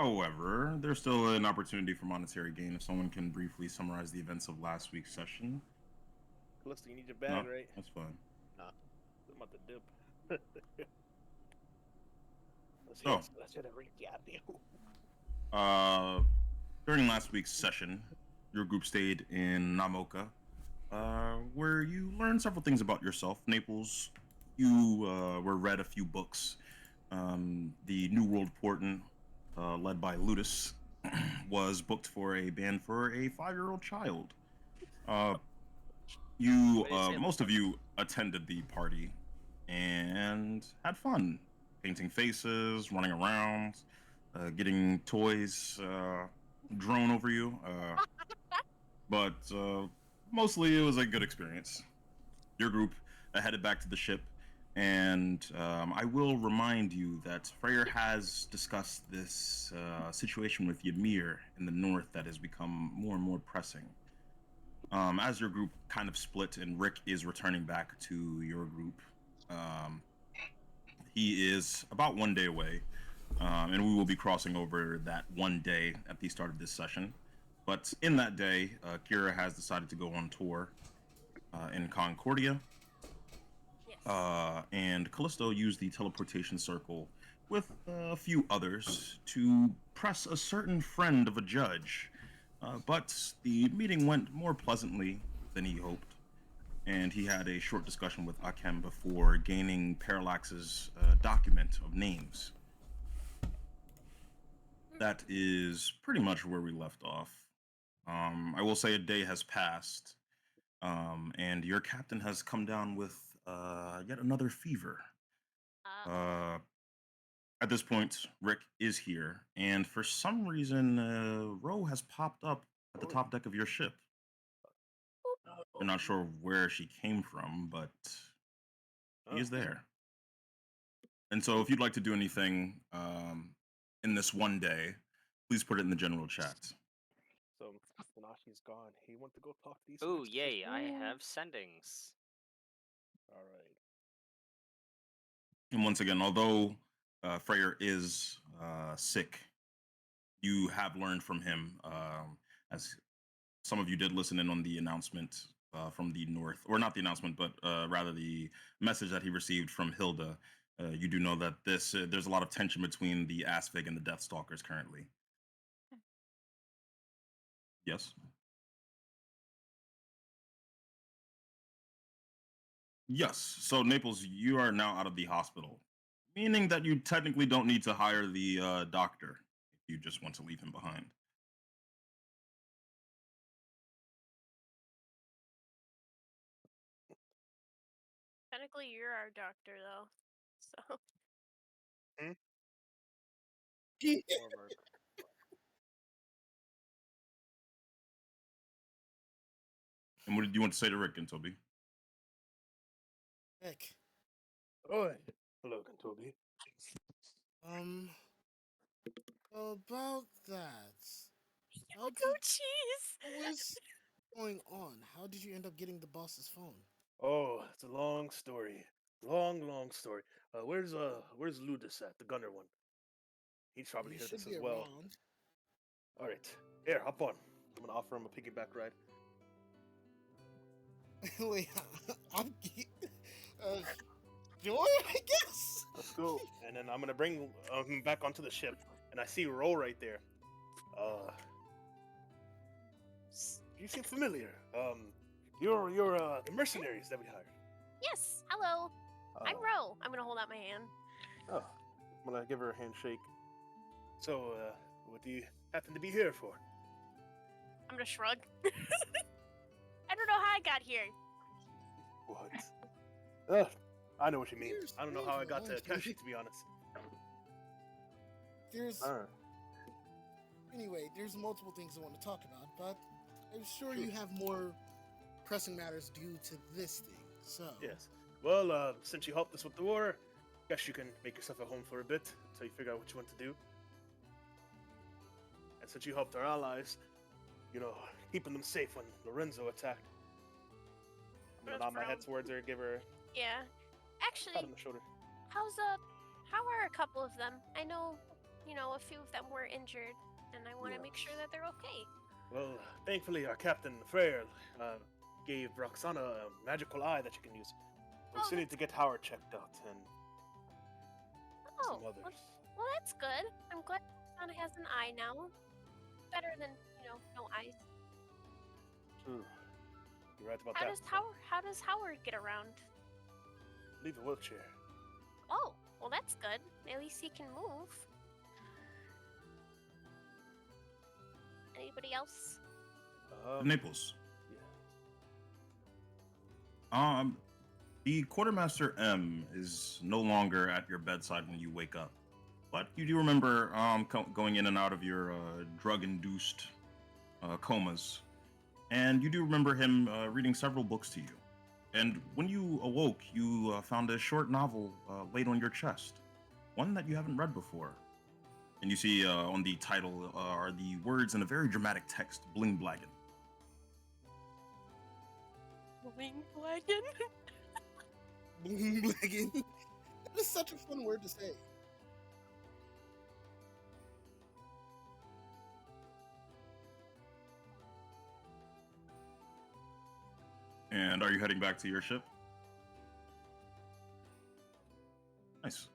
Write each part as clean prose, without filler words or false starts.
However, there's still an opportunity for monetary gain if someone can briefly summarize the events of last week's session. Callisto, you need your No, bag, right? that's fine. Nah, I'm about to dip. So, Let's get a recap. during last week's session, your group stayed in Namoka, where you learned several things about yourself. Naples, you were read a few books. The New World Portent, led by Ludus, was booked for a band for a 5-year-old child. Uh, most of you attended the party and had fun painting faces, running around, getting toys drone over you. But mostly it was a good experience. Your group headed back to the ship, and I will remind you that Freyr has discussed this situation with Ymir in the north that has become more and more pressing. As your group kind of split and Rick is returning back to your group, um, he is about 1 day away, and we will be crossing over that 1 day at the start of this session. But in that day, Kira has decided to go on tour in Concordia, and Callisto used the teleportation circle with a few others to press a certain friend of a judge. But the meeting went more pleasantly than he hoped, and he had a short discussion with Akem before gaining Parallax's document of names. That is pretty much where we left off. I will say a day has passed, and your captain has come down with yet another fever. Uh, at this point, Rick is here, and for some reason, Ro has popped up at the top deck of your ship. You're not sure where she came from, but she is there. And so, if you'd like to do anything in this 1 day, please put it in the general chat. So Tanashi's gone. He went to go talk to these. Ooh, yay! I have sendings. All right. And once again, although Freyr is sick, you have learned from him, as some of you did listen in on the announcement from the north, or not the announcement, but rather the message that he received from Hilda. You do know that there's a lot of tension between the Asvig and the Deathstalkers currently. Yes. Yes. So Naples, you are now out of the hospital, meaning that you technically don't need to hire the doctor if you just want to leave him behind. Technically, you're our doctor, though. So. And what did you want to say to Rick and Toby? Rick. Oh, hello, Toby. About that. Go cheese! What's going on? How did you end up getting the boss's phone? Oh, it's a long story. Long story. Where's Ludus at, the gunner one? He's probably heard this as well. Around. All right, here, hop on. I'm gonna offer him a piggyback ride. Wait, sure, I guess. Let's go. And then I'm gonna bring him back onto the ship, and I see Ro right there. You seem familiar. You're the mercenaries that we hired. Yes, hello. I'm Ro. I'm gonna hold out my hand. Oh, I'm gonna give her a handshake. So, what do you happen to be here for? I'm gonna shrug. I don't know how I got here. What? I know what you mean. I don't know how I got to Kashi, to be honest. Anyway, there's multiple things I want to talk about, but I'm sure you have more pressing matters due to this thing, so... Yes. Well, since you helped us with the war, guess you can make yourself at home for a bit until you figure out what you want to do. And since you helped our allies, keeping them safe when Lorenzo attacked. I'm gonna nod my head towards her, give her yeah. Actually, pat on the shoulder. how are a couple of them? I know a few of them were injured, and I want to make sure that they're okay. Well, thankfully, our captain Freyr gave Roxana a magical eye that she can use. We still need to get Howard checked out and Oh, some others. well, that's good. I'm glad Roxana has an eye now. Better than, no eyes. True. You're right about How that. does Howard get around? Leave a wheelchair. Oh, well, that's good. At least he can move. Anybody else? Naples. Yeah. The quartermaster M is no longer at your bedside when you wake up, but you do remember going in and out of your drug-induced comas, and you do remember him reading several books to you. And when you awoke, you found a short novel laid on your chest, one that you haven't read before. And you see on the title are the words in a very dramatic text, Bling Blaggin. Bling Blaggin? Bling blagging. That is such a fun word to say. And are you heading back to your ship? Nice.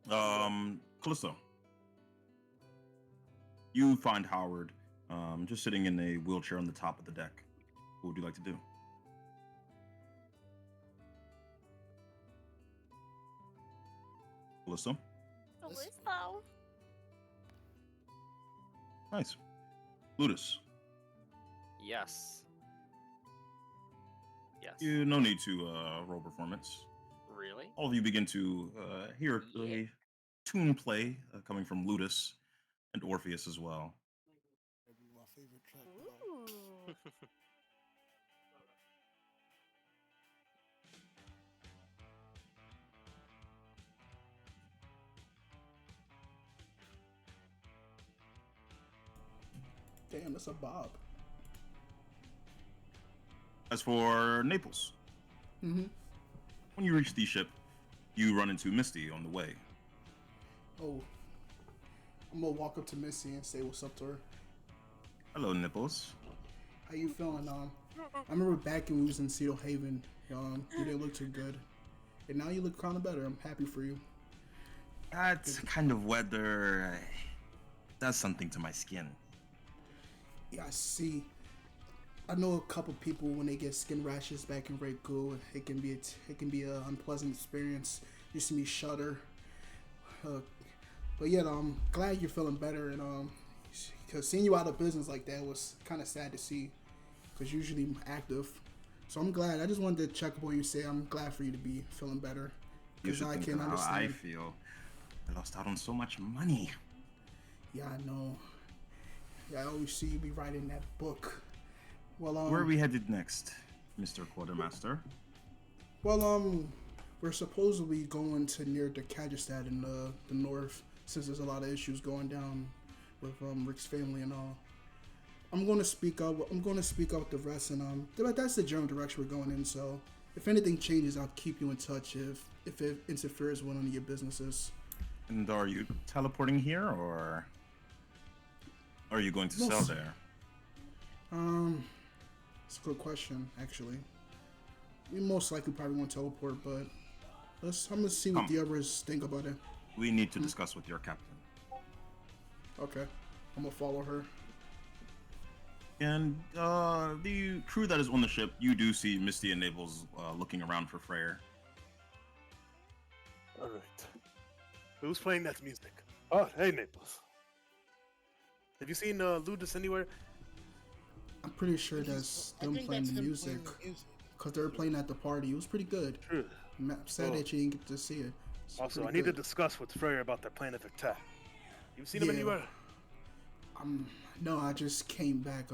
Callisto. You find Howard just sitting in a wheelchair on the top of the deck. What would you like to do? Callisto? Callisto. Nice. Ludus. Yes. Yes. No need to roll performance. Really? All of you begin to hear a tune play coming from Ludus and Orpheus as well. That'd be my favorite track. Ooh. Damn, that's a bob. As for Naples, Mm-hmm. when you reach the ship, you run into Misty on the way. Oh, I'm gonna walk up to Missy and say what's up to her. Hello, Nipples. How you feeling? I remember back when we was in Cedar Haven, you didn't look too good, and now you look kind of better. I'm happy for you. That kind of weather does something to my skin. Yeah, I see. I know a couple people when they get skin rashes back in Red Ghoul. It can be an unpleasant experience. Used to me shudder. But yet, I'm glad you're feeling better, and because seeing you out of business like that was kind of sad to see, because usually I'm active. So I'm glad. I just wanted to check up on you. Say I'm glad for you to be feeling better. You Because should I think can of how understand. I feel. I lost out on so much money. Yeah, I know. Yeah, I always see you be writing that book. Well, Where are we headed next, Mr. Quartermaster? Well, we're supposedly going to near the Kajistad in the north, since there's a lot of issues going down with Rick's family and all. I'm going to speak up. I'm going to speak up with the rest, and that's the general direction we're going in. So, if anything changes, I'll keep you in touch if it interferes with one of your businesses. And are you teleporting here, or are you going to sell Most- there? It's a good question, actually. We most likely probably won't teleport, but I'm gonna see what the others think about it. We need to discuss with your captain. Okay, I'm gonna follow her. And the crew that is on the ship, you do see Misty and Naples looking around for Freyr. All right. Who's playing that music? Oh, hey, Naples. Have you seen Ludus anywhere? I'm pretty sure that's I them think playing that's the him music, playing the music. because they were playing at the party. It was pretty good. True. I'm sad that you didn't get to see it. It's Also, pretty I need to good. discuss with Freyr about their plan of attack. You've seen him Yeah. anywhere? No, I just came back.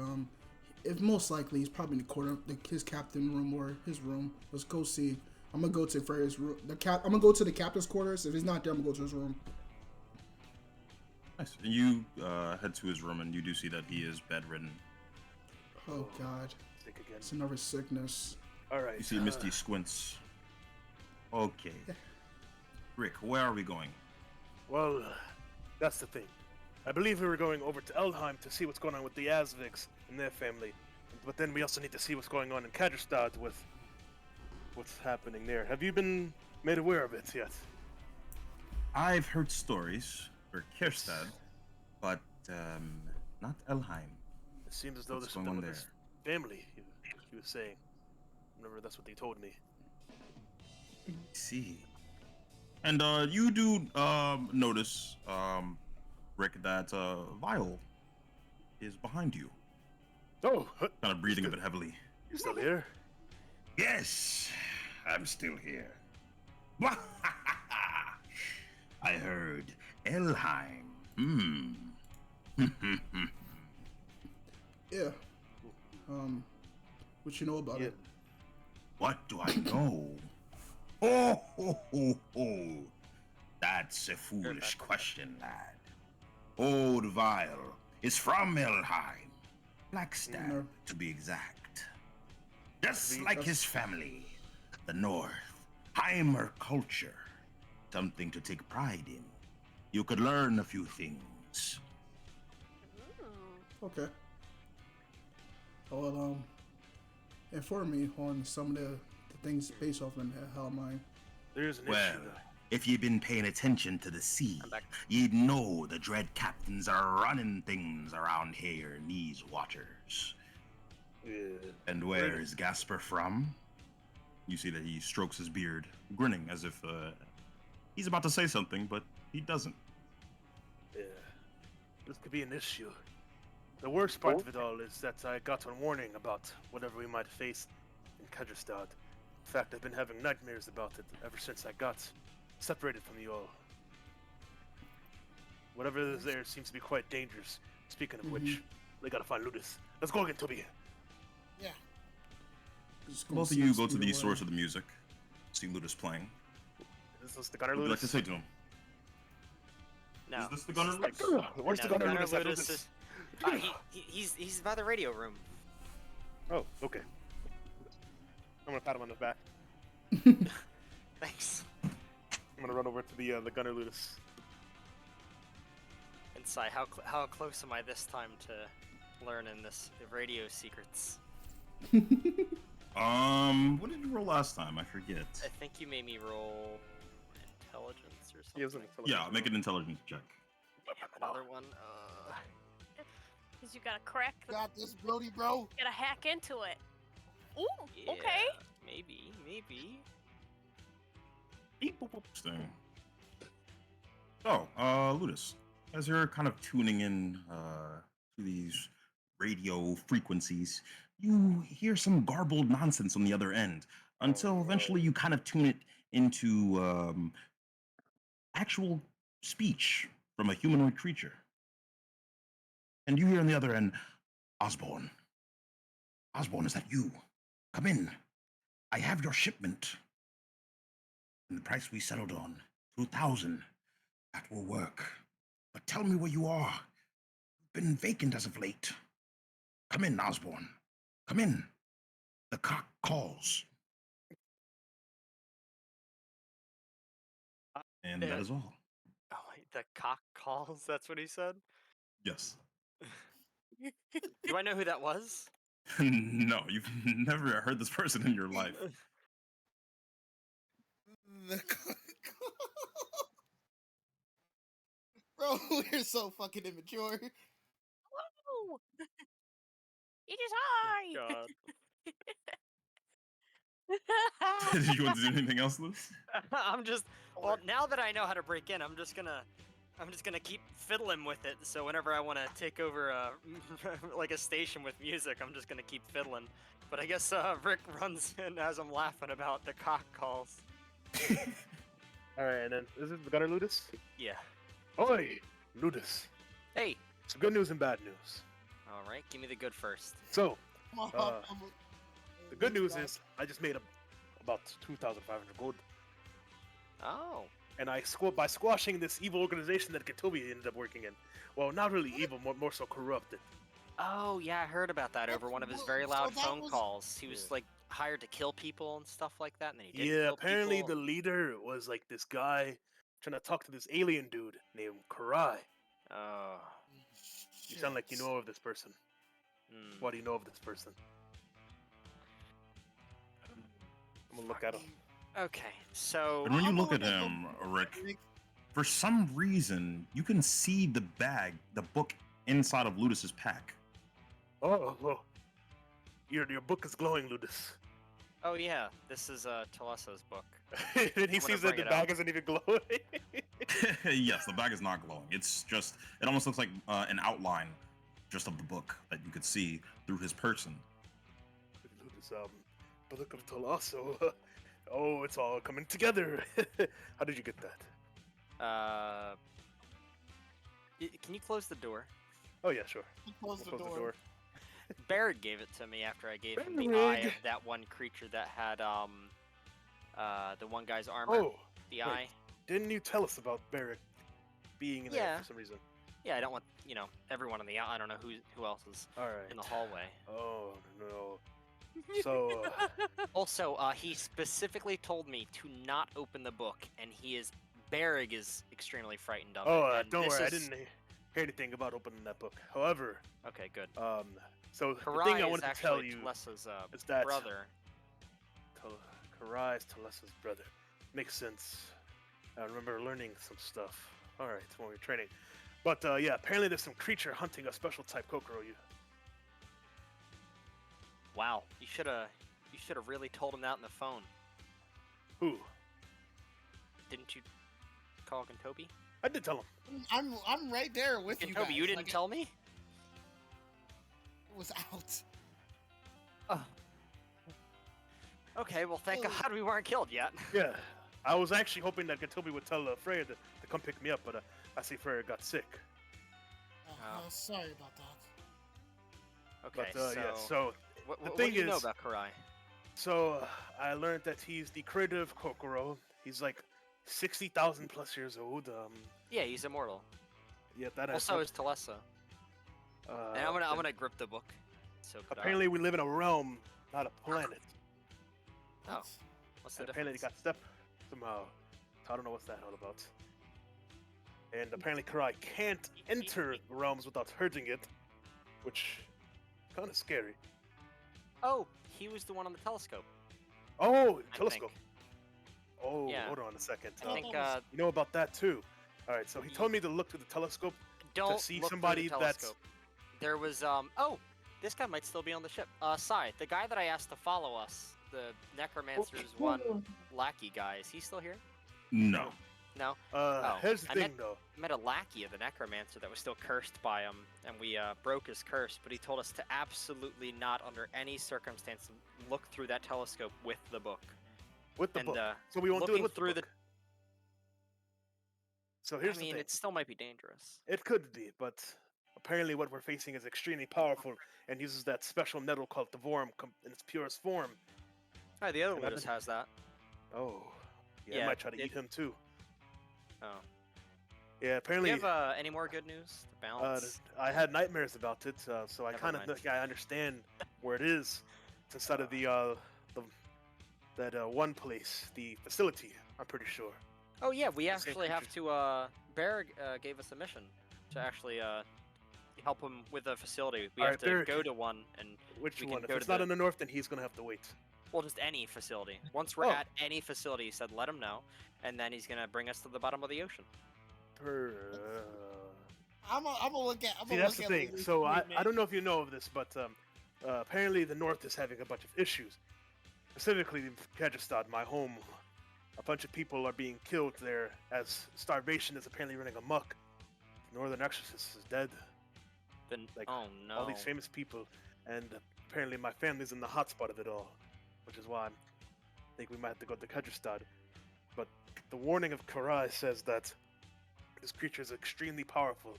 If most likely he's probably in the corner, his captain room or his room. Let's go see. I'm gonna go to Freya's room. I'm gonna go to the captain's quarters. If he's not there, I'm gonna go to his room. Nice. And you head to his room, and you do see that he is bedridden. Oh God, Sick again. it's another sickness. All right. You see Misty squints. Okay. Rick, where are we going? Well, That's the thing. I believe we were going over to Eldheim to see what's going on with the Azviks and their family. But then we also need to see what's going on in Kaderstad with what's happening there. Have you been made aware of it yet? I've heard stories for Kirstad, but not Elheim. It seems as though What's there's going something on with his family, he was saying. Remember, that's what they told me. See. And you do notice, Rick, that Vile is behind you, Oh, kind of breathing a bit heavily. you still here? Yes, I'm still here. I heard Elheim. Yeah. What you know about Yeah. it? What do I know? Oh, ho, ho, ho. That's a foolish question, lad. Old Vile is from Elheim, Blackstad, No. to be exact. Just See, like that's- his family, the North, Heimer culture, something to take pride in. You could learn a few things. Okay. Well, inform me on some of the things based off in Helmine. There's an Well, issue. if you'd been paying attention to the sea, I'm back. you'd know the dread captains are running things around here in these waters. Yeah. And where is Gasper from? You see that he strokes his beard, grinning as if he's about to say something, but he doesn't. Yeah. This could be an issue. The worst part of it all is that I got a warning about whatever we might face in Kaderstad. In fact, I've been having nightmares about it ever since I got separated from you all. Whatever is there seems to be quite dangerous. Speaking of which, they gotta find Ludus. Let's go again, Toby. Yeah. Just gonna Both of see you us go to speed the away. source of the music, see Ludus playing. Is this the Gunner What would you like to Ludus? say to him? No. Is this the Gunner Ludus? Where's the No, Gunner Gunner Ludus? at, Ludus Ludus? is- he's by the radio room. Oh, okay. I'm gonna pat him on the back. Thanks. I'm gonna run over to the Gunner Ludus. And Sai, how close am I this time to learning this radio secrets? What did you roll last time? I forget. I think you made me roll intelligence or something. He has an Yeah, make an intelligence check. Another one. Because you gotta crack the, Got this, Brody, bro. gotta hack into it. Ooh, Yeah, okay. Maybe. Interesting. So, Ludus, as you're kind of tuning in to these radio frequencies, you hear some garbled nonsense on the other end until eventually you kind of tune it into actual speech from a humanoid creature. And you hear on the other end, Osborne. Osborne, is that you? Come in. I have your shipment. And the price we settled on, 2,000. That will work. But tell me where you are. You've been vacant as of late. Come in, Osborne. Come in. The cock calls. And that is all. Oh wait, the cock calls. That's what he said. Yes. Do I know who that was? No, you've never heard this person in your life. The Bro, we're so fucking immature. Whoa! It is I! God. Did you want to do anything else, Luce? I'm just well now that I know how to break in, I'm just gonna keep fiddling with it. So whenever I want to take over like a station with music, I'm just gonna keep fiddling. But I guess Rick runs in as I'm laughing about the cock calls. Alright, and then is it the Gunner Ludus? Yeah. Oi, Ludus. Hey. Some good news and bad news. All right, give me the good first. So, Come on, Uh, the good news is I just made about 2,500 gold, Oh. and by squashing this evil organization that Katobi ended up working in. Well, not really evil, more so corrupted. Oh yeah, I heard about that over one of his very So loud that phone was- calls. He was Yeah. like hired to kill people and stuff like that, and then he didn't Yeah, kill apparently people. the leader was like this guy trying to talk to this alien dude named Karai. Oh. You sound like you know of this person. Hmm. What do you know of this person? I'm gonna look at him. Okay, so And when you I'm look at gonna him, go- Rick, for some reason, you can see the bag, the book inside of Ludus's pack. Oh, well, your book is glowing, Ludus. oh yeah, this is Telesa's book. And he gonna sees that bring the it bag up. isn't even glowing. Yes, the bag is not glowing. It's just, it almost looks like an outline just of the book that you could see through his person. Ludus, book of Tolasso. Oh, it's all coming together. How did you get that? Can you close the door? Oh yeah, sure. Close We'll the close door. Barrett gave it to me after I gave him the eye Barrett. of that one creature that had the one guy's armor. Oh, the wait. eye. didn't you tell us about Barrett being in there Yeah. for some reason? Yeah, I don't want everyone in the I don't know who else is All right. in the hallway. Oh no. So Also, he specifically told me to not open the book, and Barrig is extremely frightened of it. And don't this worry. I is- didn't hear anything about opening that book. However, Okay, good. so the Karai thing I is wanted to actually tell you Telesa's is that brother. Karai is Telesa's brother. Makes sense. I remember learning some stuff. All right, when we were training. But yeah, apparently there's some creature hunting a special type Kokoro. Wow, you should have really told him that on the phone. Who? Didn't you call Gintobi? I did tell him. I'm right there with you guys. Gintobi, you didn't Like, tell me? It was out. Oh. Okay, well, thank Oh. God we weren't killed yet. Yeah, I was actually hoping that Gintobi would tell Freya to come pick me up, but I see Freya got sick. Oh. Sorry about that. Okay, But yeah, so what the what thing do you know is- about Karai? I learned that he's the creator of Kokoro. He's like 60,000 plus years old. Yeah, he's immortal. Yeah, that Also, is Telesa. And I'm gonna grip the book. So could I. Apparently, we live in a realm, not a planet. Oh, what's the And apparently, difference? they got stepped somehow. I don't know what's that all about. And apparently, Karai can't enter realms without hurting it, which is kind of scary. Oh, he was the one on the telescope. Oh, I telescope. think. Oh, Yeah. hold on a second. I think. You know about that too. All right, so he told me to look through the telescope. Don't see look through somebody the that's- telescope. There was oh, this guy might still be on the ship. Sai, the guy that I asked to follow us, the Necromancer's one lackey guy. Is he still here? No. No. Here's the I thing, meant- though. I met a lackey of the Necromancer that was still cursed by him, and we broke his curse. But he told us to absolutely not, under any circumstance, look through that telescope with the book. With the and book. So we won't do it looking with through the book. So here's I the mean, thing. it still might be dangerous. It could be, but apparently what we're facing is extremely powerful and uses that special metal called the Vorm in its purest form. Oh, the other And one I've just been- has that. Oh. Yeah, I Yeah, might try to it- eat him too. Oh. Yeah, Do apparently you have any more good news to balance? I had nightmares about it, so I Never kind of mind. think I understand where it is. It's inside of that one place, the facility, I'm pretty sure. Oh yeah, we same actually have creatures. to. Barrett gave us a mission to actually help him with a facility. We Alright, have to Barrick. go to one, and Which We can one? If go it's to not the- in the north, then he's gonna have to wait. well, just any facility. Once we're Oh. at any facility, he said let him know, and then he's gonna bring us to the bottom of the ocean. I'm gonna look at. See, that's the thing. So I don't know if you know of this, but apparently the North is having a bunch of issues. Specifically, in Kyrgyzstan, my home. A bunch of people are being killed there as starvation is apparently running amok. The Northern Exorcist is dead. Then Like, oh no. All these famous people, and apparently my family's in the hotspot of it all, which is why I think we might have to go to Kyrgyzstan. But the warning of Karai says that this creature is extremely powerful,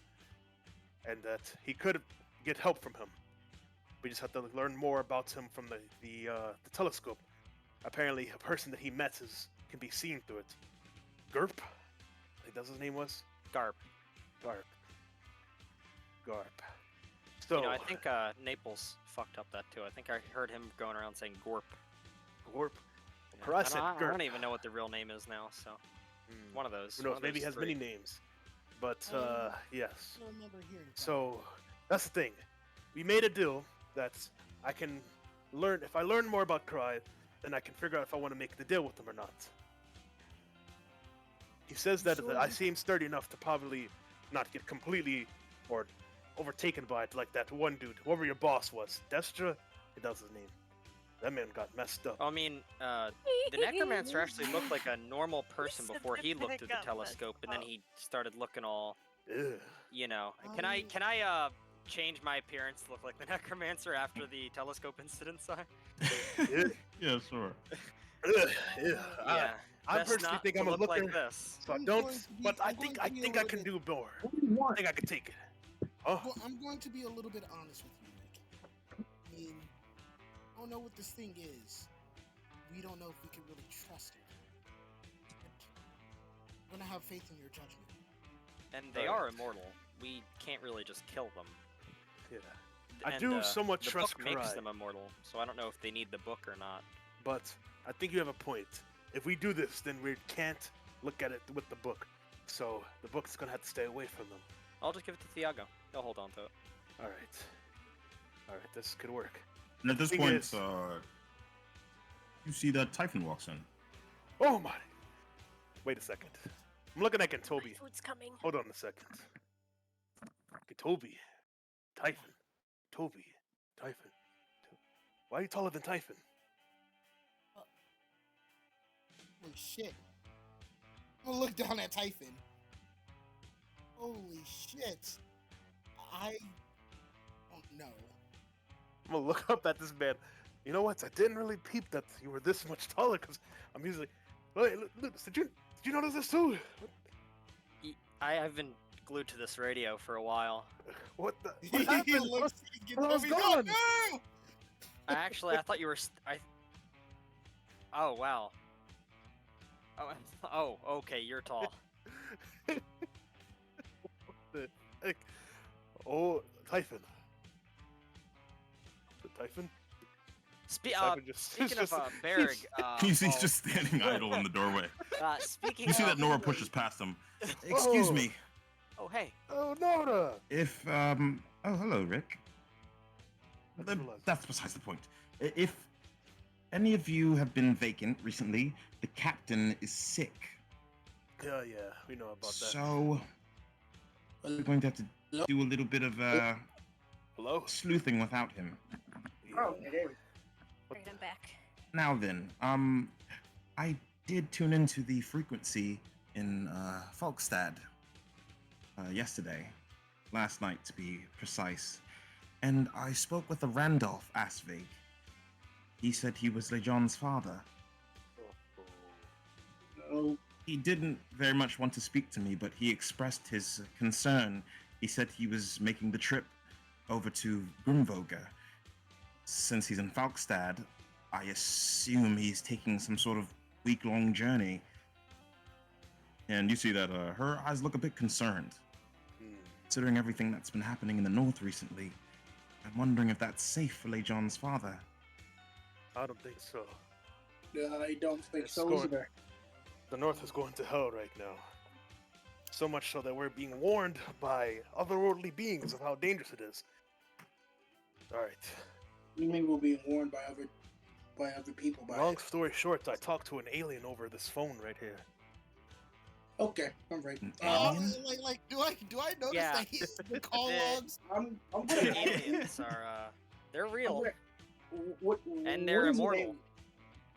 and that he could get help from him. We just have to learn more about him from the telescope. Apparently, a person that he met can be seen through it. Gerp, I think that's his name was. Garp. Garp. So I think Naples fucked up that too. I think I heard him going around saying Gorp. Gorp. Yeah, Karai I said don't Gerp. even know what the real name is now. So Hmm. one of those. Who one knows? of Maybe he those has many three. names. But yes. I don't remember hearing that. So that's the thing. We made a deal that I can learn. If I learn more about Cry, then I can figure out if I want to make the deal with him or not. He says that Sure. I seem sturdy enough to probably not get completely or overtaken by it like that one dude, whoever your boss was. Destra? That was his name. That man got messed up. I mean, the necromancer actually looked like a normal person before he looked through the telescope, and then he started looking all, Ugh. you know. Can I change my appearance to look like the necromancer after the telescope incident, sir? Yeah, sure. Ugh. Yeah. I best personally not think to I'm a look looker, like this. so I I'm don't. going to be- But I I'm think going to be I a can little do more. I think I can take it. Oh, Well, I'm going to be a little bit honest with you, Rick. I mean, I don't know what this thing is. We don't know if we can really trust it. I'm gonna have faith in your judgment. And they are immortal. We can't really just kill them. yeah. I And, do somewhat the trust book makes Karai. them immortal, so I don't know if they need the book or not. But I think you have a point. If we do this, then we can't look at it with the book. So the book's gonna have to stay away from them. I'll just give it to Thiago. He'll hold on to it. All right. All right. This could work. And at this Thing point, is- you see that Typhon walks in. Oh my! Wait a second. I'm looking at My Kentobi. food's coming. Hold on a second. Kentobi. Typhon. Toby. Typhon. Why are you taller than Typhon? Holy shit. I'm gonna look down at Typhon. Holy shit. I don't know. I'm gonna look up at this man. You know what? I didn't really peep that you were this much taller because I'm usually. Wait, look, did you notice this too? I've been glued to this radio for a while. What the? He What happened? looks I was Gitobi, gone. no! I thought you were. Oh wow. Oh, okay, you're tall. The heck? Oh, Typhon. The Typhon? Typhon Speaking of just- Berg, He's well, just standing idle in the doorway. speaking You see of, that Nora pushes past him. Excuse me. Oh hey, Oh, Nora! If oh, hello, Rick. That's besides the point. If any of you have been vacant recently, the captain is sick. Yeah, we know about that. So we're going to have to do a little bit of Hello? sleuthing without him. Oh, Alright, I'm back. Now then, I did tune into the frequency in Falkstad yesterday, last night to be precise, and I spoke with the Randolph Asvig. He said he was Lejon's father. No. He didn't very much want to speak to me, but he expressed his concern. He said he was making the trip over to Grimvoga. Since he's in Falkstad, I assume he's taking some sort of week-long journey. And you see that her eyes look a bit concerned. Considering everything that's been happening in the north recently, I'm wondering if that's safe for Lejon's father. I don't think so. I don't think It's so going- either. The North is going to hell right now. So much so that we're being warned by otherworldly beings of how dangerous it is. Alright. You mean we'll be warned by other people? Long story short, I talked to an alien over this phone right here. Okay, I'm right. An Oh, alien? do I notice Yeah. that the call The- logs? I'm the gonna aliens are they're real. And they're what is the immortal. name?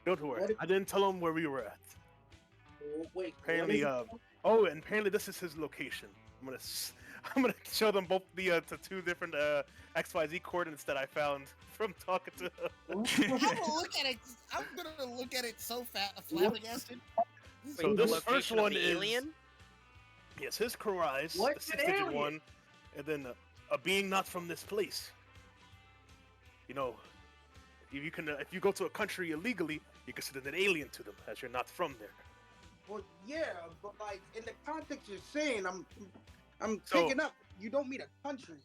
Don't worry, What- I didn't tell him where we were at. Wait, Apparently, oh, and apparently this is his location. I'm gonna show them both the two different XYZ coordinates that I found from talking to him. I'm gonna look at it. I'm gonna look at it so flabbergasted. So Wait, the this first location of one the is alien? yes, his crew eyes, the What's an 6-digit alien? one, and then a being not from this place. You know, if you go to a country illegally, you're considered an alien to them as you're not from there. Well, yeah, but like in the context you're saying, I'm So- picking up. You don't mean a country.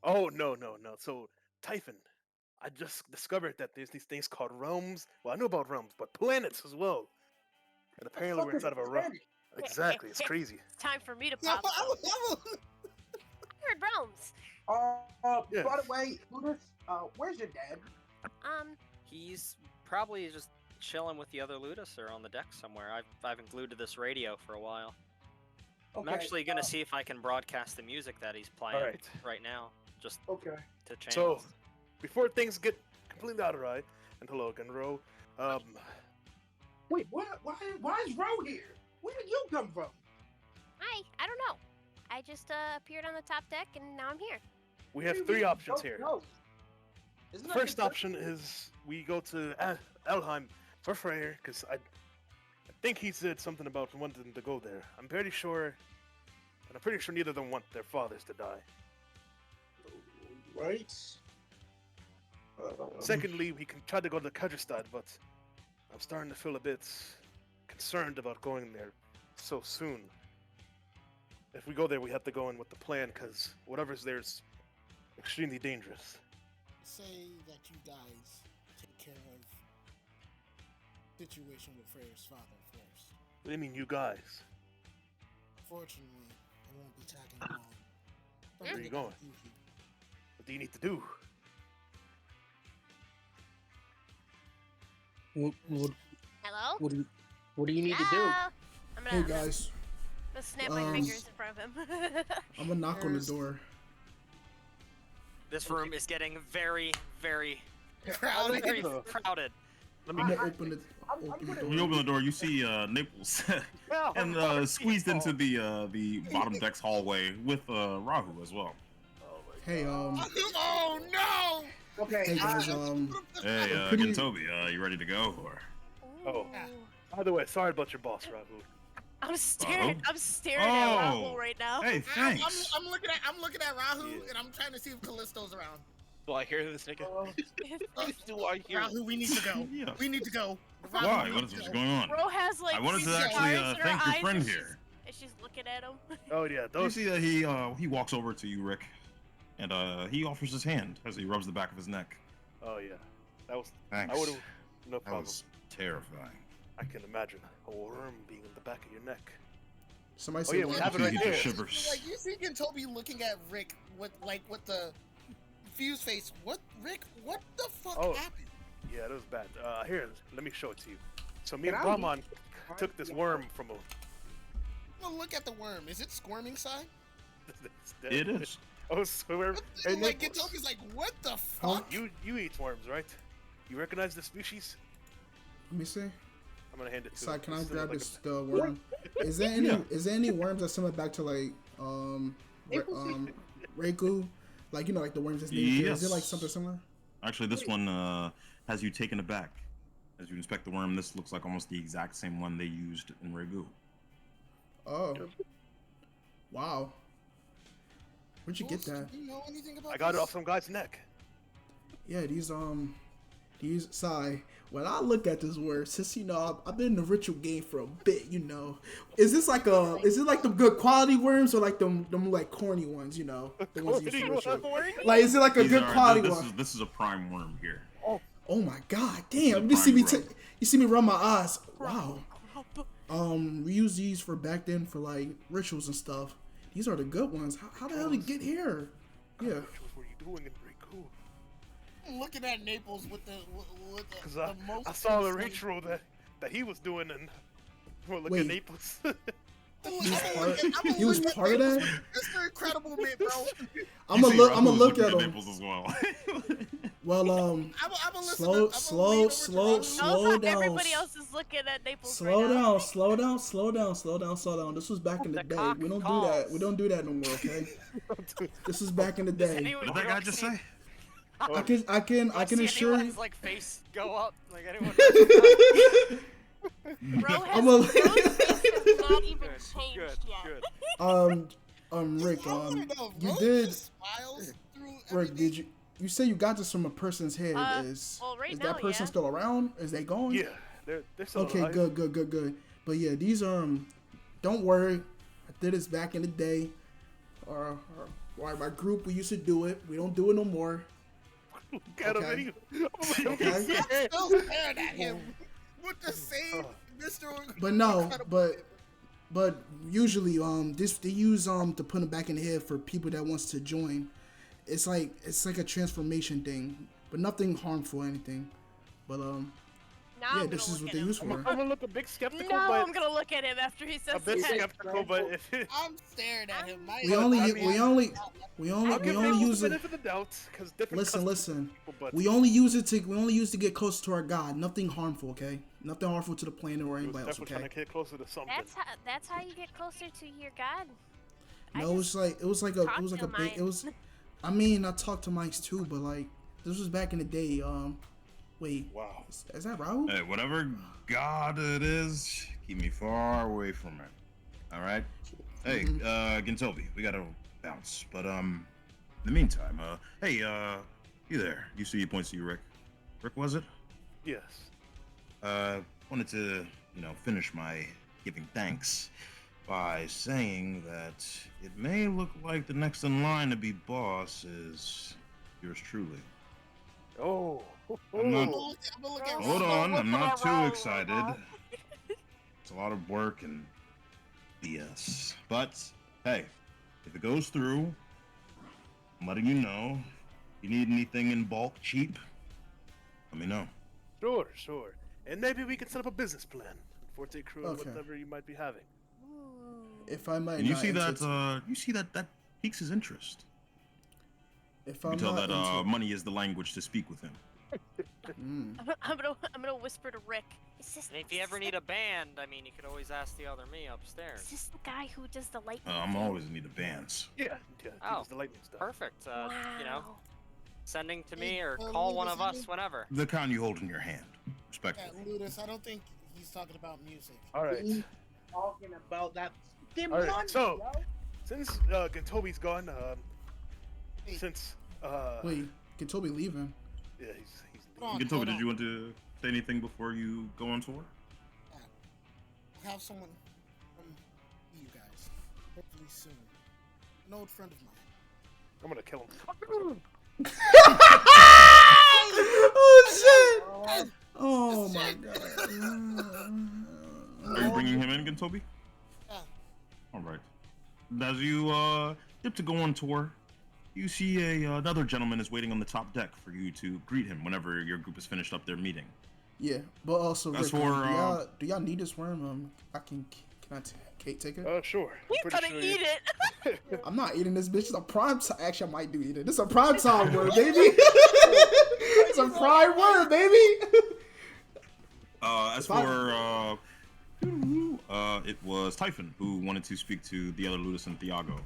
Oh no. So Typhon, I just discovered that there's these things called realms. Well, I know about realms, but planets as well. And apparently Fuck we're is inside of a planet? Exactly, it's crazy. It's time for me to Yeah, pop. I I heard realms. Yeah. By the way, Ludus, where's your dad? He's probably just chilling with the other Ludus or on the deck somewhere. I've been glued to this radio for a while. I'm actually gonna see if I can broadcast the music that he's playing right now, just Okay. to change. So, before things get completely out of right, and hello again, Ro. Wait, why is Ro here? Where did you come from? Hi, I don't know. I just appeared on the top deck and now I'm here. We have three options here. No. The first option is we go to Elheim for Freyr, because I think he said something about wanting to go there. I'm pretty sure neither of them want their fathers to die. Right. Secondly, we can try to go to Kyrgyzstan, but I'm starting to feel a bit concerned about going there so soon. If we go there, we have to go in with the plan, because whatever's there is extremely dangerous. say that you guys take care of situation with Freyr's father first. What do you mean, you guys? Fortunately, I won't be tagging along. Don't Where are you get going? confused. What do you need to do? Hello? What do you need to do? Hello? I'm Hey gonna, guys, I'm gonna snap my fingers in front of him. I'm gonna knock on the door. This room is getting very, very, Crowded. very crowded. Let me I'm gonna open the door. When you open the door, you see Naples and squeezed into the bottom deck's hallway with Rahu as well. Hey, Oh no! Okay. hey guys, Hey, pretty- Gentobi, you ready to go? Or Oh. Ooh. By the way, sorry about your boss, Rahu. I'm staring. Uh-oh. I'm staring at Raoul Oh. right now. hey, thanks. I'm looking at Rahu Yeah. and I'm trying to see if Callisto's around. Do I hear this nigga? Do I hear? Rahu, we need to go. Yeah. We need to go. Rahu, Why? we What need is to what's go. going on? Ro has like I wanted these to actually stars in her thank your eyes friend and she's- here. And she's looking at him. Oh yeah, You those. see that he walks over to you, Rick, and he offers his hand as he rubs the back of his neck. Oh yeah, that was. Thanks. I would have. No That problem. was terrifying. I can imagine a worm being in the back of your neck. somebody Oh, said yeah, we one. have it You right get the there. shivers. Like you see Toby looking at Rick with the fused face. What, Rick? What the fuck Oh. happened? Yeah, that was bad. Here, let me show it to you. So me Can and I- Brahman took this worm from a. Well, look at the worm. Is it squirming side? It is. Oh, swear. Hey, Like Nicholas, Toby's like, what the Huh? fuck? you eat worms, right? You recognize the species? Let me see. I'm gonna hand it to Sorry, you. can I It's grab like this the worm? Is there any worms that similar back to like Reiku? Like like the worms that's named here. Is it like Yes. something similar? Actually, this one has you taken aback. As you inspect the worm, this looks like almost the exact same one they used in Regu. Oh. Wow. Where'd you get that? Do you know anything about I got it this? off some guy's neck. Yeah, these sorry. When I look at this word, since I've been in the ritual game for a bit, is this like is it like the good quality worms or like them like corny ones, the ones you see ritual? Like, is it like a These good are- quality this one? This is a prime worm here. Oh my god, This is damn! a You see me prime rub. you see me rub my eyes. Wow. We use these for back then for like rituals and stuff. These are the good ones. How the hell did it get here? Yeah. What were you doing in Regu? I'm looking at Naples with the Because the most. I saw the ritual that he was doing, and well, look Wait. at Naples. He was part of that? Mr. Incredible Man, bro. I'm You gonna see look. Rahu I'm gonna look looking at him. Nipples as well. Well, I'm gonna slow down. Everybody else is looking at Naples Slow right now. down, slow down. This was back in the The day. cock We don't do calls. that. We don't do that no more, okay? This is back in the day. Anyone- What did that guy just say? I can see assure you. anyone's, like face go up, like anyone. Bro has I'm a- Bro's face has not even Good, changed good, yet. good. Rick, you did. Rick, did you say you got this from a person's head? Is right that now, person yeah. still around? Is they gone? Yeah, they're still Okay, alive. good. But yeah, these don't worry. I did this back in the day. My group, we used to do it. We don't do it no more. Look at Okay. him, and Okay. Still staring at him with the same Mr. But no, but But usually, this they use to put them back in the head for people that wants to join. It's like a transformation thing, but nothing harmful or anything. But Now yeah, I'm this gonna is look what at they him. use for. I'm gonna look a bit skeptical, No, but I'm gonna look at him after he a says bit that. skeptical, but if I'm staring at him. My We head- only I we mean, only we I'll only we give only people use the it. benefit of the doubt because different Listen, customs listen. people, but We only use it to get closer to our God. Nothing harmful, okay? Nothing harmful to the planet or he was anybody else, definitely okay? trying to get closer to something. That's how you get closer to your God. I No, just it was like talked a to big. It mine. was. I mean, I talked to Mike's too, but like this was back in the day. Wait, Wow. is that Raul? Hey, whatever god it is, keep me far away from it. All right. Hey, Gintobi, we gotta bounce. But in the meantime, hey, you there? You see, he points to you, Rick. Rick, was it? Yes. Wanted to, finish my giving thanks by saying that it may look like the next in line to be boss is yours truly. Oh. I'm not- I'm gonna look at Hold Raul. on, I'm not too excited. It's a lot of work and BS. But hey, if it goes through, I'm letting you know. If you need anything in bulk cheap, let me know. Sure. And maybe we can set up a business plan. Forte crew, Okay. whatever you might be having. If I might And you not see enter- that piques his interest. if You I'm can tell not that into- money is the language to speak with him. I'm gonna whisper to Rick. Is this? And if you ever need a band, I mean, you could always ask the other me upstairs. Is this the guy who does the lightning? I'm thing? always in need of bands. Yeah. Oh, Use the lightning stuff. Perfect. Wow. Sending to me Hey, or well, call Lucas, one of I us think- whenever. The kind you hold in your hand, Yeah, respectfully. Ludus, I don't think he's talking about music. All right. He's talking about that. Give All right, money, so- yo. Since Gintobi's gone, Hey. since Wait, can Toby leave him? yeah, he's Hold on, Gintobi, hold did on. you want to say anything before you go on tour? I have someone from you guys, hopefully soon. An old friend of mine. I'm gonna kill him. Oh shit! Oh my god! Are you bringing him in, Gintobi? Yeah. All right. As you get to go on tour, you see another gentleman is waiting on the top deck for you to greet him whenever your group has finished up their meeting. Yeah, but also, As Rick, for, do y'all need this worm? Can I take it? Sure. He's Pretty gonna sure eat it. I'm not eating this bitch. It's a prime time. Actually, I might do eat it. This is a prime time worm, baby. It's a prime worm, baby. As for it was Typhon who wanted to speak to the other Ludus and Thiago.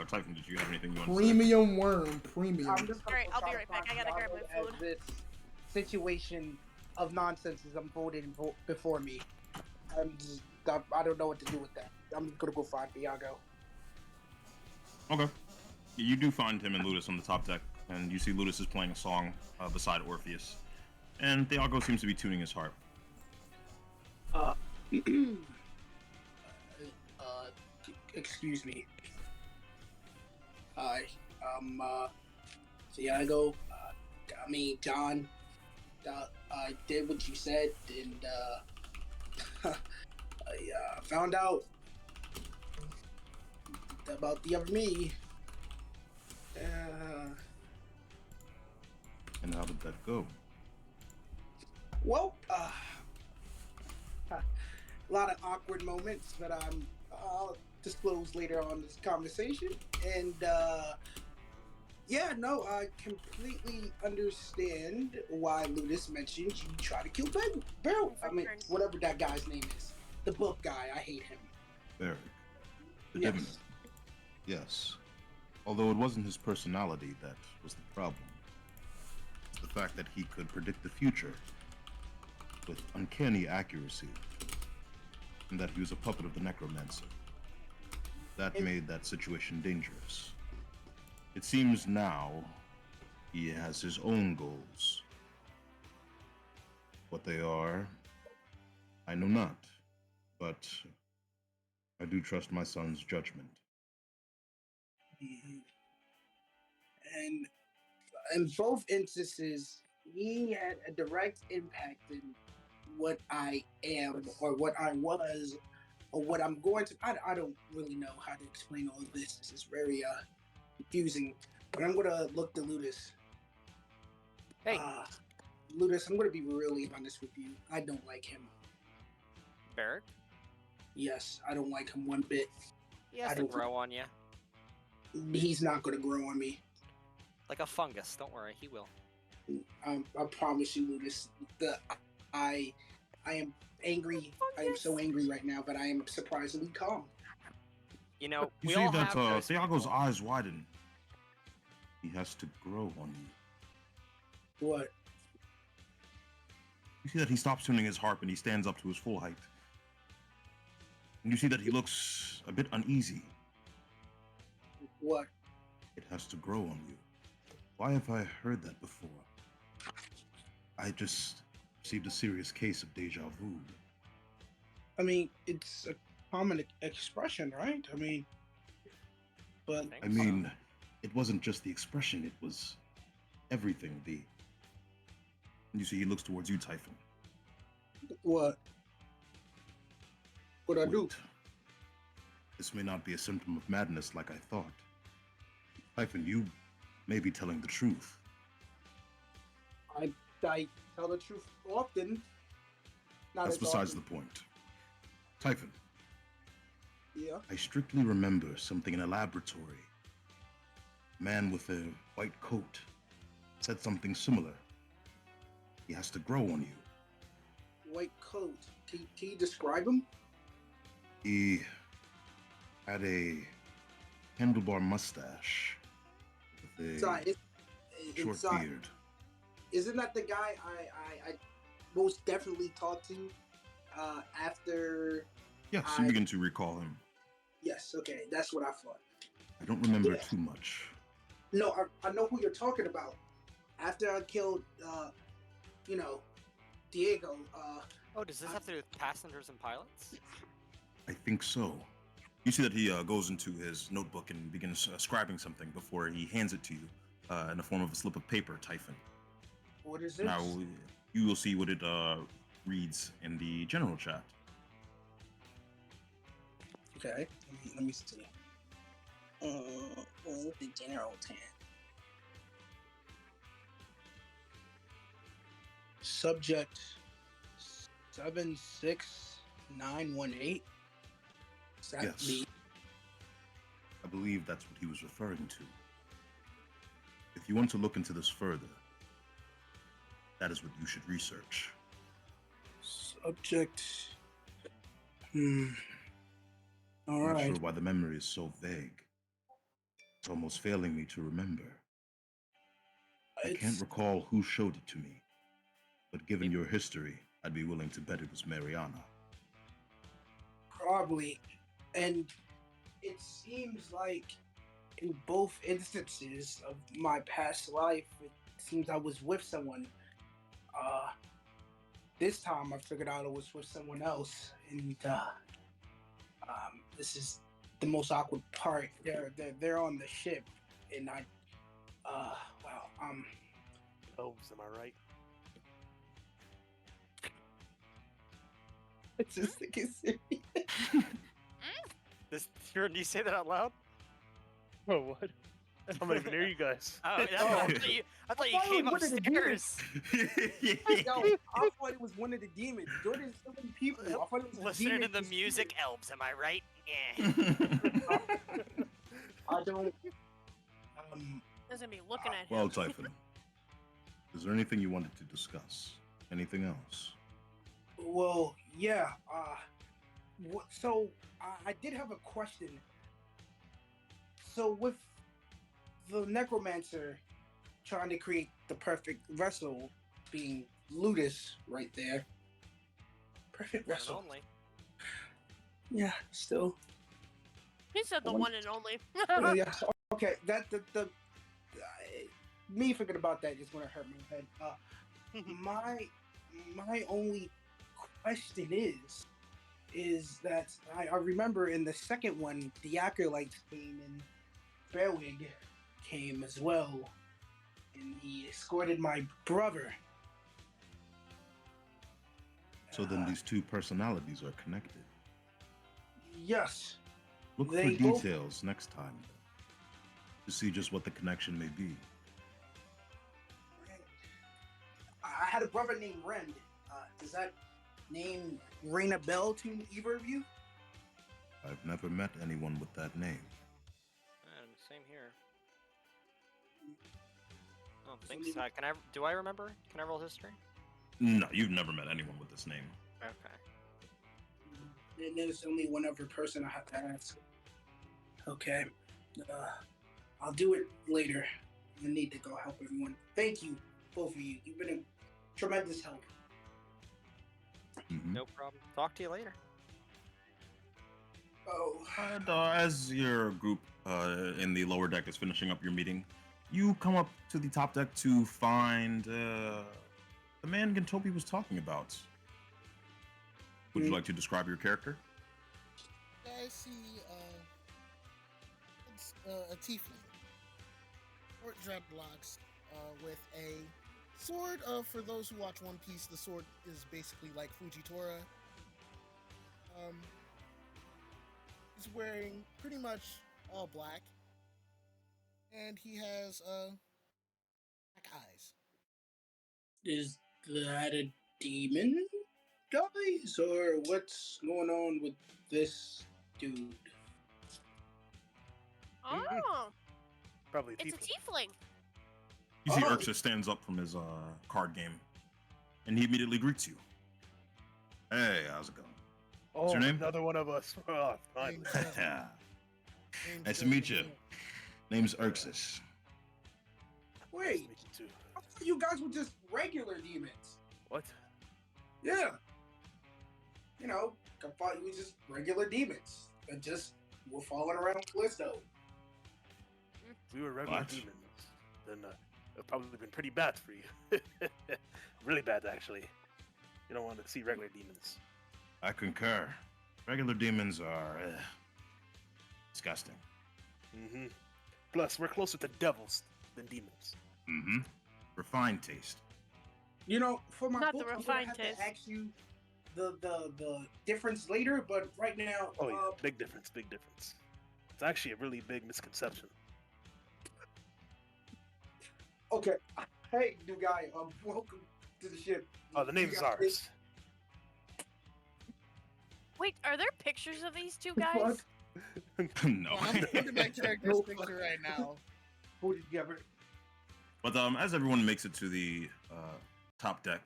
Typhon, did you have anything you wanted to say? Premium worm, premium. I'm just gonna Alright, I'll be try to right back. I find gotta grab Thiago my as food. This situation of nonsense is unfolding before me. I don't know what to do with that. I'm gonna go find Thiago. Okay. You do find him and Ludus on the top deck, and you see Ludus is playing a song beside Orpheus, and Thiago seems to be tuning his harp. Excuse me. Hi, Thiago. John. I did what you said, and I found out about the other me. And how did that go? Well, a lot of awkward moments that I'll disclose later on in this conversation. And I completely understand why Ludus mentioned you try to kill Beryl. I mean, whatever that guy's name is. The book guy, I hate him. Beric. The Yes. Divinity. Yes. Although it wasn't his personality that was the problem. It's the fact that he could predict the future with uncanny accuracy. And that he was a puppet of the necromancer. That made that situation dangerous. It seems now he has his own goals. What they are, I know not, but I do trust my son's judgment. Mhm. And in both instances, he had a direct impact in what I am or what I was or what I'm going to. I don't really know how to explain all of this. This is very confusing. But I'm gonna look to Ludus. Hey, Ludus, I'm gonna be really honest with you. I don't like him. Barrett, Yes, I don't like him one bit. he has I to don't- grow on you He's not gonna grow on me. like a fungus. Don't worry, he will. I promise you, Ludus. I am angry. I am so angry right now, but I am surprisingly calm. You know, You we see all that have those Thiago's people. eyes widen. He has to grow on you. What? You see that he stops tuning his harp and he stands up to his full height. And you see that he looks a bit uneasy. What? It has to grow on you. Why have I heard that before? I just received a serious case of deja vu. I mean, it's a common expression, right? I mean, but I mean, it wasn't just the expression, it was everything. You see, he looks towards you, Typhon. what? What I do? Wait. This may not be a symptom of madness like I thought. Typhon, you may be telling the truth. I tell the truth often. Not That's as besides often. the point. Typhon, Yeah. I strictly remember something in a laboratory. A man with a white coat said something similar. He has to grow on you. White coat. Can you describe him? He had a handlebar mustache with a Sorry, short inside. beard. Isn't that the guy I most definitely talked to after? Yes, you begin to recall him. Yes. Okay, that's what I thought. I don't remember Yeah. too much. No, I know who you're talking about. After I killed, Diego. Oh, does this have to do with passengers and pilots? I think so. You see that he goes into his notebook and begins scribing something before he hands it to you in the form of a slip of paper, Typhon. What is this? Now, you will see what it reads in the general chat. Okay, let me see. The general tab. Subject 76918. Is that Yes. me? I believe that's what he was referring to. If you want to look into this further, that is what you should research. Subject. All I'm not right. sure why the memory is so vague. It's almost failing me to remember. I can't recall who showed it to me, but given your history, I'd be willing to bet it was Mariana. Probably. And it seems like in both instances of my past life, it seems I was with someone. This time I figured out I was with someone else, and this is the most awkward part. They're on the ship, and Elves, am I right? it's just like it's serious. Did you say that out loud? Oh, what? I'm not even near you guys. Oh, yeah, I thought you thought it came was one of the upstairs. Yo, I thought it was one of the demons. Jordan's so many people. I thought it was Listening to demon the music, spirit. elves, am I right? Yeah. I don't. There's gonna be looking at him. Well, Typhon, is there anything you wanted to discuss? Anything else? Well, yeah. So I did have a question. So with the necromancer trying to create the perfect vessel, being Ludus right there. Perfect One and vessel. only. Yeah, still. He said the one and only. Yeah. Okay. Me thinking about that is gonna hurt my head. My only question is that I remember in the second one the acolytes came and Fairwig came as well, and he escorted my brother. So then these two personalities are connected. Yes. Look They for both- details next time to see just what the connection may be. I had a brother named Rend. Does that name ring a bell to either of you? I've never met anyone with that name. And same here. I don't think so. Do I remember? Can I roll history? No, you've never met anyone with this name. Okay. And there's only one other person I have to ask. Okay. I'll do it later. I need to go help everyone. Thank you, both of you. You've been a tremendous help. Mhm. No problem. Talk to you later. Oh. And as your group in the lower deck is finishing up your meeting, you come up to the top deck to find the man Gintopi was talking about. Would you like to describe your character? I see it's a tiefling. Short dreadlocks with a sword. For those who watch One Piece, the sword is basically like Fujitora. He's wearing pretty much all black. And he has black eyes. Is that a demon, guys? Or what's going on with this dude? Oh, Probably a it's a tiefling. tiefling. You see Oh. Urxa stands up from his card game, and he immediately greets you. Hey, how's it going? Oh, your name? another one of us. Oh, finally. Nice to meet you. Name's Urxus. Nice Wait, to meet you too. I thought you guys were just regular demons. What? Yeah. You know, I thought you were just regular demons that just were following around Callisto. If we were regular What? demons, then it'd probably been pretty bad for you. Really bad, actually. You don't want to see regular demons. I concur. Regular demons are disgusting. Mm-hmm. Plus, we're closer to devils than demons. Mm-hmm. Refined taste. You know, for my Not book, the I'm gonna refined have taste. to ask you the difference later, but right now, Oh yeah, big difference, big difference. It's actually a really big misconception. okay. Hey, new guy, welcome to the ship. Oh, the name's You got this? ours. Wait, are there pictures of these two What? guys? No. I'm looking at that character's picture right now. Put it together. But as everyone makes it to the top deck,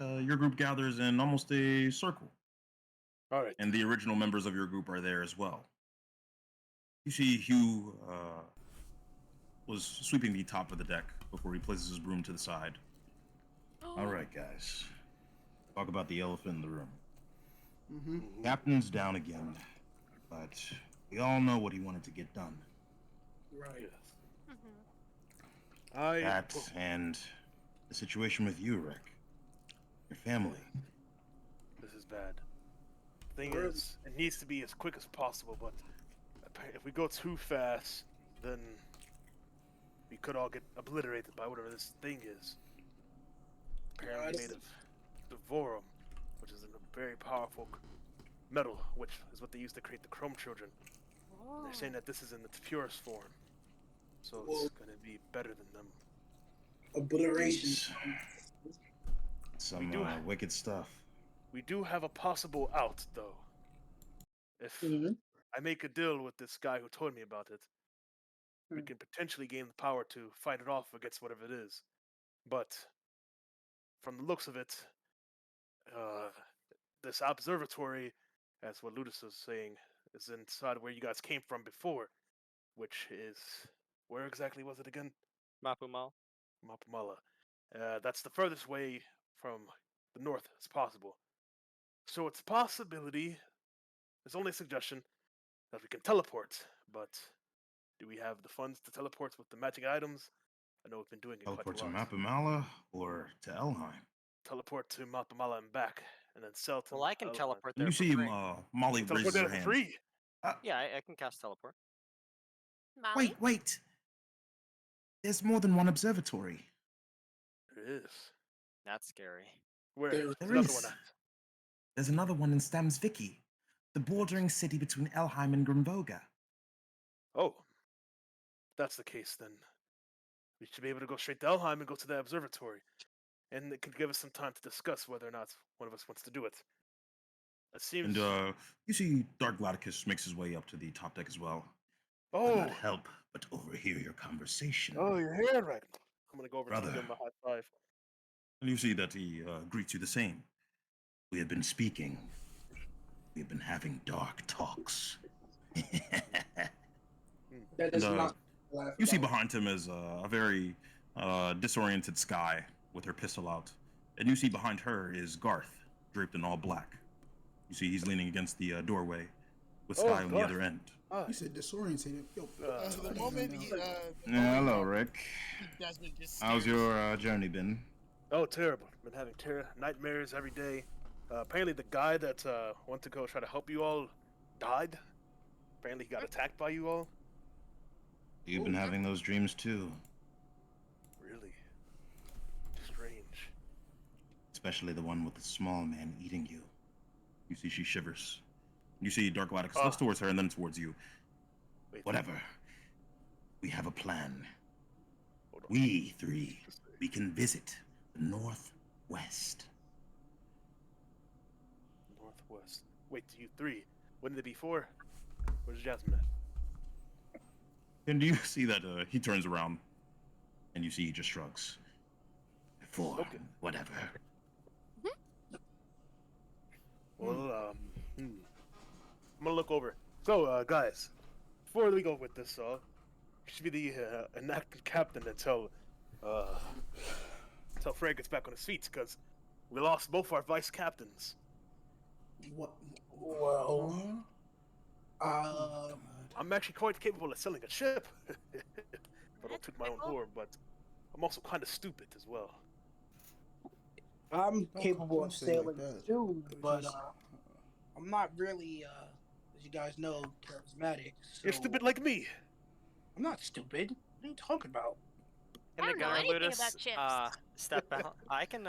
your group gathers in almost a circle, All right. and the original members of your group are there as well. You see Hugh was sweeping the top of the deck before he places his broom to the side. All right, guys. Talk about the elephant in the room. Mm-hmm. Captain's down again, but we all know what he wanted to get done. Right. Yes. Mhm. I. That and the situation with you, Rick. Your family. This is bad. Thing Really? is, it needs to be as quick as possible, but if we go too fast, then we could all get obliterated by whatever this thing is. Apparently this made of Devorum, which is a very powerful metal, which is what they use to create the Chrome Children. They're saying that this is in its purest form, so Whoa. it's gonna be better than them. Obliteration. Some do- wicked stuff. We do have a possible out, though. If Mhm. I make a deal with this guy who told me about it, we Hmm. can potentially gain the power to fight it off against whatever it is. But from the looks of it, this observatory, as what Ludus was saying, is inside where you guys came from before, which is where exactly was it again? Mapumal. Mapamala. That's the furthest way from the north as possible. So it's a possibility. It's only a suggestion that we can teleport, but do we have the funds to teleport with the matching items? I know we've been doing it Teleport to quite a lot. Mapamala or to Elheim. Teleport to Mapamala and back, and then sell to. Well, I can Elheim. teleport there You for see free. Molly Teleport raises there her for hand. free. Yeah, I can cast teleport. Molly? Wait. There's more than one observatory. There is. That's scary. Where? There There's There another is. one at. There's another one in Stamsviki. the bordering city between Elheim and Grimvoga. Oh, if that's the case, then we should be able to go straight to Elheim and go to the observatory. And it could give us some time to discuss whether or not one of us wants to do it. It seems. And you see Dark Vladicus makes his way up to the top deck as well. Oh, Not help but overhear your conversation. oh, you're here, Ragnarok. I'm gonna go over to Brother. him, give him a high five. And you see that he greets you the same. We have been speaking. We have been having dark talks. That does And, not laugh You see about. behind him is a very disoriented Sky with her pistol out. And you see behind her is Garth, draped in all black. You see he's leaning against the doorway with Sky on the Garth. other end. You said disorientated. Yo, The moment he, Yeah, hello, Rick. Desmond just How's stares. your journey been? Oh, terrible. Been having nightmares every day. Apparently the guy that went to go try to help you all died. Apparently he got attacked by you all. You've been having those dreams too, Really strange. especially the one with the small man eating you. You see she shivers. You see Dark Vladicus looks towards her and then towards you. Wait, Whatever. We have a plan. hold on. We three, we can visit the Northwest. Northwest. Wait, you three. Wouldn't it be four? Where's Jasmine at? And do you see that he turns around and you see he just shrugs. Four, Okay. whatever. Well, I'm gonna look over. So, guys, before we go with this, you should be the enacted captain until Frey gets back on his feet, because we lost both our vice captains. what? Well, I'm actually quite capable of selling a ship. If I don't toot my own horn, but I'm also kind of stupid as well. I'm capable don't of say it like sailing that. too, but Just- I'm not really, as you guys know, charismatic. So You're stupid like me. I'm not stupid. What are you talking about? I Can the don't know gunner anything Ludus about ships. step out? I can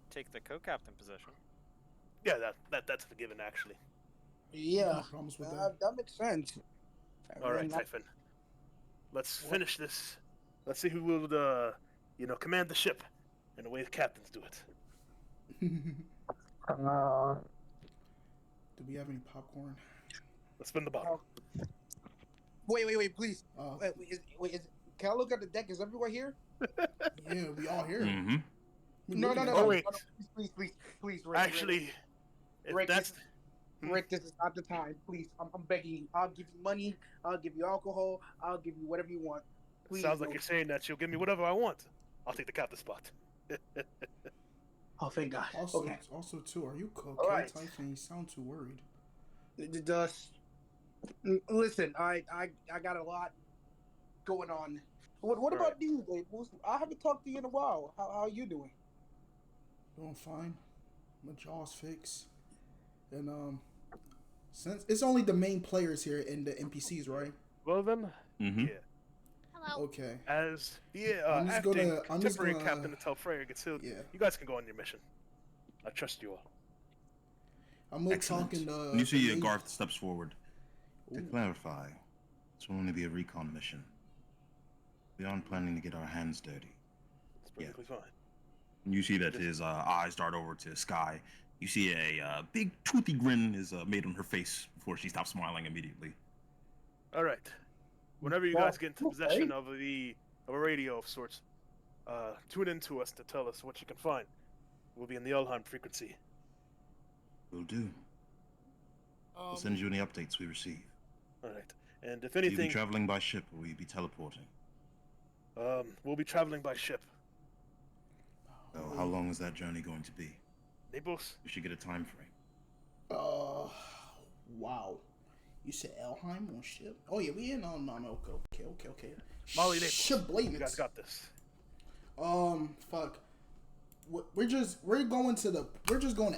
take the co-captain position. Yeah, that's a given, actually. Yeah, No problems with that. that makes sense. All right, And Typhon. Let's finish this. Let's see who will, command the ship, and the way the captains do it. Do we have any popcorn? Let's spin the bottle. Wait, please. Uh, Can I look at the deck? Is everyone here? yeah, we all here. Mm-hmm. We No. looking at Oh, you. wait. Please, Rick. Actually, if Rick, that's Rick, this is not the time. Please, I'm begging you. I'll give you money. I'll give you alcohol. I'll give you whatever you want. Please. sounds like no. you're saying that you'll give me whatever I want. I'll take the captain spot. Oh, thank God. Also, Okay. also too, are you okay, Alright. Typhon? You sound too worried. Listen, I got a lot going on. What about you, Labels? I haven't talked to you in a while. How are you doing? Doing fine. My jaw's fixed. And since it's only the main players here and the NPCs, right? Well then, Mm-hmm. yeah. Hello. Okay. As the I'm just acting gonna- I'm just temporary gonna- captain until Freyr gets healed, Yeah. you guys can go on your mission. I trust you all. I'm gonna Excellent. talking to. And you see the main- Garth steps forward. To Ooh. clarify, this will only be a recon mission. We aren't planning to get our hands dirty. It's perfectly fine. And you see that his eyes dart over to Sky. You see a big toothy grin is made on her face before she stops smiling immediately. All right. Whenever you Well, guys get into possession of a radio of sorts, tune in to us to tell us what you can find. We'll be in the Elheim frequency. Will do. We'll send you any updates we receive. All right. And if Will you be anything, traveling by ship or will you be teleporting? we'll be traveling by ship. So how long is that journey going to be? Naples? We should get a time frame. Wow. You said Elheim on ship? Oh yeah, we in on no. Okay. Molly, Naples. Ship You blatant. guys got this. Fuck. We're just going to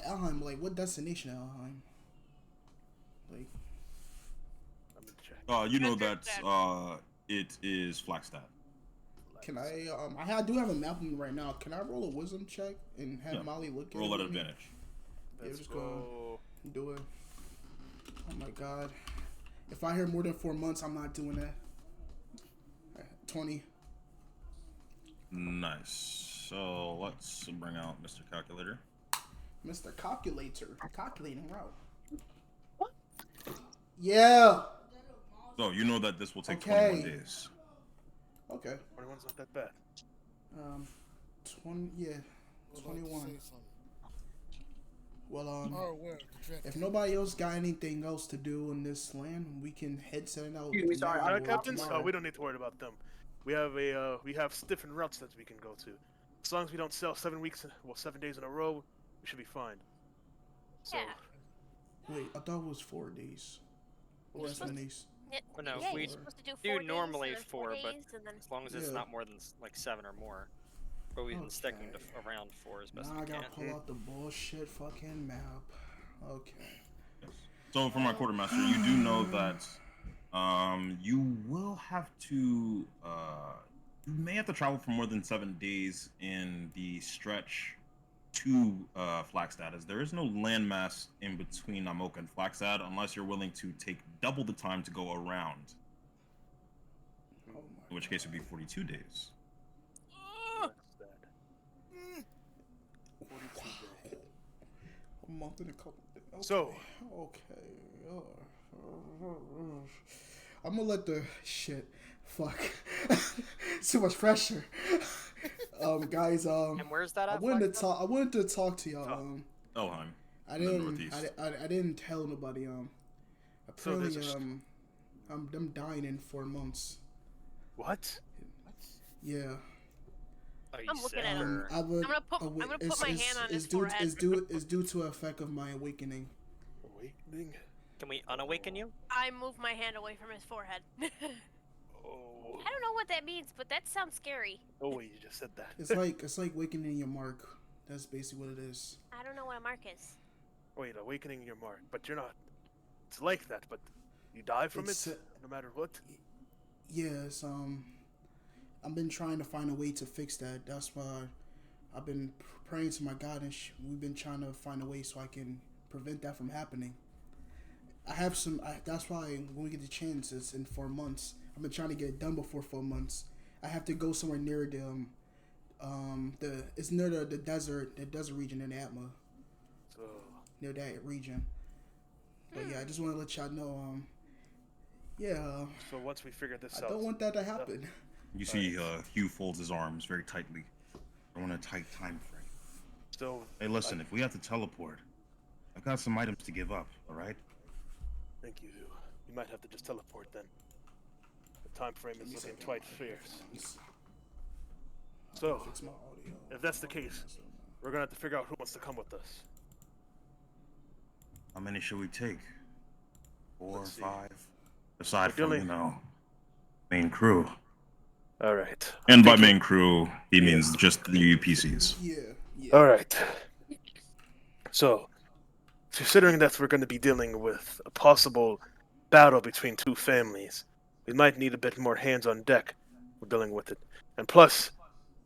Elheim. Like, what destination Elheim? Like, I'm gonna check. You know that it is Flagstaff. can I do have a map on me right now. Can I roll a wisdom check and have Yeah. Molly look at Roll it at with me? advantage. Yeah, Let's just go. do it. Oh my god. If I hear more than 4 months, I'm not doing that. 20. Nice. So let's bring out Mr. Calculator. Mr. Calculator. Calculating route. Yeah. So you know that this will take Okay. 21 days. Okay. 21's not that bad. 20. Yeah. Would like to 21. say something. Well, Oh, where? The dread- if nobody else got anything else to do in this land, we can head setting out. Excuse me, sorry, tomorrow Alright, or captains. tomorrow. We don't need to worry about them. We have different routes that we can go to. As long as we don't sell 7 days in a row, we should be fine. So, Yeah. Wait, I thought it was 4 days. What was Less that? than these. Well, no, Yeah, we you're supposed to do do 4 days, normally and then 4, but days, and then as long as it's Yeah. not more than like 7 or more. But we've been sticking to Okay. around 4 as best Now we I gotta can. pull out the bullshit fucking map. Okay. So from our quartermaster, you do know that you will have to you may have to travel for more than 7 days in the stretch to Flagstad, as there is no landmass in between Namoka and Flagstad unless you're willing to take double the time to go around, Oh my in which case it would be 42 days. that's that. 42 days. A month and a couple days. Okay. So- Okay. I'm gonna let the shit. Fuck. Too much pressure. Guys. And where's that I at? wanted to Flagstaff? talk. I wanted to talk to y'all. Elheim. I in the didn't. Northeast. I didn't tell nobody. So there's Apparently. I'm dying in 4 months. What? Yeah. Are you I'm looking sick at him. or- I would. I'm gonna put my hand on his due, forehead. It's due to effect of my awakening. Awakening? Can we unawaken you? I move my hand away from his forehead. I Oh. don't know what that means, but that sounds scary. Oh wait, you just said that. It's like awakening your mark. That's basically what it is. I don't know what a mark is. Wait, awakening your mark, but you're not. It's like that, but you die from It's, it no matter what. Yes. I've been trying to find a way to fix that. That's why I've been praying to my God, and we've been trying to find a way so I can prevent that from happening. I have some. That's why when we get the chance, it's in 4 months. I've been trying to get it done before 4 months. I have to go somewhere near it's near the desert region in Atma, So near that region. But yeah, I just want to let y'all know. Yeah, so once we figure this I out, don't want that to happen. You see Hugh folds his arms very tightly. I want a tight time frame. so Hey, listen, if we have to teleport, I've got some items to give up, alright? thank you. You might have to just teleport then. The time frame is looking quite fierce. So, Fix my audio. if that's the case, we're gonna have to figure out who wants to come with us. How many should we take? 4, Let's see. 5? Aside We're from, dealing- main crew. All right. And by main crew, he means just the UPCs. Yeah. All right. So, considering that we're going to be dealing with a possible battle between two families, we might need a bit more hands on deck for dealing with it. And plus,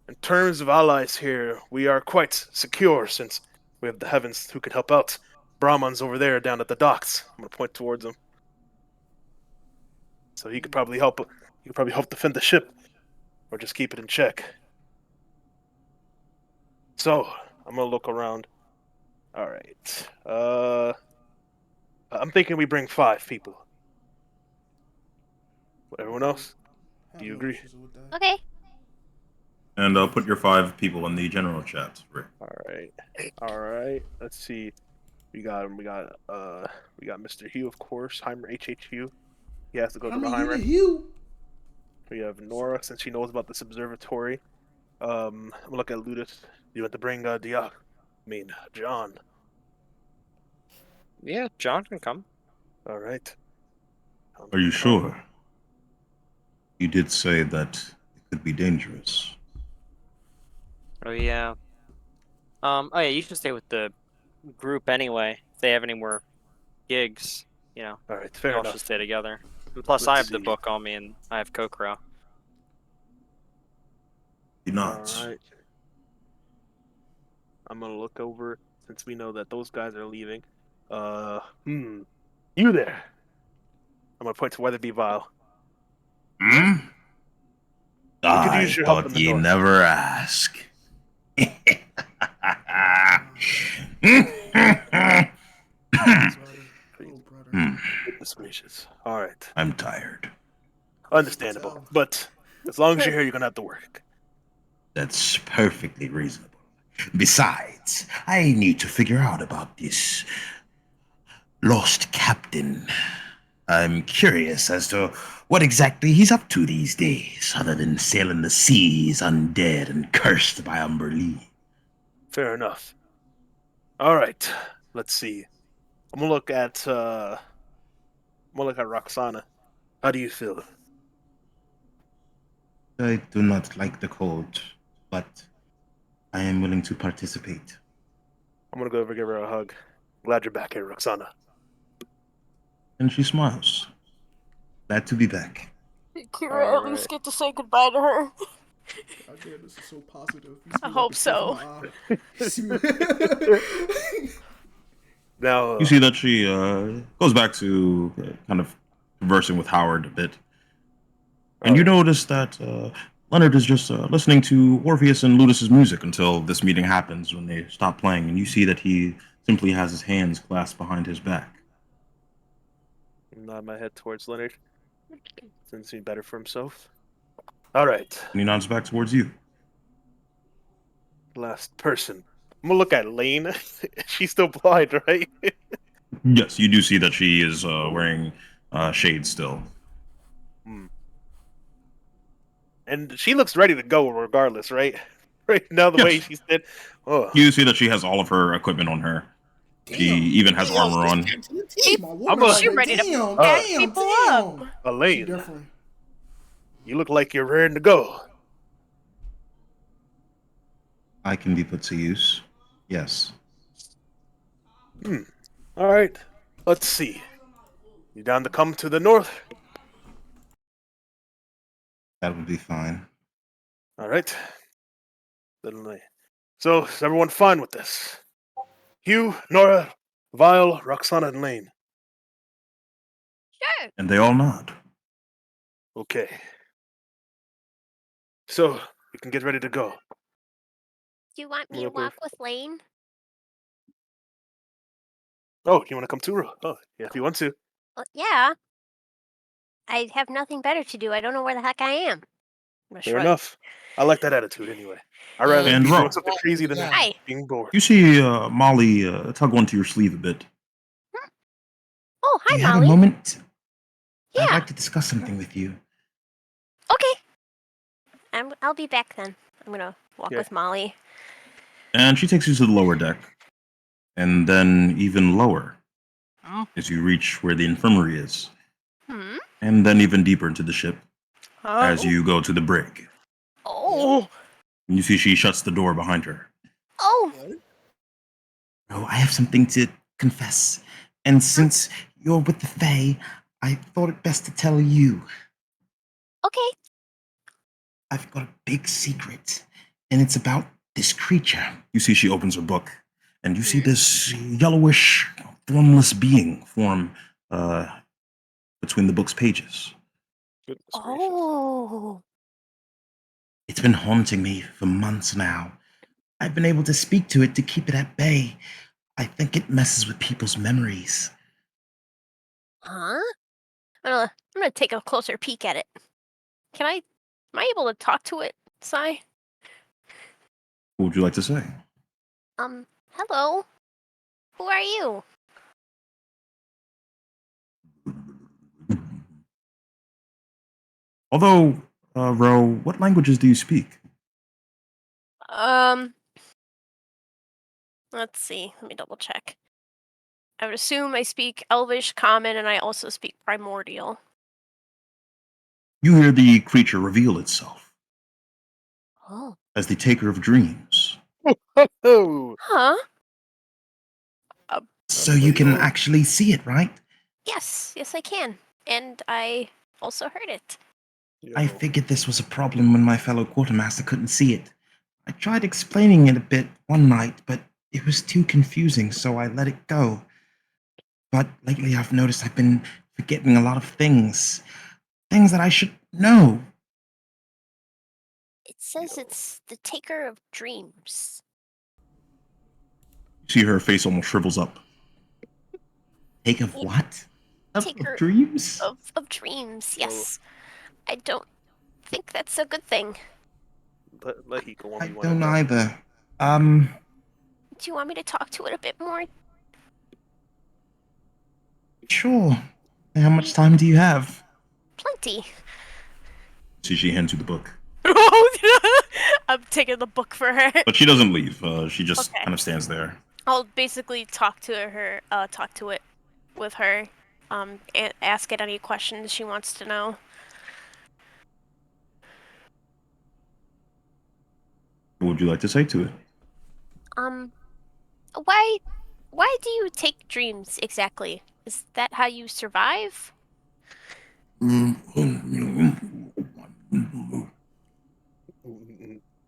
in terms of allies here, we are quite secure since we have the Heavens who can help out. Brahman's over there down at the docks. I'm going to point towards him. So he could probably help. He could probably help defend the ship, or just keep it in check. So I'm gonna look around. All right. I'm thinking we bring 5 people. Everyone else? Have Do you no agree? issues with that. Okay. And put your 5 people in the general chat, Rick. All right. All right. Let's see. We got Mr. Hugh, of course. Heimer HHU. He has to go to the Heimer. Hugh. We have Nora, since she knows about this observatory. I'm gonna look at Ludus. You want to bring John. Yeah, John can come. All right. Are you sure? You did say that it could be dangerous. Oh yeah. Oh yeah, you should stay with the group anyway. If they have any more gigs, All right. we Fair all enough. should stay together. And plus, Let's I have the see. book on me, and I have Kokoro. He nods. All right. I'm gonna look over since we know that those guys are leaving. You there. I'm gonna point to Weatherby Vile. Hmm? We could I use your help in thought the you north. never ask. Oh, brother. Hmm, Goodness gracious. All right. I'm tired. Understandable. tell. But as long as you're here, you're gonna have to work. That's perfectly reasonable. Besides, I need to figure out about this lost captain. I'm curious as to what exactly he's up to these days, other than sailing the seas undead and cursed by Umberlee. Fair enough. All right. Let's see. I'm gonna look at Roxana. How do you feel? I do not like the cold, but I am willing to participate. I'm gonna go over and give her a hug. Glad you're back here, Roxana. And she smiles. Glad to be back. Kira at least get to say goodbye to her. God damn, this is so positive. I hope so. Now, You see that she goes back to kind of conversing with Howard a bit. And you notice that Leonard is just listening to Orpheus and Ludus's music until this meeting happens when they stop playing. And you see that he simply has his hands clasped behind his back. nod my head towards Leonard. Seems to be better for himself. All right. And he nods back towards you. Last person. I'm gonna look at Lane. She's still blind, right? Yes, you do see that she is wearing shades still. And she looks ready to go regardless, right? Right now, the way Yes. she's dead. Oh, You see that she has all of her equipment on her. She even has armor on. She ready to damn, back damn, people damn. up. She Elaine, different. you look like you're ready to go. I can be put to use. Yes. All right. Let's see. You down to come to the north? That would be fine. All right. Certainly. So, is everyone fine with this? Hugh, Nora, Vile, Roxana, and Lane. Sure. And they all nod. Okay. So, we can get ready to go. Do you want me to Look, walk with Lane? Oh, you want to come too? Oh, yeah, if you want to. Well, yeah. I have nothing better to do. I don't know where the heck I am. Fair enough. I like that attitude anyway. I'd rather And be Ro. doing something crazy than Hi. being bored. You see Molly tug onto your sleeve a bit. Oh, Do hi, you have a Molly. moment? I'd Yeah. like to discuss something with you. Okay. I'll be back then. I'm gonna walk Yeah. with Molly. And she takes you to the lower deck. And then even lower as you reach where the infirmary is. Hmm. And then even deeper into the ship as Huh? you go to the brig. Oh. And you see she shuts the door behind her. Oh, Oh, I have something to confess. And since you're with the Fae, I thought it best to tell you. okay. I've got a big secret, and it's about this creature. You see, she opens her book, and you see this yellowish, formless being form between the book's pages. Goodness gracious. Oh. It's been haunting me for months now. I've been able to speak to it to keep it at bay. I think it messes with people's memories. Huh? I'm gonna take a closer peek at it. Am I able to talk to it, Sai? What would you like to say? Hello. Who are you? Although, Ro, what languages do you speak? Let's see. Let me double check. I would assume I speak Elvish, Common, and I also speak Primordial. You hear the creature reveal itself Oh. as the taker of dreams. Oh, Huh? So you can actually see it, right? Yes, I can. And I also heard it. I figured this was a problem when my fellow quartermaster couldn't see it. I tried explaining it a bit one night, but it was too confusing, so I let it go. But lately I've noticed I've been forgetting a lot of things. Things that I should know. It says it's the taker of dreams. You see her face almost shrivels up. Take of Yeah, what? Of taker dreams? of dreams, yes. I don't think that's a good thing. Let Hiko I only want to don't know. either. Do you want me to talk to it a bit more? Sure. How much time do you have? Plenty. See, she hands you the book. I'm taking the book for her. But she doesn't leave. She just Okay. kind of stands there. I'll basically talk to it with her, ask it any questions she wants to know. What would you like to say to it? Why do you take dreams exactly? Is that how you survive?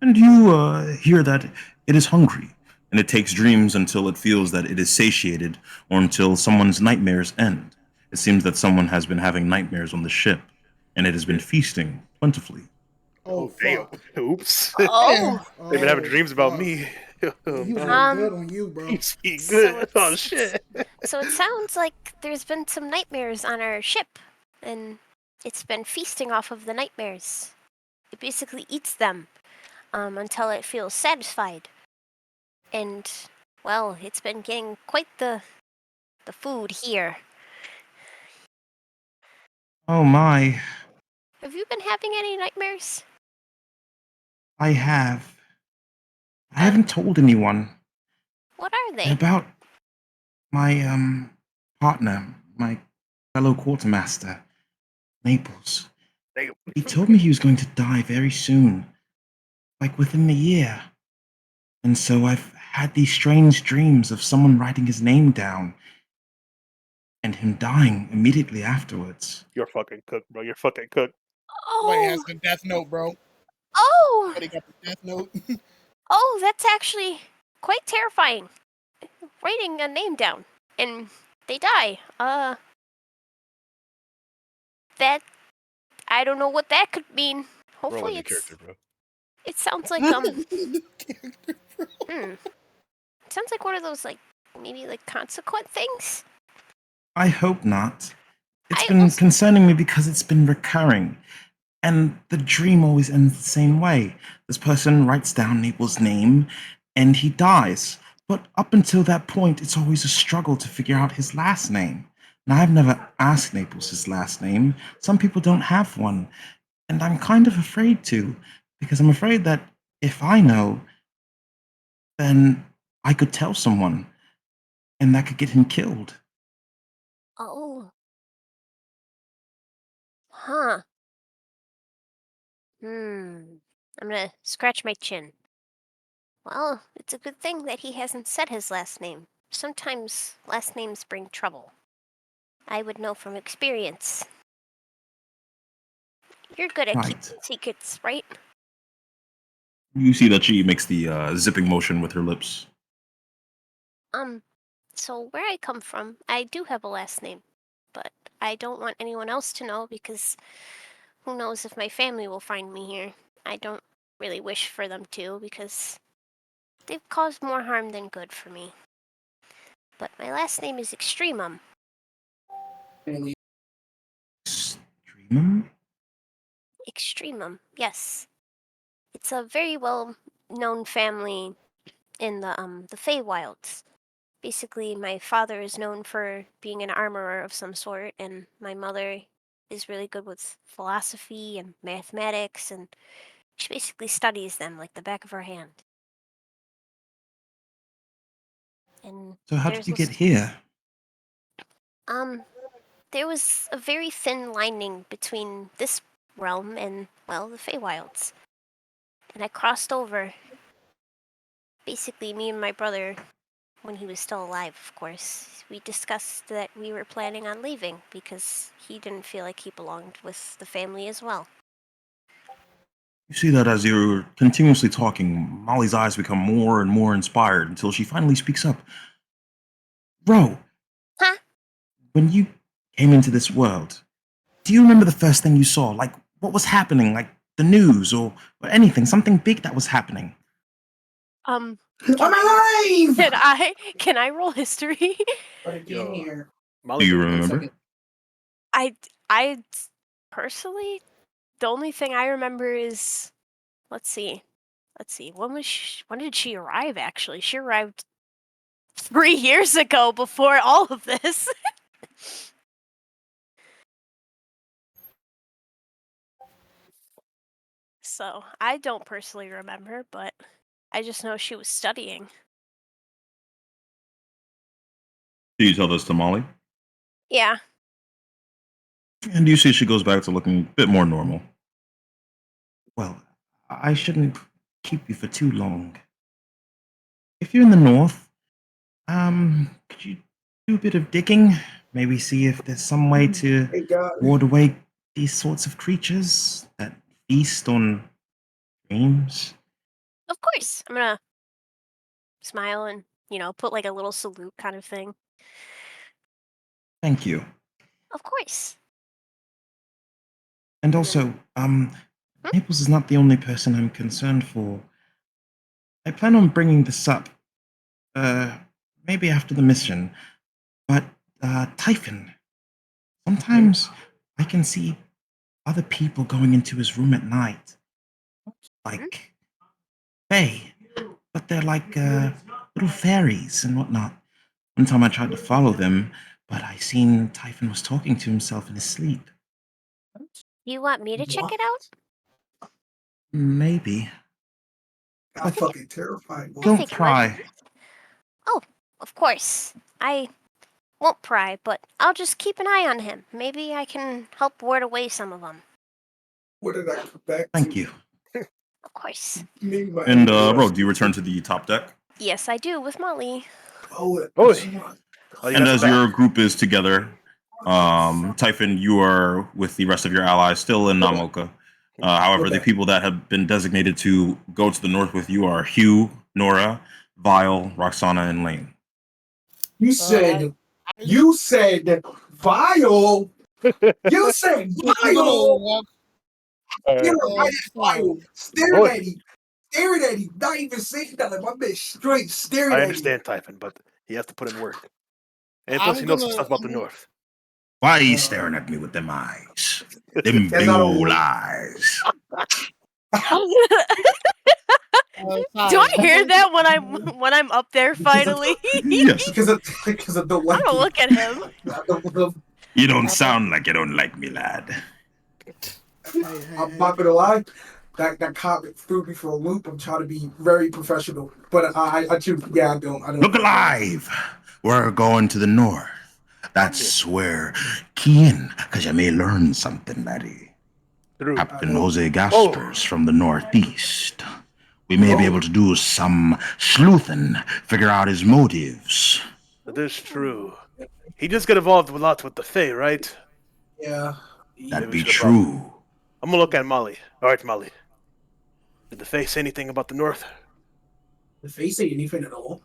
And you hear that it is hungry, and it takes dreams until it feels that it is satiated, or until someone's nightmares end. It seems that someone has been having nightmares on the ship, and it has been feasting plentifully. Oh, damn. fuck. Oops. Oh. They've been having Oh, dreams about fuck. me. He was No. getting good on you, bro. He's getting So good. Oh it's- shit. So it sounds like there's been some nightmares on our ship, and it's been feasting off of the nightmares. It basically eats them until it feels satisfied. And, well, it's been getting quite the food here. Oh my, Have you been having any nightmares? I have. I haven't told anyone. What are They're they? about my partner, my fellow quartermaster, Naples. Damn. He told me he was going to die very soon, like within the year. And so I've had these strange dreams of someone writing his name down and him dying immediately afterwards. You're fucking cooked, bro. You're fucking cooked. Somebody has Oh, the death note, bro. oh, Somebody got the death note. oh, that's actually quite terrifying. Writing a name down and they die. That I don't know what that could mean. Roll a Hopefully new it's character, bro. it sounds like New character, bro. it sounds like one of those like maybe like consequent things. I hope not. It's I been also- concerning me because it's been recurring. And the dream always ends the same way. This person writes down Naples' name and he dies. But up until that point, it's always a struggle to figure out his last name. Now, I've never asked Naples his last name. Some people don't have one. And I'm kind of afraid to, because I'm afraid that if I know, then I could tell someone, and that could get him killed. Oh. Huh. I'm gonna scratch my chin. Well, it's a good thing that he hasn't said his last name. Sometimes last names bring trouble. I would know from experience. You're good at Right. keeping secrets, right? You see that she makes the zipping motion with her lips. So where I come from, I do have a last name, but I don't want anyone else to know because who knows if my family will find me here. I don't really wish for them to because they've caused more harm than good for me. But my last name is Extremum. Streamum? Extremum, yes. It's a very well known family in the Feywilds. Basically, my father is known for being an armorer of some sort, and my mother is really good with philosophy and mathematics, and she basically studies them like the back of her hand. And So how there's did you this- get here? There was a very thin lining between this realm and, well, the Feywilds. And I crossed over. Basically, me and my brother, when he was still alive, of course, we discussed that we were planning on leaving because he didn't feel like he belonged with the family as well. You see that as you're continuously talking, Molly's eyes become more and more inspired until she finally speaks up. Bro, Huh? when you came into this world, do you remember the first thing you saw? Like, what was happening? Like, the news or anything, something big that was happening? I'm alive! Can I roll history? But I can't hear. Do you remember? I personally, the only thing I remember is, let's see. When did she arrive? Actually, she arrived 3 years ago, before all of this. So I don't personally remember, but I just know she was studying. Do you tell this to Molly? Yeah. And you see she goes back to looking a bit more normal. Well, I shouldn't keep you for too long. If you're in the north, could you do a bit of digging? Maybe see if there's some way to Hey, God. ward away these sorts of creatures that feast on dreams? Of course. I'm gonna smile and, put like a little salute kind of thing. Thank you. Of course. And also, Naples is not the only person I'm concerned for. I plan on bringing this up, maybe after the mission, but, Typhon. Sometimes I can see other people going into his room at night. Like, Fae. But they're like, little fairies and whatnot. One time I tried to follow them, but I seen Typhon was talking to himself in his sleep. You want me to check it out? Maybe. I'm fucking terrified. I Don't think pry. Oh, of course. I won't pry, but I'll just keep an eye on him. Maybe I can help ward away some of them. What did I come back Thank to? you. Of course. And, Ro, do you return to the top deck? Yes, I do, with Molly. Oh, And as your group is together, Typhon, you are with the rest of your allies still in Namoka. However, the people that have been designated to go to the north with you are Hugh, Nora, Vile, Roxana, and Lane. You said vile. You said vile. You know, right at vile. Staring at him, not even saying nothing. My bitch straight staring I at him. understand, Typhon, but he has to put in work. And plus, he knows some stuff about the North. Why are you staring at me with them eyes? Them big old eyes. Do I hear that when I'm up there finally? Yes. Because of the I'm light. gonna look at him. You don't sound like you don't like me, lad. I'm not gonna lie. That comment threw me for a loop. I'm trying to be very professional, but I choose. Yeah, I don't. Look alive. We're going to the north. That's where key in, because you may learn something, laddie. Captain Jose Gaspers from the northeast. We may be able to do some sleuthing, figure out his motives. That is true. He just got involved a lot with the Fae, right? Yeah. That'd be true. I'm gonna look at Molly. All right, Molly. Did the Fae say anything about the North? The Fae say anything at all?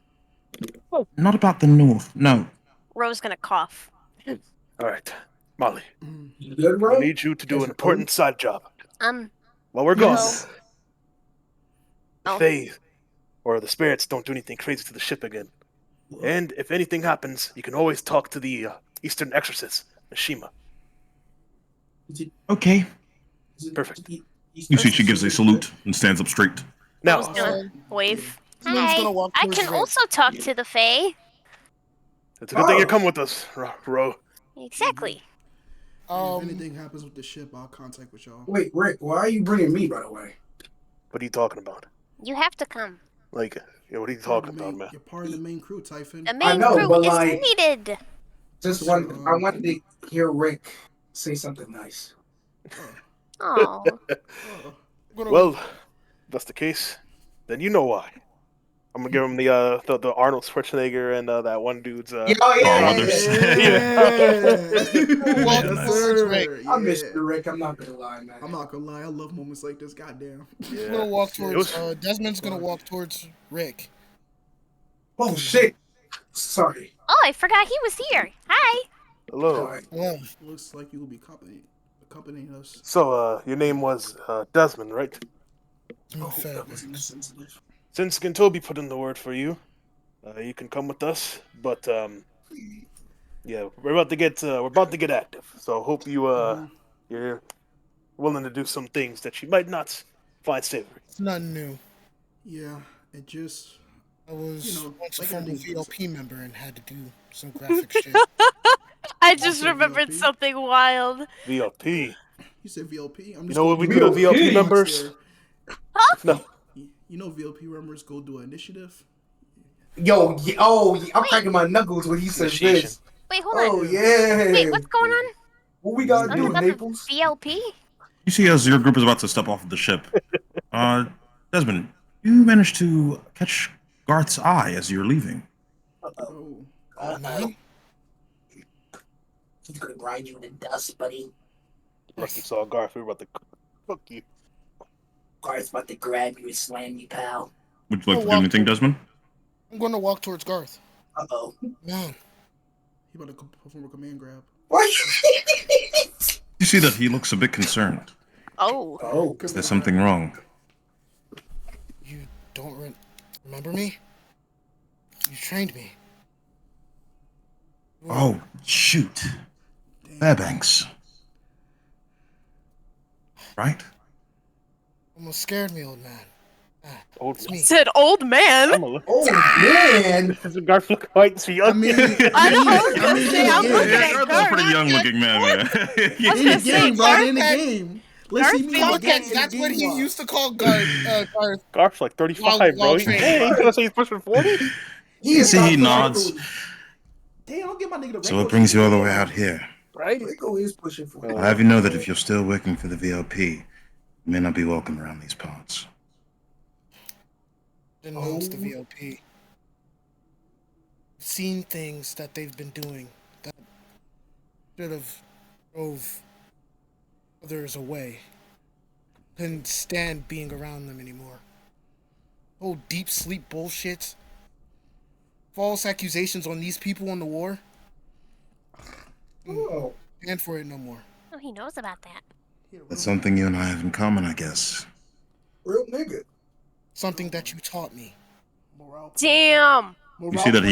Not about the north, no. Ro's gonna cough. All right, Molly. You good, bro? I need you to do an important side job. While we're no. gone, the Fae or the spirits don't do anything crazy to the ship again. And if anything happens, you can always talk to the Eastern Exorcist, Nishima. Okay. Perfect. You see, she gives a salute and stands up straight. Now, Wave. Hi. I can also talk to the Fae. it's a good thing you come with us, Ro. Exactly. If anything happens with the ship, I'll contact with y'all. Wait, Rick, why are you bringing me, by the way? What are you talking about? You have to come. Like, what are you talking about, man? You're part of the main crew, Typhon. The main crew is needed. Just one. I wanted to hear Rick say something nice. Oh. Well, if that's the case, then you know why. I'm gonna give him the Arnold Schwarzenegger and that one dude's Yeah. I miss you, Rick. I'm not gonna lie, man. I'm not gonna lie. I love moments like this. Goddamn. He's gonna walk towards. Desmond's gonna walk towards Rick. Oh shit! Sorry. Oh, I forgot he was here. Hi. Hello. Well, Looks like you will be accompanying us. So, your name was Desmond, right? Since Gintobi put in the word for you, you can come with us. But yeah, we're about to get active. So hope you're willing to do some things that you might not find savory. it's nothing new. Yeah, it just I was once a like former everything goes. VLP member and had to do some graphic shit. I You just said remembered VLP? something wild. VLP. You said VLP. I'm You just know gonna what we do do to VLP VLP members? there. No. You know VLP members go do an initiative. Yo, I'm cracking my knuckles when he says Initiation. this. Wait, hold on. Oh yeah. Wait, what's going on? What we gotta Something do, about Naples? the VLP? You see, as your group is about to step off of the ship, Desmond, you managed to catch Garth's eye as you're leaving. Oh, Man, He's gonna grind you in the dust, buddy. Lucky saw Garth. We were about to cook you. Garth's about to grab you and slam you, pal. Would you like to do anything, Desmond? I'm going to walk towards Garth. Uh-oh. Man, he about to perform a command grab. What? You see that he looks a bit concerned. Oh. Oh, Is there something wrong? you don't remember me? You trained me. Oh, shoot. Fairbanks. Right? Almost scared me, old man. Old It's me. Said old man. I'm a look. oh man. Does Garth look quite so young? I mean, I know, I was gonna say, I'm looking yeah, at Garth's a Garth. pretty young looking man, yeah. I was in gonna the say, game, bro. Garth In the had- game. Let's see Garth me. feels in the game, That's in what the he game used to call Garth. Garth. Garth's like 35, While bro. training. Hey, you gonna say he's pushing 40? He You is see, he not nods. Damn, don't get my nigga the So rainbow what brings shit. you all the way out here? Right? Rico is pushing for I have you know that if you're still working for the VLP, you may not be welcome around these parts. Didn't know it's the VLP. Seen things that they've been doing that should have drove others away. Couldn't stand being around them anymore. Whole deep sleep bullshit. False accusations on these people in the war. Oh. Stand for it no more. Oh, he knows about that. That's something you and I have in common, I guess. Real nigga. Something that you taught me. Damn. You see that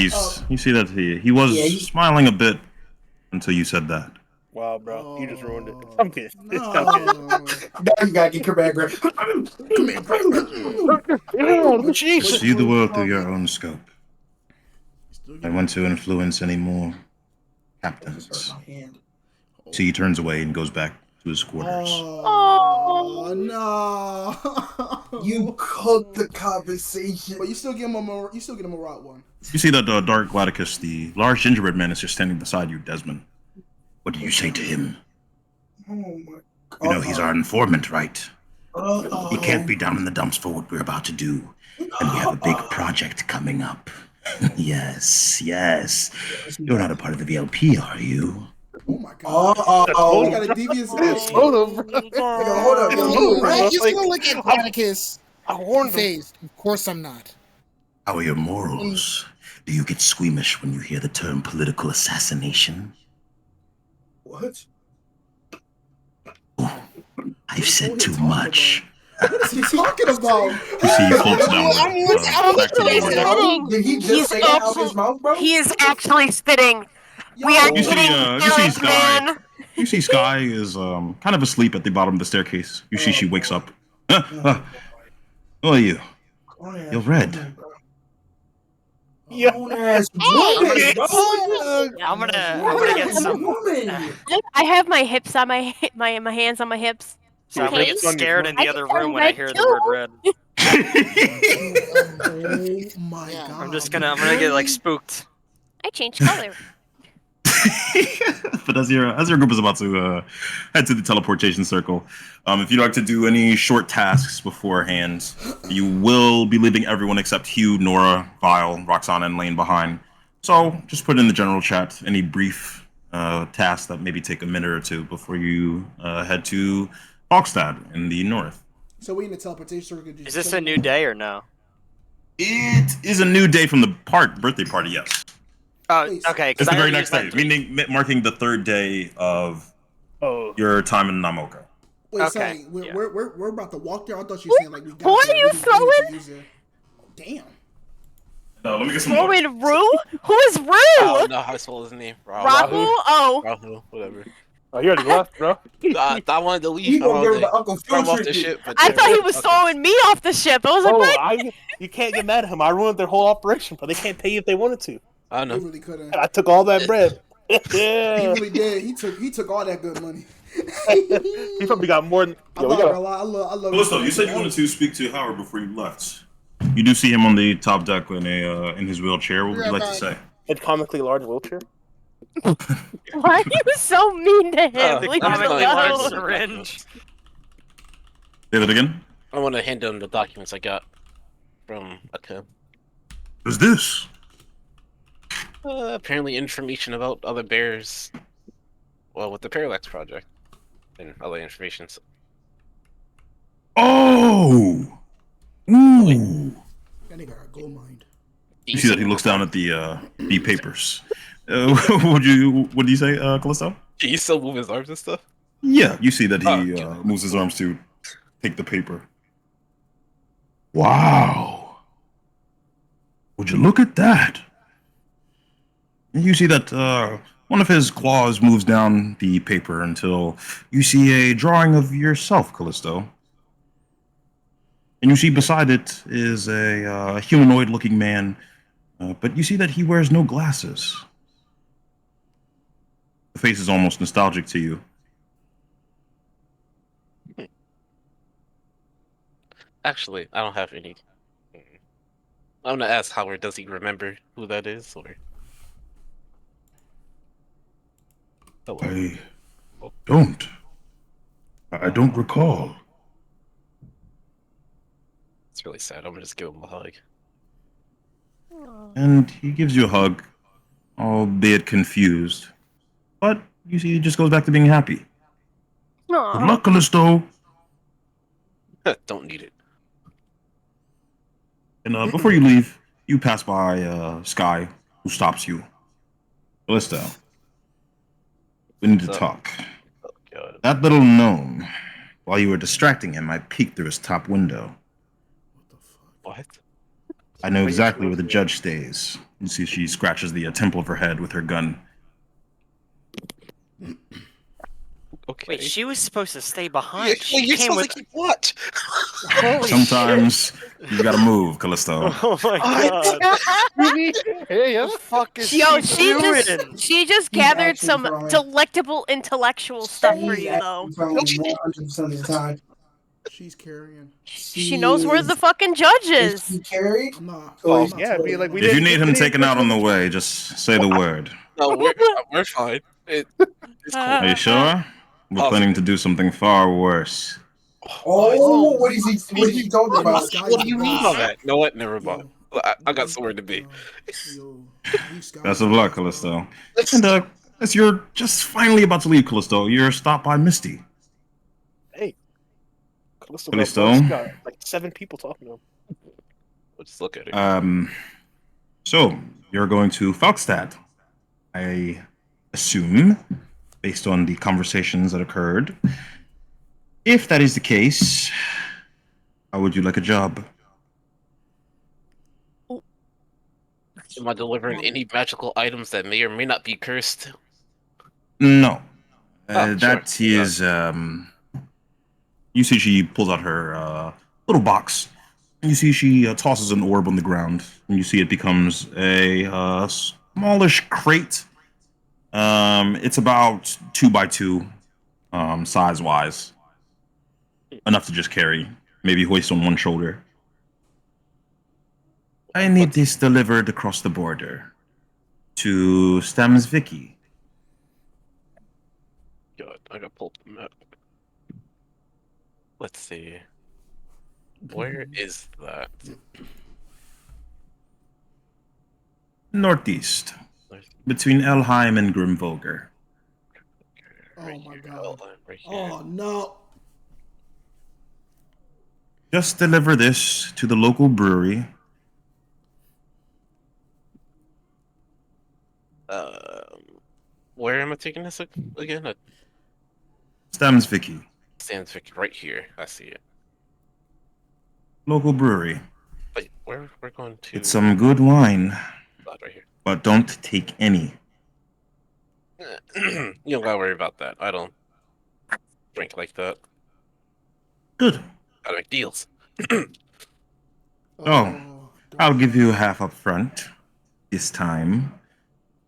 he was Yeah, smiling a bit until you said that. Wow, bro. You just ruined it. I'm kidding. No. Now you gotta get command grab. Jesus. See the world through your own scope. I want to influence any more captains. See, he turns away and goes back to his quarters. Oh no! You cooked the conversation. But you still get him a route one. You see that Dark Gladicus, the large gingerbread man, is just standing beside you, Desmond. What did you say to him? Oh my God. You know he's our informant, right? Uh-oh. He can't be down in the dumps for what we're about to do. And we have a big project coming up. Yes. You're not a part of the VLP, are you? Oh my god! Uh-oh. You got a devious. Hold on, bro. Yo, hold up. Yo, Hold you on, Right? right? He's like- gonna look at Atticus. I warned him. Phased. Of course I'm not. How are your morals? Do you get squeamish when you hear the term political assassination? What? I've said too much. What is he talking about? You see, he floats down. I'm back to listening. the I'm Did he just He's say that out of actually- his mouth, bro? He is actually spitting. We Yo, are You see, getting you see killed, Sky. man. You see Sky is kind of asleep at the bottom of the staircase. You see she wakes up. Who are you? You're red. Yeah. Grown-ass Hey! woman, bro. I'm gonna get some. Woman. I have my hips on my my hands on my hips. So I'm gonna get Okay. scared in the I other can room when I red hear the too. word red. Oh my Yeah. god! I'm gonna get like spooked. I changed color. But as your group is about to head to the teleportation circle, if you'd like to do any short tasks beforehand, you will be leaving everyone except Hugh, Nora, Vile, Roxana, and Lane behind. So just put in the general chat any brief tasks that maybe take a minute or two before you head to Falkstad in the north. So we in the teleportation circle. Is this a new day or no? It is a new day from the birthday party, yes. Oh, Please. okay. 'Cause It's the I very already next used day, my meaning marking the third day of Oh, your time in Namoka. Wait, Okay, sorry. yeah. We're about to walk there. I thought you were saying like we Who got are there. you We just waited to throwing? use it. Damn. No, let me get some water. Throwing Rue? Who is I Rue? don't know how to spell his name. Rahu? Oh. Rahu, whatever. oh, he already left, bro. I wanted to leave. He I gonna wanted give him to the Uncle throw Phil him off the treatment. ship, but I damn thought it. he was Okay. throwing me off the ship. I was like, Oh, what? you can't get mad at him. I ruined their whole operation, but they can't pay you if they wanted to. I don't He know. really couldn't. I took all that bread. He Yeah. really did. He took all that good money. He probably got more than. I'm Yo, we not got gonna lie. I love. Callisto, you Mr. said you That wanted was- to speak to Howard before you left. You do see him on the top deck in in his wheelchair. What would you like to say? a comically large wheelchair. Why are you so mean to him? The Leave him Comically Comically large alone. syringe. Say that again. I want to hand him the documents I got from Akim. Who's this? Apparently information about other bears. Well, with the Parallax Project. And other information. Oh! Ooh! That nigga got a gold mine. You see that he looks down at the papers. What do you say, Callisto? Can you still move his arms and stuff? Yeah, you see that he Okay. moves his arms to take the paper. Wow! Would you look at that? And you see that one of his claws moves down the paper until you see a drawing of yourself, Callisto. And you see beside it is a humanoid-looking man, but you see that he wears no glasses. The face is almost nostalgic to you. Actually, I don't have any. I'm gonna ask Howard, does he remember who that is? Or. Hello. I don't. I don't recall. It's really sad. I'm gonna just give him a hug. And he gives you a hug, albeit confused. But you see, he just goes back to being happy. Good Aw. luck, Callisto. Don't need it. And before you leave, you pass by Sky, who stops you. Callisto, we need to What's up? talk. Oh, God. That little gnome, while you were distracting him, I peeked through his top window. What? I know exactly where the judge stays. You see, she scratches the temple of her head with her gun. Okay. Wait, she was supposed to stay behind. Yeah, She you're came supposed with. to keep watch. Holy Sometimes you gotta move, Callisto. shit. Oh my god. Hey, The fuck is Yo, she doing? she just He's gathered actually some throwing. delectable intellectual stuff for He's you, though. actually throwing 100% of the time. She's carrying. She knows where the fucking judge Is she is. carried? I'm not. Oh, I'm not yeah, telling be like, you. we If you didn't- need him we didn't taken out on the get- way, just say the word. No, we're fine. It's cool. Are you sure? We're planning to do something far worse. Oh, what is he talking about? What do you mean by that? No, what? Never mind. I got somewhere to be. Best of luck, Callisto. And as you're just finally about to leave, Callisto, you're stopped by Misty. Hey. Callisto Callisto? got like 7 people talking to him. We'll just look at it. So you're going to Falkstad, I assume, based on the conversations that occurred. If that is the case, how would you like a job? Am I delivering any magical items that may or may not be cursed? No. Oh, That sure. is, you see she pulls out her little box. And you see she tosses an orb on the ground. And you see it becomes a smallish crate. It's about 2 by 2 size-wise. Enough to just carry. Maybe hoist on one shoulder. I need this delivered across the border to Stamsviki. God, I got pulled the map. Let's see. Where is that? Northeast, between Elheim and Grimvolger. Oh Right my here. God. Hold on, right here. Oh no. Just deliver this to the local brewery. taking this again? Stam's Vicky, Stands right here. I see it. local brewery. But we're going to. It's some good wine, right here. but don't take any. You don't gotta worry about that. I don't drink like that. Good. I make deals. Oh, I'll don't give we- you half up front. This time.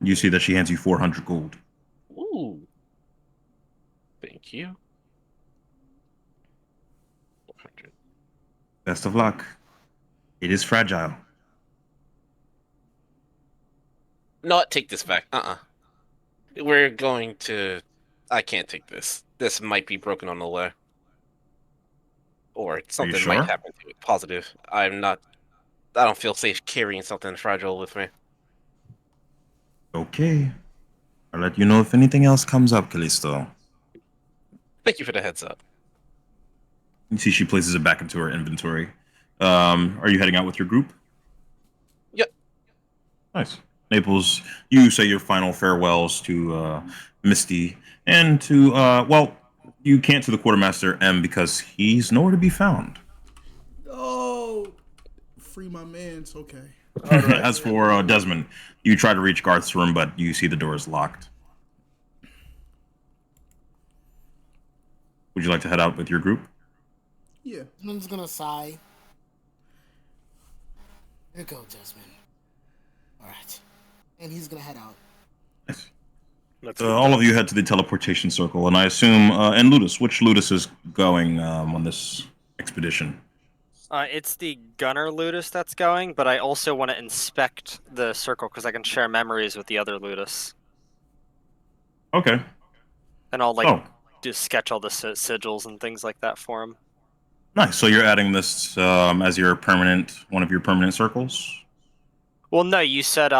You see that she hands you 400 gold. Ooh. Thank you. 400. Best of luck. It is fragile. No, take this back. We're going to. I can't take this. This might be broken on the way. Or something sure? might happen to it. Positive. I'm not. I don't feel safe carrying something fragile with me. Okay. I'll let you know if anything else comes up, Callisto. Thank you for the heads up. You see she places it back into her inventory. Are you heading out with your group? Yep. Nice. Naples, you say your final farewells to Misty and to, you can't to the quartermaster M because he's nowhere to be found. Oh, free my man's okay. As for Desmond, you try to reach Garth's room, but you see the door is locked. Would you like to head out with your group? Yeah. I'm just gonna sigh. Here you go, Desmond. Alright. And he's gonna head out. Nice. All of you head to the teleportation circle, and I assume, and Ludus, which Ludus is going on this expedition? It's the gunner Ludus that's going, but I also want to inspect the circle because I can share memories with the other Ludus. Okay. And I'll Oh. just sketch all the sigils and things like that for him. Nice. So you're adding this as your one of your permanent circles? Well, no, you said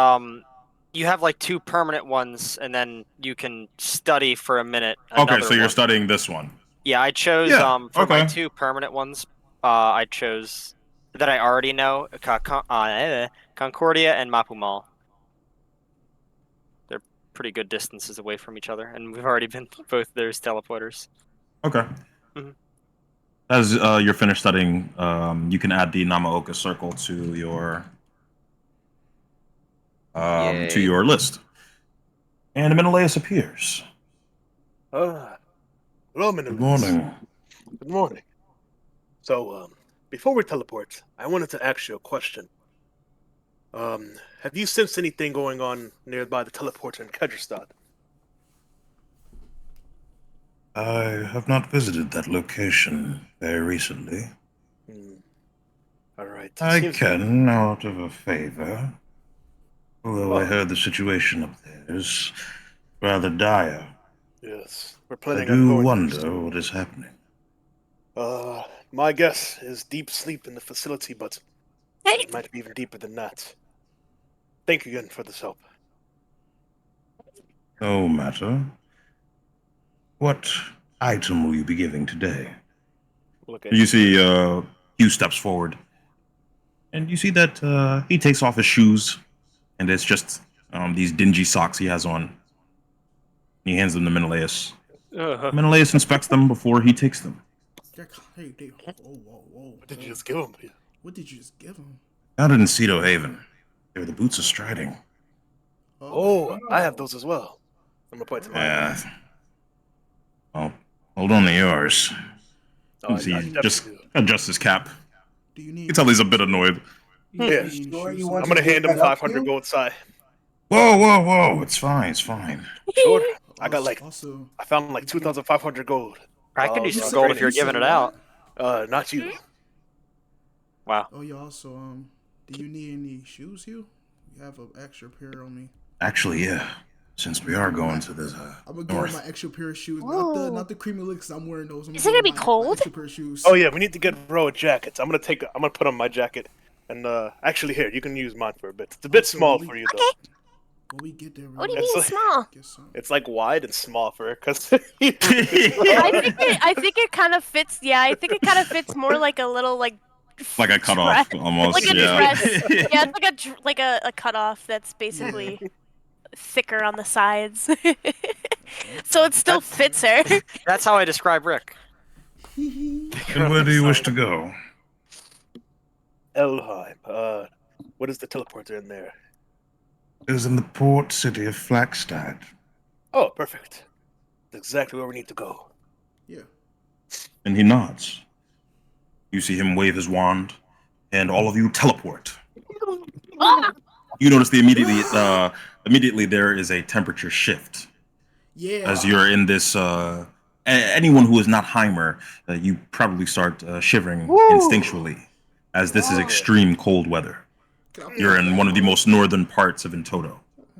you have like 2 permanent ones, and then you can study for a minute. Okay, so you're one. studying this one. Yeah, I chose for my 2 permanent ones. I chose that I already know Concordia and Mapumal. They're pretty good distances away from each other, and we've already been both those teleporters. Okay. Mhm. As you're finished studying, you can add the Namaoka circle to your list. And Menelaus appears. Hello, Menelaus. Good morning. Good morning. So, before we teleport, I wanted to ask you a question. Have you sensed anything going on nearby the teleporter in Kedrstad? I have not visited that location very recently. All right. I can, out of a favor. Although I heard the situation up there is rather dire. Yes, we're I planning on do going. wonder what is happening. My guess is deep sleep in the facility, but it might be even deeper than that. Thank you again for this help. No matter. What item will you be giving today? Look at You see Hugh steps forward. And you see that he takes off his shoes. And it's just these dingy socks he has on. He hands them to Menelaus. Menelaus inspects them before he takes them. Hey, whoa. What did you just give him? What did you just give him? Found it in Cedo Haven. They were the boots of striding. Oh, I have those as well. I'm gonna point to mine. Yeah. Well, hold on to yours. Oh, See, I he definitely just do. adjusts his cap. Do you need? You can tell he's a bit annoyed. Yeah. Sure you want I'm gonna to hand give him that up 500 too? gold side. Whoa. It's fine. Sure. I got Also, I found like 2,500 gold. I can while do was some on gold if training. you're giving it out. Not you. Wow. oh yeah. Also, do you need any shoes, Hugh? You have an extra pair on me. Actually, yeah. Since we are going to this I'm gonna go with my extra pair of shoes, not the creamy licks. I'm wearing those. Is it gonna be My cold? extra pair of shoes. Oh yeah, we need to get Ro jackets. I'm gonna put on my jacket. And actually here, you can use mine for a bit. It's a bit small for you though. Okay. When we get there, What do you It's mean like- small? Get some. It's like wide and small for her, cause I think it kind of fits. Yeah, I think it kind of fits more like a little like like a cutoff almost. like a yeah. dress. Yeah, it's like a cutoff. That's basically thicker on the sides. So it still fits her. That's how I describe Rick. And where do you wish to go? Elheim. What is the teleporter in there? It is in the port city of Flagstad. Oh, perfect. That's exactly where we need to go. Yeah. And he nods. You see him wave his wand, and all of you teleport. You notice immediately there is a temperature shift. Yeah. As you're in this, anyone who is not Heimer, you probably start shivering instinctually, as this is extreme cold weather. You're in one of the most northern parts of Intoto.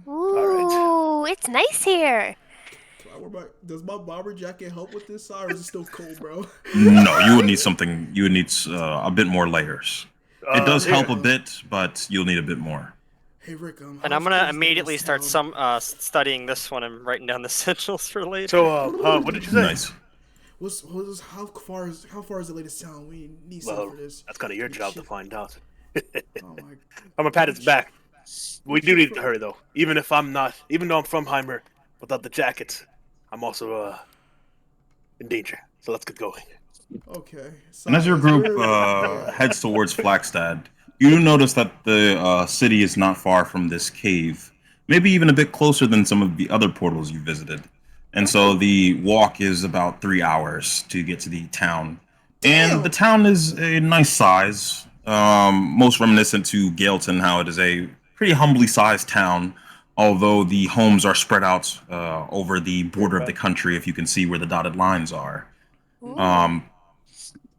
Ooh, it's nice here. Does my bomber jacket help with this side, or is it still cold, bro? No, you would need something. You would need a bit more layers. It does help a bit, but you'll need a bit more. Hey Rick, And I'm gonna immediately start studying this one and writing down the essentials for later. So, what did you say? Nice. How far is the latest town? We need something for this. That's kind of your job to find out. Oh my. I'm gonna pat its back. We do need to hurry though. Even though I'm from Heimer, without the jacket, I'm also in danger. So let's get going. Okay. So And as your group heads towards Flagstad, you notice that the city is not far from this cave, maybe even a bit closer than some of the other portals you visited. And so the walk is about 3 hours to get to the town. And the town is a nice size, most reminiscent to Gaelton, how it is a pretty humbly sized town, although the homes are spread out over the border of the country, if you can see where the dotted lines are.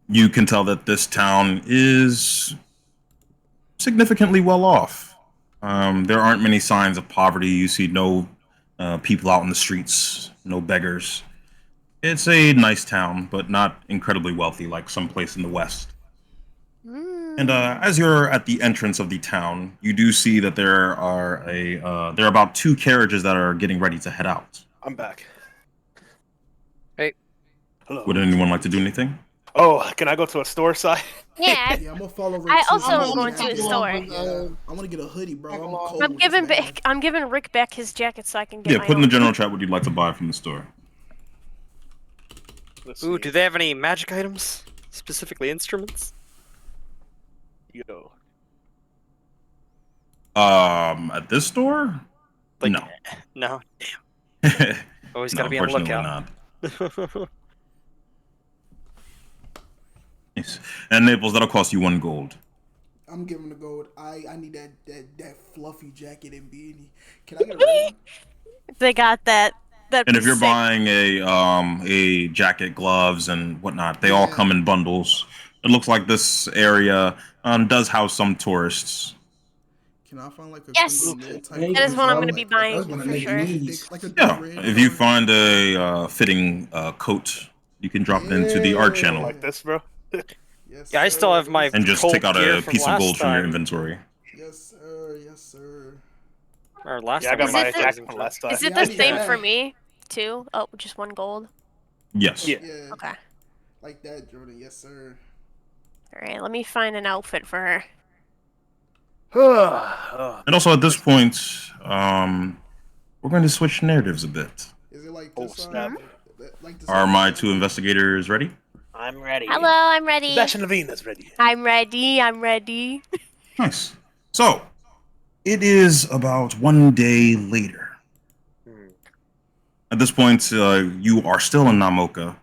You can tell that this town is significantly well off. There aren't many signs of poverty. You see no people out in the streets, no beggars. It's a nice town, but not incredibly wealthy like someplace in the West. And as you're at the entrance of the town, you do see that there are about 2 carriages that are getting ready to head out. I'm back. Hey. Hello. Would anyone like to do anything? Oh, can I go to a store side? Yeah. Yeah, I'm gonna follow Rick. I too. also am going to a store. Yeah, I want to get a hoodie, bro. I'm cold. I'm giving Rick back his jacket so I can get Yeah, my put in the own. general chat what you'd like to buy from the store. Ooh, do they have any magic items? Specifically instruments? Yo. At this store? Like, No. No. Damn. Always gotta be on the unfortunately lookout. not. Yes. And Naples, that'll cost you 1 gold. I'm giving the gold. I need that fluffy jacket and beanie. Can I get a red one? They got that. And if you're sick. buying a jacket, gloves, and whatnot, they all come in bundles. It looks like this area does house some tourists. Can I find like a Yes. Google type That is what I'm going to like- be buying gonna for make sure. me- like a Yeah, red if you one? find a fitting coat, you can drop it into the art channel Like this, bro? Yes, Yeah, I still have my and just cold take out gear a from piece of last gold from your time. inventory. Yes, sir. Yes, sir. Or last Yeah, I time. got Is my it the- jacket from last time. Is it Yeah, I the need same that. for me too? Oh, just 1 gold. Yes. Yeah. Yeah. Okay. Like that, Jordan. Yes, sir. All right. Let me find an outfit for her. Oh, And also at this point, we're going to switch narratives a bit. Is it like oh this? snap. Like this? Are my 2 investigators ready? I'm ready. Hello, I'm ready. Sebastian Levine is ready. I'm ready. I'm ready. Nice. So, it is about 1 day later. At this point, you are still in Namoka,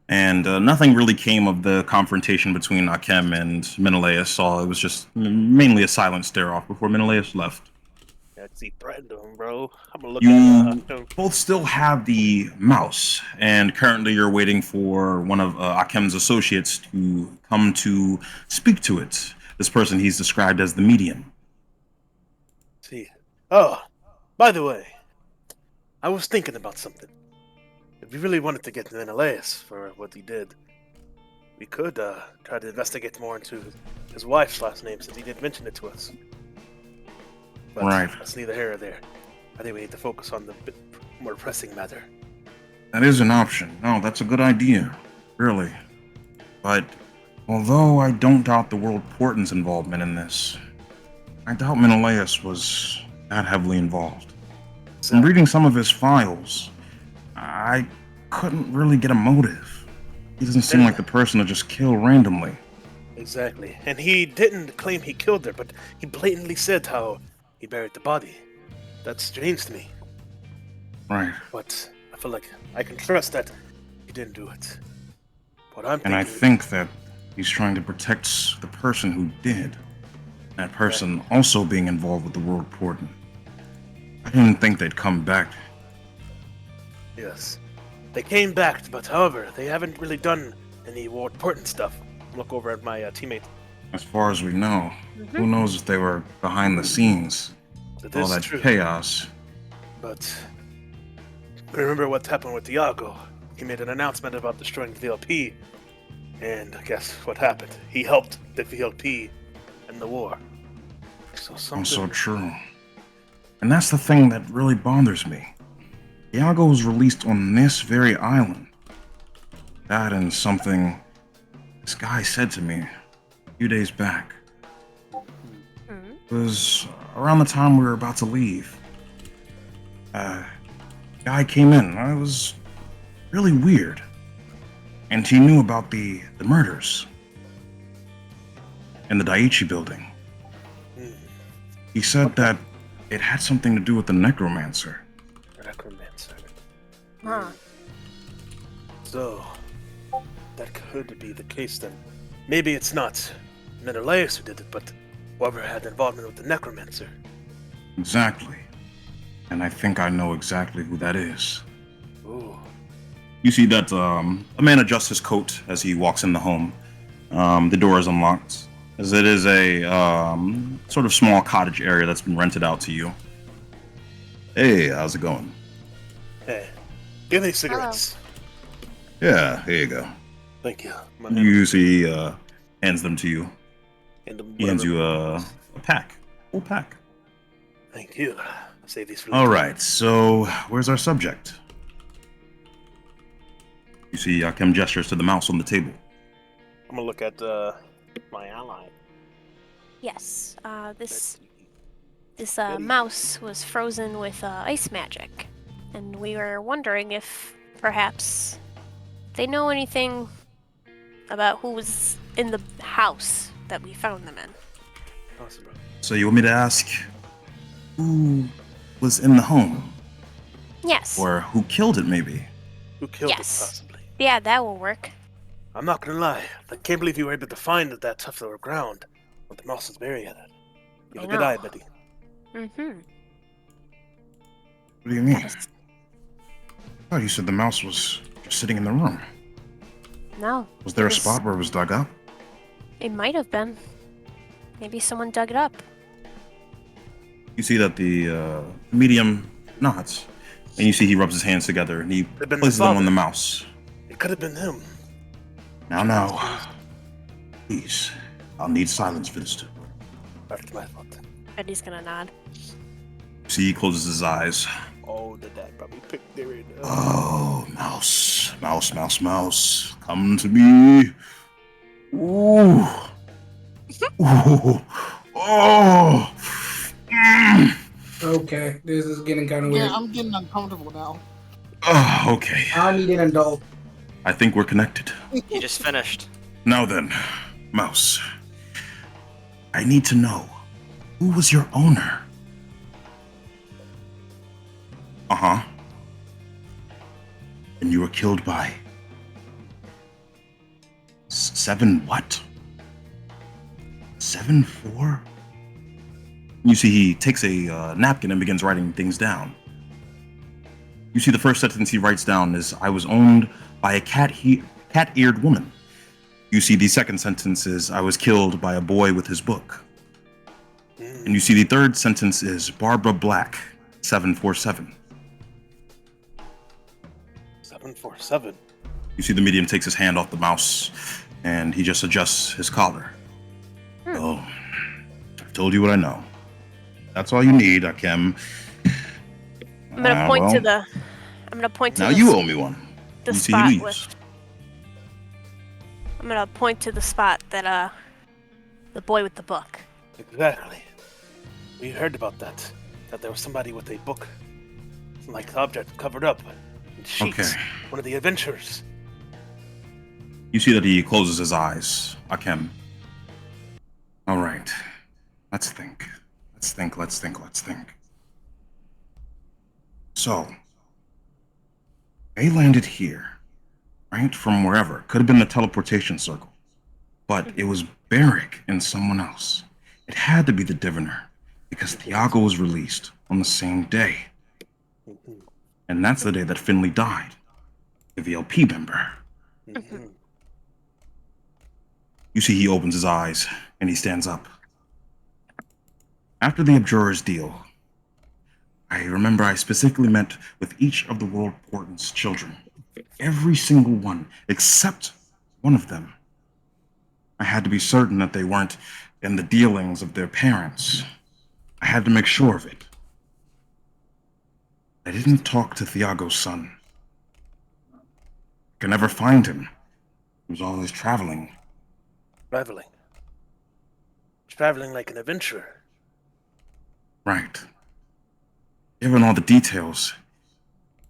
and nothing really came of the confrontation between Akem and Menelaus. It was just mainly a silent stare-off before Menelaus left. Let's see, threatened him, bro. I'm gonna look You at both still have the mouse, and currently you're waiting for one of Akem's associates to come to speak to it. This person he's described as the medium. see. Oh, by the way, I was thinking about something. If we really wanted to get Menelaus for what he did, we could try to investigate more into his wife's last name, since he did mention it to us. But Right. that's neither here or there. I think we need to focus on the bit more pressing matter. That is an option. No, that's a good idea. Really. But although I don't doubt the World Portent's involvement in this, I doubt Menelaus was that heavily involved. From reading some of his files, I couldn't really get a motive. He doesn't seem like the person to just kill randomly. Exactly. And he didn't claim he killed her, but he blatantly said how he buried the body. That's strange to me. Right. But I feel like I can trust that he didn't do it. What I'm And I thinking think that he's trying to protect the person who did. That person also being involved with the world porting. I didn't think they'd come back. Yes. They came back, but however, they haven't really done any war important stuff. Look over at my teammate. As far as we know, who knows if they were behind the scenes? All that chaos. But remember what happened with Diago. He made an announcement about destroying the VLP. And guess what happened? He helped the VLP in the war. So something... Also true. And that's the thing that really bothers me. Iago was released on this very island. That and something this guy said to me a few days back. It was around the time we were about to leave. Guy came in. It was really weird. And he knew about the murders in the Daiichi building. He said that it had something to do with the necromancer. Necromancer. Huh. So, that could be the case then. Maybe it's not Menelaus who did it, but whoever had involvement with the necromancer. Exactly. And I think I know exactly who that is. Ooh. You see that a man adjusts his coat as he walks in the home. The door is unlocked, as it is a sort of small cottage area that's been rented out to you. Hey, how's it going? Hey, give me cigarettes. Yeah, here you go. Thank you. You see, hands them to you. And He hands you a pack. Full pack. Thank you. I'll save these for All later. right, so where's our subject? You see, Kim gestures to the mouse on the table. I'm gonna look at my ally. Yes. This mouse was frozen with ice magic, and we were wondering if perhaps they know anything about who was in the house that we found them in. Awesome, bro. So you want me to ask who was in the home? Yes. Or who killed it, maybe? Who killed it, Yes. possibly? Yeah, that will work. I'm not gonna lie. I can't believe you were able to find that tough little ground with the mouse is buried in it. You have a good eye, know. Betty. Mm-hmm. What do you mean? Oh, you said the mouse was just sitting in the room. No. Was there a It was- spot where it was dug up? It might have been. Maybe someone dug it up. You see that the medium nods, and you see he rubs his hands together, and he Could've been the places them on father. the mouse. It could have been him. Now, please, I'll need silence for this too. That's my fault. Eddie's gonna nod. See, he closes his eyes. Oh, the dad probably picked their in. Oh, mouse, mouse, mouse, mouse, come to me. Ooh. Ooh. Oh. Mm. Okay, this is getting kind of weird. Yeah, I'm getting uncomfortable now. Oh, okay. I need an adult. I think we're connected. You just finished. Now then, mouse. I need to know, who was your owner? Uh-huh. And you were killed by... 7 what? 7-4? You see, he takes a napkin and begins writing things down. You see, the first sentence he writes down is, I was owned by a cat-eared woman. You see, the second sentence is, I was killed by a boy with his book. And you see, the third sentence is, Barbara Black, 747. 747. You see, the medium takes his hand off the mouse, and he just adjusts his collar. Oh, I've told you what I know. That's all you need, Akem. I'm gonna point well, to the. I'm gonna point to Now the, you owe me one. the You see, he spot leaves. with. I'm gonna point to the spot that the boy with the book. Exactly. We heard about that. That there was somebody with a book. like object covered up in sheets. Okay. One of the adventurers. You see that he closes his eyes. Akem. All right. Let's think. Let's think. So, they landed here, right? From wherever. Could have been the teleportation circle. But it was Barrick and someone else. It had to be the Diviner, because Thiago was released on the same day. And that's the day that Finley died, the VLP member. You see he opens his eyes, and he stands up. After the Abjurer's deal, I remember I specifically met with each of the World Portent's children. Every single one, except one of them. I had to be certain that they weren't in the dealings of their parents. I had to make sure of it. I didn't talk to Thiago's son. I could never find him. He was always traveling. Traveling like an adventurer. Right. Given all the details,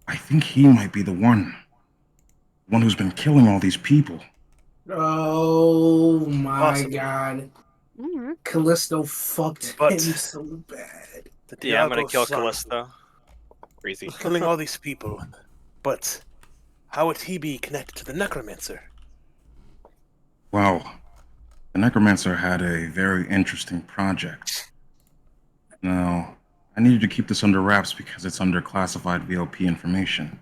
I think he might be the one. The one who's been killing all these people. Oh my Possible. god. Mm-hmm. Callisto fucked But- him so bad. The Yeah, I'm gonna Thiago's kill son Callisto. Crazy. was killing all these people. But how would he be connected to the Necromancer? Well, the Necromancer had a very interesting project. Now, I needed to keep this under wraps because it's under classified VLP information.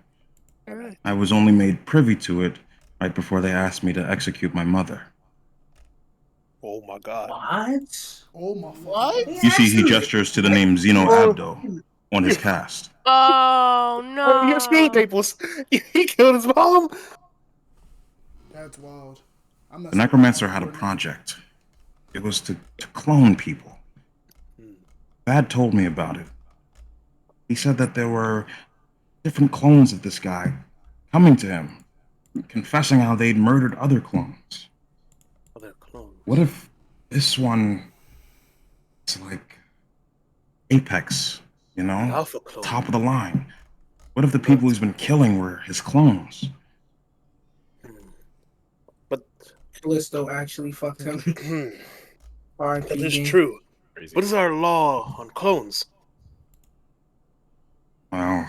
I was only made privy to it right before they asked me to execute my mother. Oh my god. What? Oh my What? fucking You see he gestures to the name Zeno Abdo on his cast. Oh Your screen no! tables. He killed his mom. That's wild. I'm The Necromancer had a project. It was to clone people. Thad told me about it. He said that there were different clones of this guy coming to him, confessing how they'd murdered other clones. Other clones. What if this one is like Apex, you know? Alpha clone. Top of the line. What if the people he's been killing were his clones? But Callisto actually fucked him. that is R.I.P. true. Crazy. What is our law on clones? Well,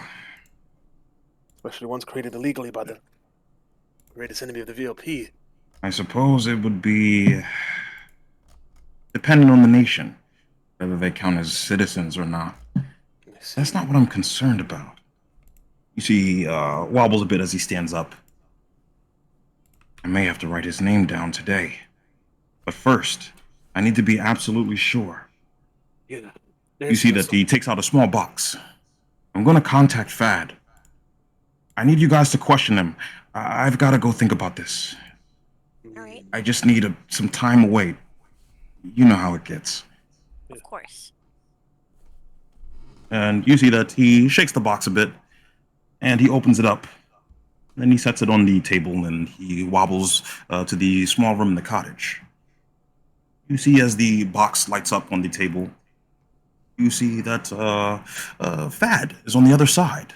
Especially ones created illegally by the greatest enemy of the VLP. I suppose it would be dependent on the nation, whether they count as citizens or not. That's not what I'm concerned about. You see, he wobbles a bit as he stands up. I may have to write his name down today. But first, I need to be absolutely sure. Yeah. You see that he takes out a small box. I'm going to contact Fad. I need you guys to question him. I've got to go think about this. All right, I just need some time away. You know how it gets. of course. And you see that he shakes the box a bit, and he opens it up. Then he sets it on the table, and he wobbles to the small room in the cottage. You see as the box lights up on the table, you see that Fad is on the other side.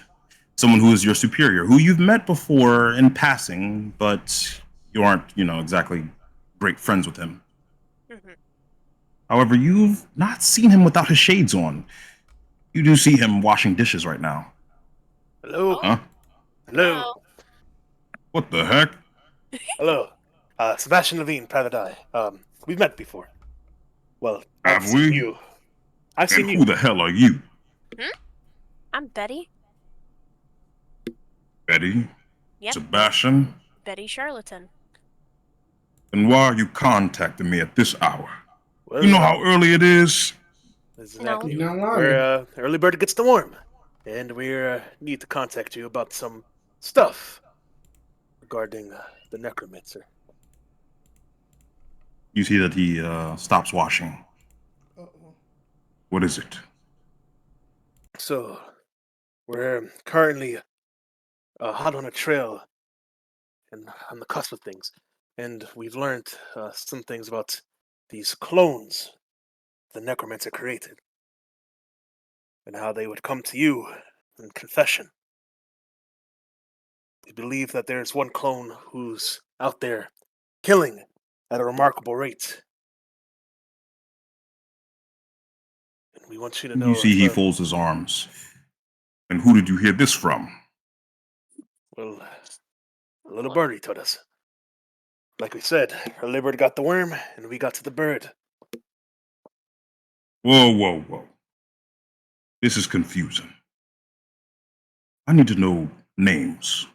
Someone who is your superior, who you've met before in passing, but you aren't, exactly great friends with him. However, you've not seen him without his shades on. You do see him washing dishes right now. Hello? Huh? Hello? What the heck? Hello. Sebastian Levine, Private Eye. We've met before. Well, Have I've seen we? you. I've seen And you. who the hell are you? I'm Betty. Betty? Yep, Sebastian? Betty Charlatan. And why are you contacting me at this hour? Well, You know how early it is? Exactly. No. You're not We're early bird gets the worm, and we need to contact you about some stuff regarding the Necromancer. You see that he stops washing. Uh-oh. What is it? So, we're currently hot on a trail and on the cusp of things, and we've learned some things about these clones the Necromancer created, and how they would come to you in confession. We believe that there's one clone who's out there killing at a remarkable rate. And we want you to know. You see, he folds his arms. And who did you hear this from? Well, a little birdie told us. Like we said, our little bird got the worm, and we got to the bird. Whoa. This is confusing. I need to know names.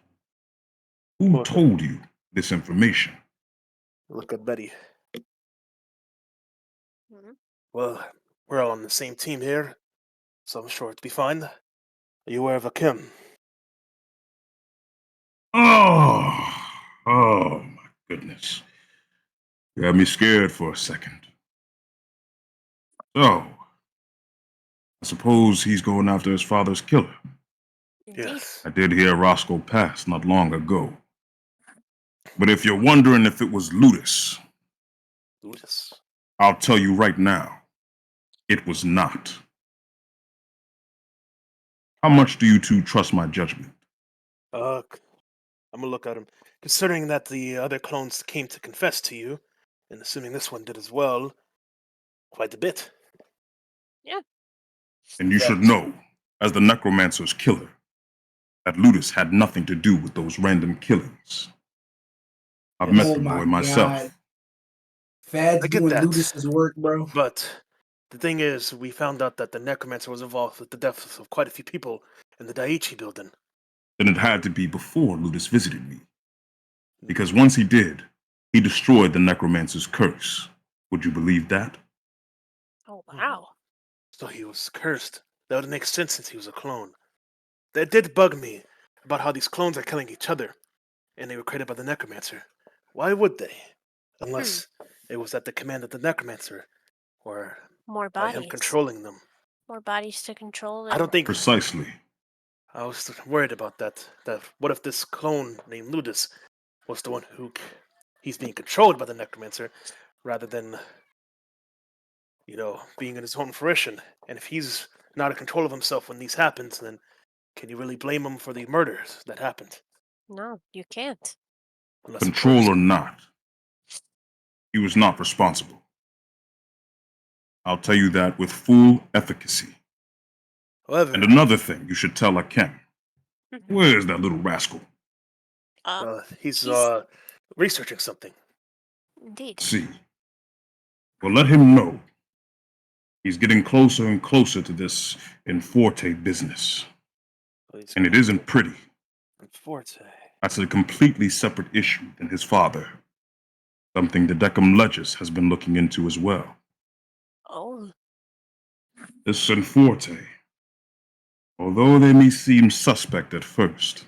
Who told you this information? Look at Betty. Mhm. Well, we're all on the same team here, so I'm sure it'll be fine. Are you aware of Akim? Oh my goodness. You had me scared for a second. So, I suppose he's going after his father's killer. Indeed. Yes. I did hear Roscoe pass not long ago. But if you're wondering if it was Ludus, Ludus. I'll tell you right now, it was not. How much do you two trust my judgment? I'm gonna look at him. Considering that the other clones came to confess to you, and assuming this one did as well, quite a bit. Yeah. And you should know, as the necromancer's killer, that Ludus had nothing to do with those random killings. I've met the boy myself. Fad's I get doing that. Ludus's work, bro. But the thing is, we found out that the necromancer was involved with the deaths of quite a few people in the Daiichi building. Then it had to be before Ludus visited me. Because once he did, he destroyed the necromancer's curse. Would you believe that? Oh wow. So he was cursed. That would make sense since he was a clone. That did bug me about how these clones are killing each other, and they were created by the necromancer. Why would they? Unless it was at the command of the necromancer, or More by him bodies. controlling them. More bodies to control. I don't think Precisely. I was worried about that. That what if this clone named Ludus was the one who he's being controlled by the necromancer, rather than being in his own fruition. And if he's not in control of himself when these happens, then can you really blame him for the murders that happened? No, you can't. Unless, of Control course, or not, he was not responsible. I'll tell you that with full efficacy. However, And another thing you should tell Akem. Where's that little rascal? he's researching something. Indeed. See. Well, let him know. He's getting closer and closer to this Inforte business. And it isn't pretty. Inforte. That's a completely separate issue than his father. Something the Decum Legis has been looking into as well. Oh. This Inforte, although they may seem suspect at first,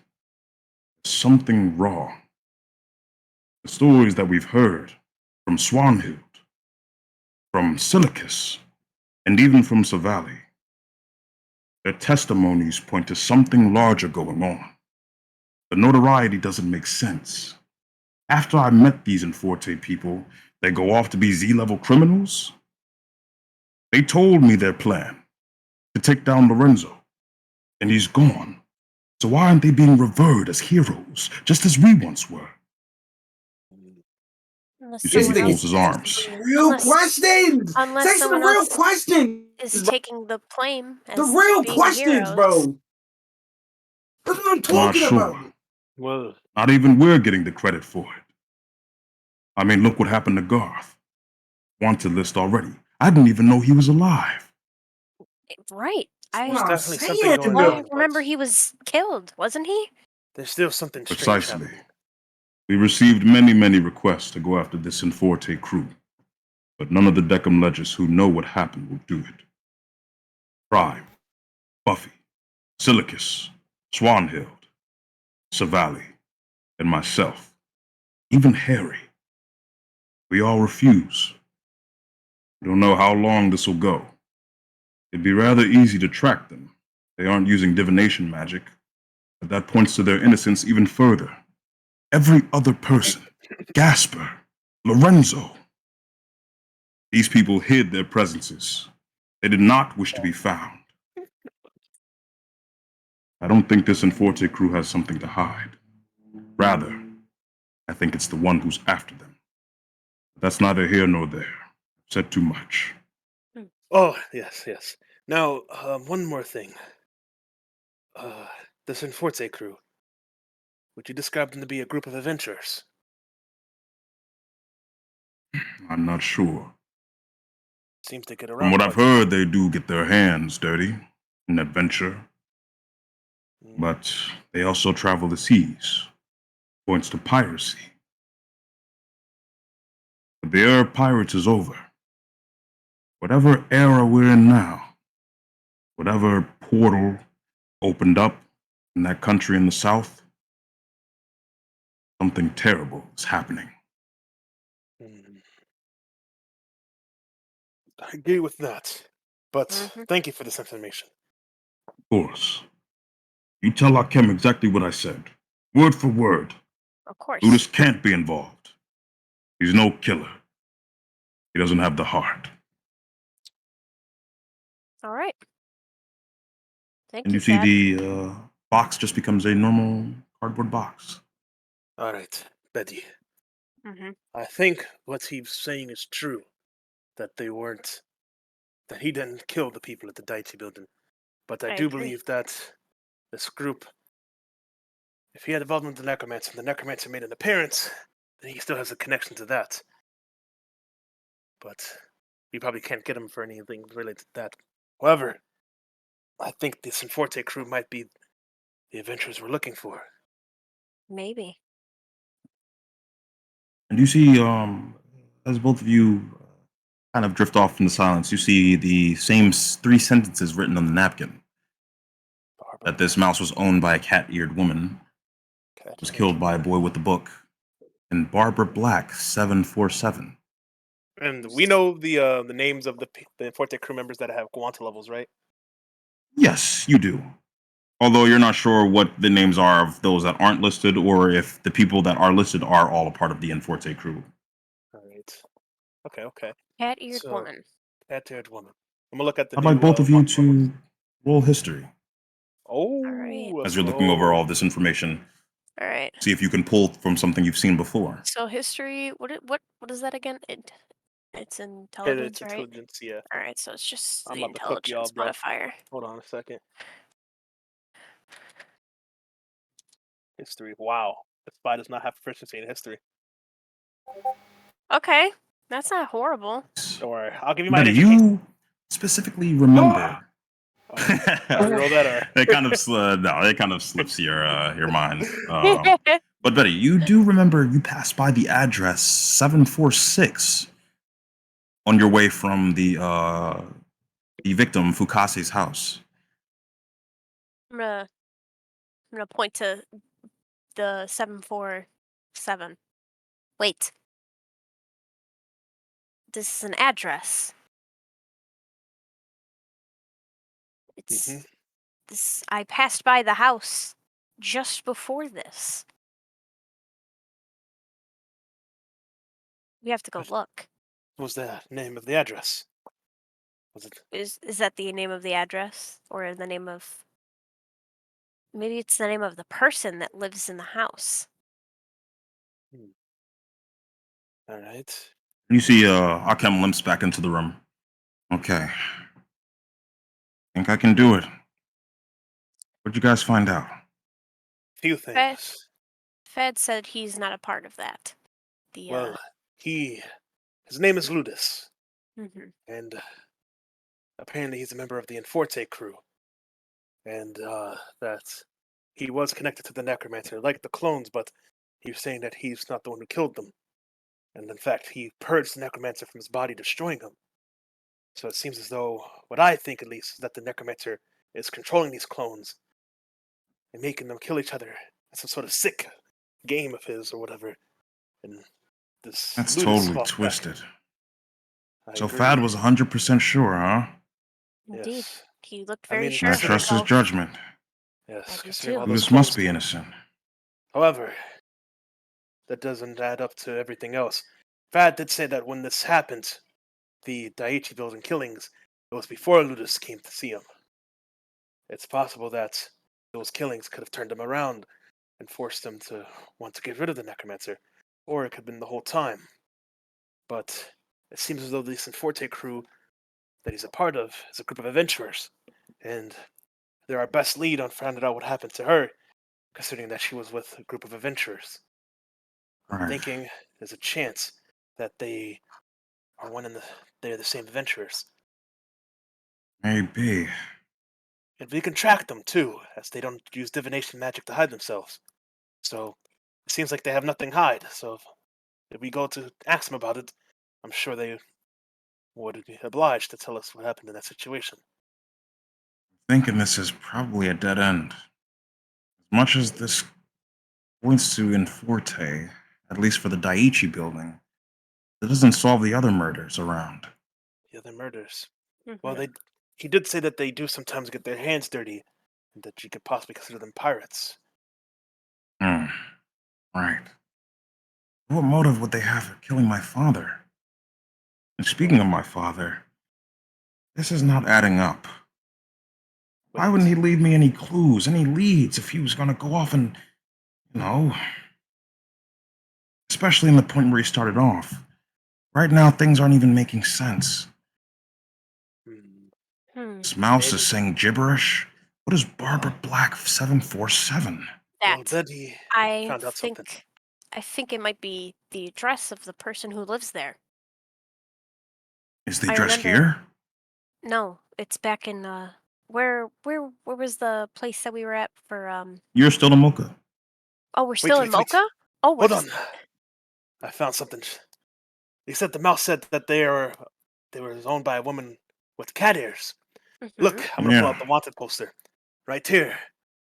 there's something wrong. The stories that we've heard from Swanhild, from Silicus, and even from Savali, their testimonies point to something larger going on. The notoriety doesn't make sense. After I met these Inforte people, they go off to be Z-level criminals? They told me their plan, to take down Lorenzo, and he's gone. So why aren't they being revered as heroes, just as we once were? Unless You see, he someone folds else his arms. Real questions. unless Say some someone real else questions. is taking the claim as The real being questions, heroes. bro. That's what I'm I'm not talking sure. about. Well, Not even we're getting the credit for it. I mean, look what happened to Garth. Wanted list already. I didn't even know he was alive. Right. That's I what I'm definitely something saying, going I on. remember but he was killed, wasn't he? There's still something strange Precisely. happening. We received many requests to go after this Inforte crew, but none of the Decum Legis who know what happened will do it. Prime, Buffy, Silicus, Swanhild, Savali, and myself, even Harry. We all refuse. We don't know how long this will go. It'd be rather easy to track them. They aren't using divination magic, but that points to their innocence even further. Every other person, Gasper, Lorenzo. These people hid their presences. They did not wish to be found. I don't think this Enforte crew has something to hide. Rather, I think it's the one who's after them. But that's neither here nor there. I've said too much. Oh, yes, yes. Now, one more thing. The Sinforze crew. Would you describe them to be a group of adventurers? I'm not sure. Seems to get From around what I've quite a bit. heard, they do get their hands dirty in adventure. Mm. But they also travel the seas. Points to piracy. But the era of pirates is over. Whatever era we're in now, whatever portal opened up in that country in the south, something terrible is happening. Mm. I agree with that. But Mhm. thank you for this information. Of course. You tell Akem exactly what I said. Word for word. Of course. Ludus can't be involved. He's no killer. He doesn't have the heart. All right. Thank And you, you see Fad. the box just becomes a normal cardboard box. All right, Betty. Mm-hmm. I think what he's saying is true. That they weren't. That he didn't kill the people at the Daichi building. But I I do agree. believe that this group, if he had involvement with the necromancer and the necromancer made an appearance, then he still has a connection to that. But we probably can't get him for anything related to that. However, I think the Sinforte crew might be the adventurers we're looking for. Maybe. And you see, as both of you kind of drift off into silence, you see the same three sentences written on the napkin. That this mouse was owned by a cat-eared woman, was killed by a boy with a book, and Barbara Black 747. And we know the names of the Forte crew members that have Guanta levels, right? Yes, you do. Although you're not sure what the names are of those that aren't listed, or if the people that are listed are all a part of the Enforte crew. All right. Okay, okay. Cat-eared So, woman. cat-eared woman. I'm gonna look at the I'd new like both of you Guanta levels. to roll history All right. Oh, as let's you're looking over go. all this information. All right. See if you can pull from something you've seen before. So history. What is that again? It's It's intelligence, right? intelligence, yeah. All right. So it's just I'm the about to cook y'all, intelligence bro. modifier. Hold on a second. History. Wow. The spy does not have proficiency in history. Okay. That's not horrible. Don't worry. I'll give you my Betty, education. you specifically remember. Roll that or It kind of it kind of slips your mind. But Betty, you do remember you passed by the address 746 on your way from the victim Fukase's house. I'm gonna point to the 747. Wait. This is an address. It's Mhm. this. I passed by the house just before this. We have to go look. What was the name of the address? Was it? Is that the name of the address or the name of? Maybe it's the name of the person that lives in the house. All right. You see Akem limps back into the room. Okay. Think I can do it. What'd you guys find out? Few Fed, things. Fed said he's not a part of that. The Well, his name is Ludus, mhm. and apparently he's a member of the Enforte crew, and that he was connected to the Necromancer, like the clones, but he was saying that he's not the one who killed them, and in fact, he purged the Necromancer from his body, destroying him. So it seems as though, what I think at least, is that the Necromancer is controlling these clones and making them kill each other. It's some sort of sick game of his or whatever. And this That's Ludus totally fought back. twisted. I So agree. Fad was 100% sure, huh? Indeed, Yes. he looked I very mean, sure I of trust his himself. judgment. I Yes, do considering too. all those Ludus must clones be killed. innocent. However, that doesn't add up to everything else. Fad did say that when this happened, the Daiichi building killings, it was before Ludus came to see him. It's possible that those killings could have turned him around and forced him to want to get rid of the necromancer, or it could have been the whole time. But it seems as though the Forte crew that he's a part of is a group of adventurers, and they're our best lead on finding out what happened to her, considering that she was with a group of adventurers. I'm Right. thinking there's a chance that they are they're the same adventurers. Maybe. And we can track them too, as they don't use divination magic to hide themselves. So it seems like they have nothing to hide. So if we go to ask them about it, I'm sure they would be obliged to tell us what happened in that situation. Thinking this is probably a dead end. As much as this points to Inforte, at least for the Daiichi building, it doesn't solve the other murders around. The other murders. Mhm. Well, he did say that they do sometimes get their hands dirty, and that you could possibly consider them pirates. Hmm. Right. What motive would they have for killing my father? And speaking of my father, this is not adding up. Why wouldn't he leave me any clues, any leads, if he was going to go off and, especially in the point where he started off. Right now, things aren't even making sense. This mouse is saying gibberish. What is Barbara Black 747? Well, That then he I found out something. think it might be the address of the person who lives there. Is the I address remember- here? No, it's back in where was the place that we were at for You're still in Mocha. Oh, we're still in wait. Mocha? Oh, we're Hold on. I found something. He said the mouse said that they were owned by a woman with cat ears. Look, I'm gonna pull out the wanted poster. Right here.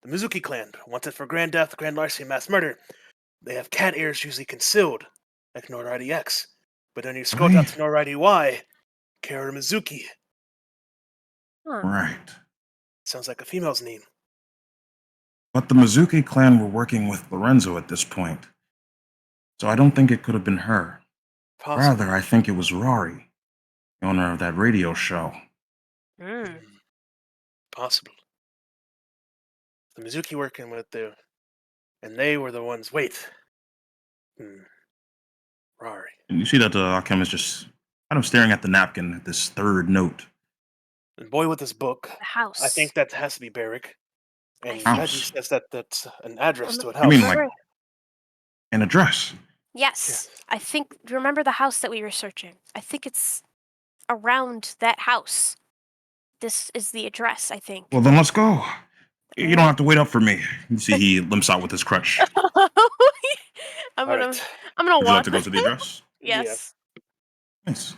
The Mizuki clan, wanted for grand theft, grand larceny, and mass murder. They have cat ears usually concealed, like Notoriety X. But then you scroll down to Notoriety Y, Kara Mizuki. Right. Sounds like a female's name. But the Mizuki clan were working with Lorenzo at this point. So I don't think it could have been her. Possible. Rather, I think it was Rory, the owner of that radio show. Possible. The Mizuki working with and they were the ones. Wait. Rory. And you see that the alchemist just kind of staring at the napkin at this third note. And boy with this book. The house. I think that has to be Barrick. And House. Reggie says that that's an address to a house. You mean like an address? Yes. I think remember the house that we were searching. I think it's around that house. This is the address, I think. Well, then let's go. You don't have to wait up for me. You see, he limps out with his crutch. I'm All gonna right. I'm gonna Would you walk. like to go to the address? Yes. Nice.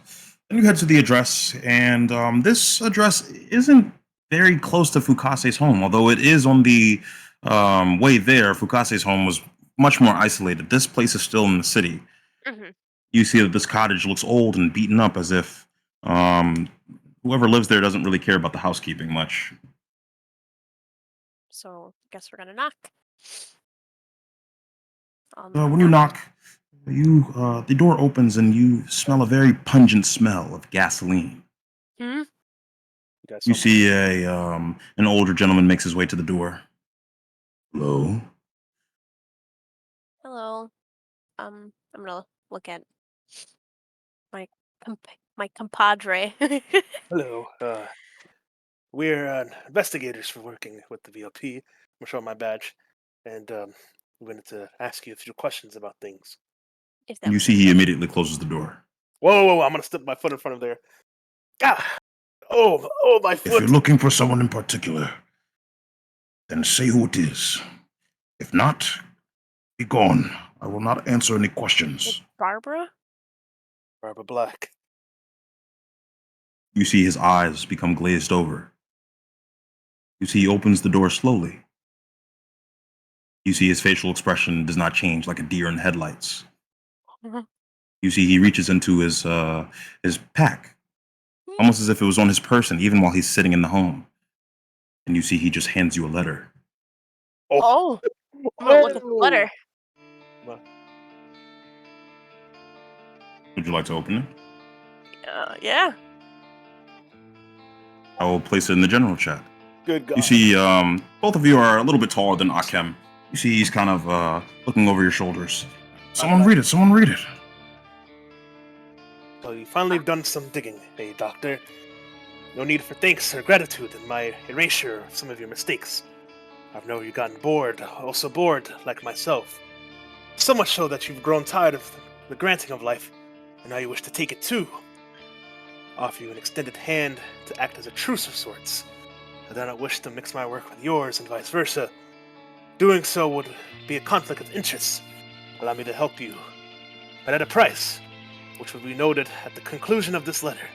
Then you head to the address, and this address isn't very close to Fukase's home, although it is on the way there. Fukase's home was much more isolated. This place is still in the city. Mhm. You see that this cottage looks old and beaten up, as if whoever lives there doesn't really care about the housekeeping much. So guess we're gonna knock. When you knock, the door opens and you smell a very pungent smell of gasoline. Hmm? You see an older gentleman makes his way to the door. Hello. Hello. I'm gonna look at my compadre. Hello. We're investigators for working with the VLP. I'm gonna show my badge, and we're going to ask you a few questions about things. If that You see, he immediately closes the door. Whoa! I'm gonna step my foot in front of there. Ah! Oh, my If foot! you're looking for someone in particular, then say who it is. If not, be gone. I will not answer any questions. Barbara? Barbara Black. You see his eyes become glazed over. You see he opens the door slowly. You see his facial expression does not change like a deer in headlights. You see he reaches into his pack, almost as if it was on his person, even while he's sitting in the home. And you see he just hands you a letter. Oh! I'm gonna look at the letter. Would you like to open it? Yeah. I will place it in the general chat. Good God. You see, both of you are a little bit taller than Akem. You see he's kind of looking over your shoulders. Someone read it, someone read it. So you finally done some digging, hey, Doctor. No need for thanks or gratitude in my erasure of some of your mistakes. I've known you've gotten bored, also bored, like myself. So much so that you've grown tired of the granting of life, and now you wish to take it too. Offer you an extended hand to act as a truce of sorts. I do not wish to mix my work with yours and vice versa. Doing so would be a conflict of interest. Allow me to help you, but at a price, which will be noted at the conclusion of this letter.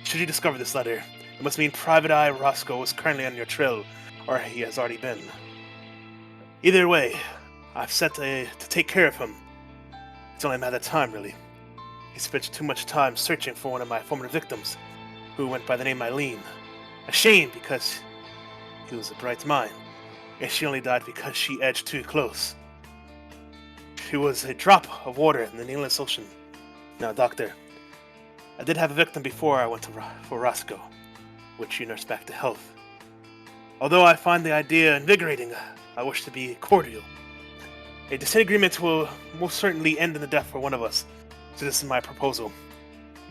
Should you discover this letter, it must mean Private Eye Roscoe is currently on your trail, or he has already been. Either way, I've set to take care of him. It's only a matter of time, really. He spent too much time searching for one of my former victims, who went by the name Eileen. A shame, because he was a bright mind, and she only died because she edged too close. She was a drop of water in the Needless Ocean. Now, Doctor, I did have a victim before I went for Roscoe, which you nursed back to health. Although I find the idea invigorating, I wish to be cordial. A disagreement will most certainly end in the death for one of us, so this is my proposal.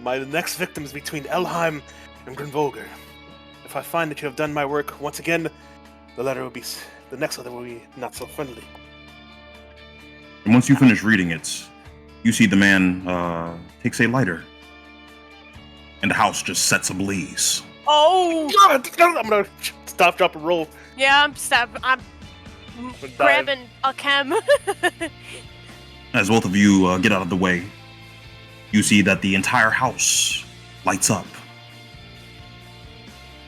My next victim is between Elheim and Grinvolger. If I find that you have done my work once again, the next letter will be not so friendly. And once you finish reading it, you see the man takes a lighter, and the house just sets ablaze. Oh! God, I'm gonna stop, drop, and roll. Yeah, I'm grabbing a chem. As both of you get out of the way, you see that the entire house lights up.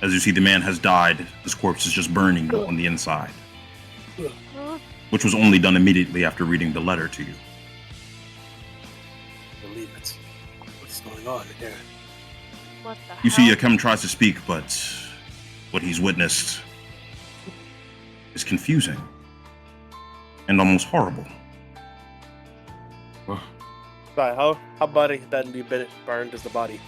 As you see, the man has died. His corpse is just burning on the inside, which was only done immediately after reading the letter to you. Believe it. What's going on here? What the You see, hell? Akem tries to speak, but what he's witnessed is confusing and almost horrible. Sorry, how badly burned is the body?